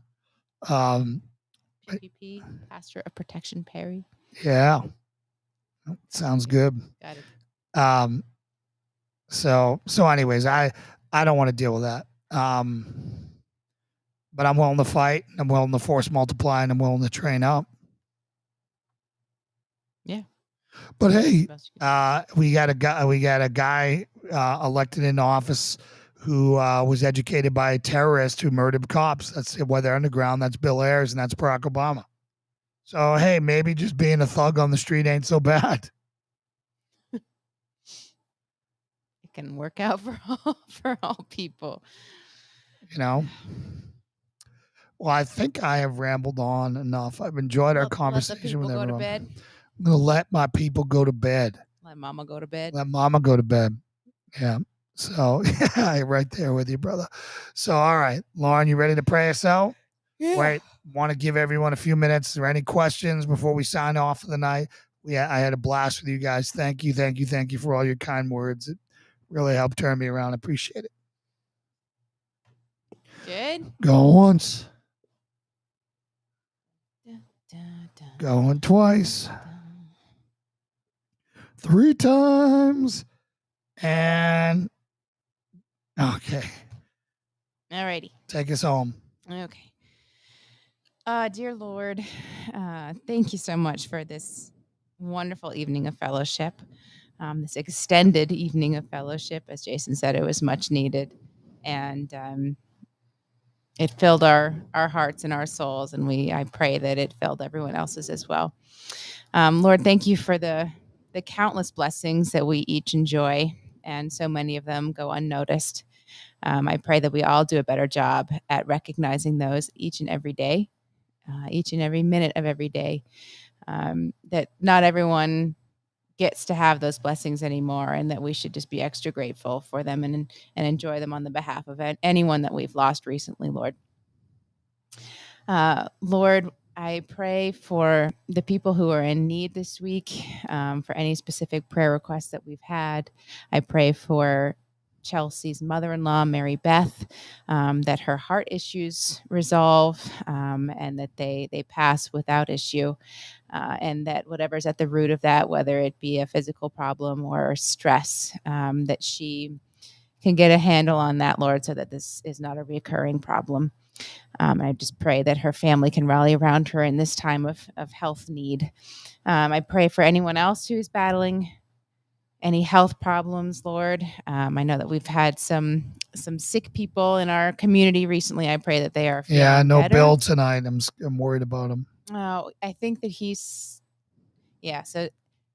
PPP, pastor of protection, Perry. Yeah. Sounds good. Got it. So anyways, I don't want to deal with that. But I'm willing to fight. I'm willing to force multiply, and I'm willing to train up. Yeah. But hey, we got a guy elected into office who was educated by a terrorist who murdered cops. That's Weather Underground. That's Bill Ayers, and that's Barack Obama. So hey, maybe just being a thug on the street ain't so bad. It can work out for all people. Well, I think I have rambled on enough. I've enjoyed our conversation with everyone. Go to bed. I'm going to let my people go to bed. Let mama go to bed. Let mama go to bed. Yeah. So, yeah, right there with you, brother. So, all right, Lauren, you ready to pray us out? Yeah. Wait, want to give everyone a few minutes. Are there any questions before we sign off for the night? I had a blast with you guys. Thank you for all your kind words. It really helped turn me around. I appreciate it. Good. Go once. Going twice. 3 times. And okay. All righty. Take us home. Okay. Dear Lord, thank you so much for this wonderful evening of fellowship, this extended evening of fellowship. As Jason said, it was much needed. And it filled our hearts and our souls, and I pray that it filled everyone else's as well. Lord, thank you for the countless blessings that we each enjoy, and so many of them go unnoticed. I pray that we all do a better job at recognizing those each and every day, each and every minute of every day, that not everyone gets to have those blessings anymore, and that we should just be extra grateful for them and enjoy them on the behalf of anyone that we've lost recently, Lord. Lord, I pray for the people who are in need this week, for any specific prayer requests that we've had. I pray for Chelsea's mother-in-law, Mary Beth, that her heart issues resolve, and that they pass without issue, and that whatever's at the root of that, whether it be a physical problem or stress, that she can get a handle on that, Lord, so that this is not a recurring problem. I just pray that her family can rally around her in this time of health need. I pray for anyone else who's battling any health problems, Lord. I know that we've had some sick people in our community recently. I pray that they are feeling better. Bill tonight. I'm worried about him. Oh, I think that he's, so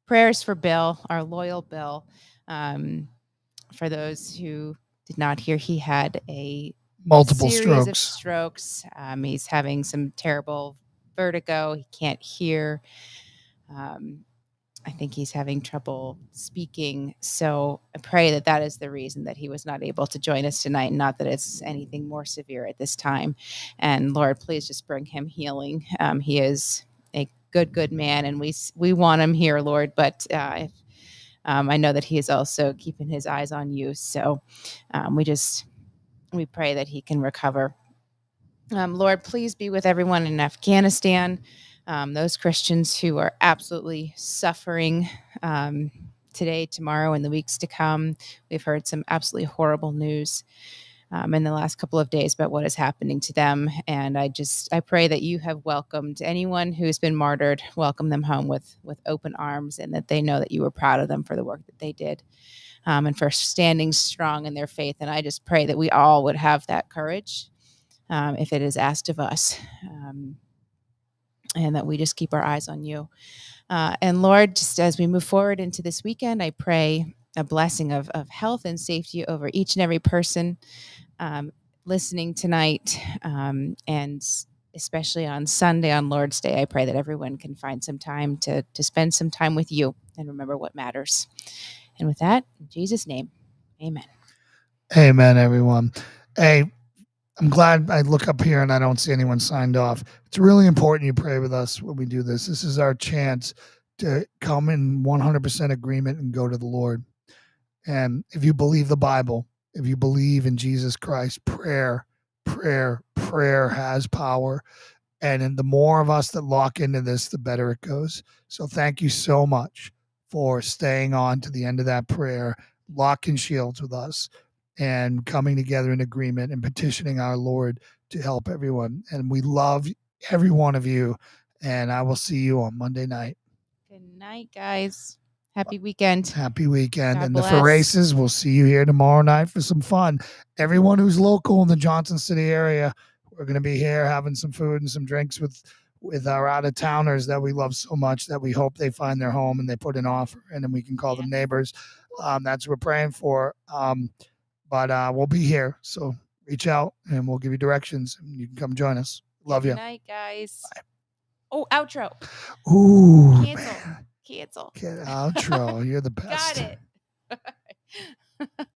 prayers for Bill, our loyal Bill. For those who did not hear, he had a multiple series of strokes. He's having some terrible vertigo. He can't hear. I think he's having trouble speaking. So I pray that is the reason that he was not able to join us tonight, not that it's anything more severe at this time. And Lord, please just bring him healing. He is a good man, and we want him here, Lord. But I know that he is also keeping his eyes on you. So we pray that he can recover. Lord, please be with everyone in Afghanistan, those Christians who are absolutely suffering today, tomorrow, and the weeks to come. We've heard some absolutely horrible news in the last couple of days about what is happening to them. And I pray that you have welcomed anyone who has been martyred, welcome them home with open arms, and that they know that you were proud of them for the work that they did. And for standing strong in their faith. And I just pray that we all would have that courage if it is asked of us, and that we just keep our eyes on you. And Lord, just as we move forward into this weekend, I pray a blessing of health and safety over each and every person listening tonight, and especially on Sunday, on Lord's Day. I pray that everyone can find some time to spend some time with you and remember what matters. And with that, in Jesus' name, amen. Amen, everyone. Hey, I'm glad I look up here and I don't see anyone signed off. It's really important you pray with us when we do this. This is our chance to come in 100% agreement and go to the Lord. And if you believe the Bible, if you believe in Jesus Christ, prayer has power. And the more of us that lock into this, the better it goes. So thank you so much for staying on to the end of that prayer, locking shields with us, and coming together in agreement and petitioning our Lord to help everyone. And we love every one of you. And I will see you on Monday night. Good night, guys. Happy weekend. Happy weekend. God And bless. the Feraces, we'll see you here tomorrow night for some fun. Everyone who's local in the Johnson City area, we're going to be here having some food and some drinks with our out-of-towners that we love so much that we hope they find their home and they put an offer in and we can call them neighbors. That's what we're praying for. But we'll be here. So reach out and we'll give you directions and you can come join us. Love you. Good night, guys. Bye. Oh, outro. Ooh, Cancel. man. Cancel. Outro. You're the best. Got it.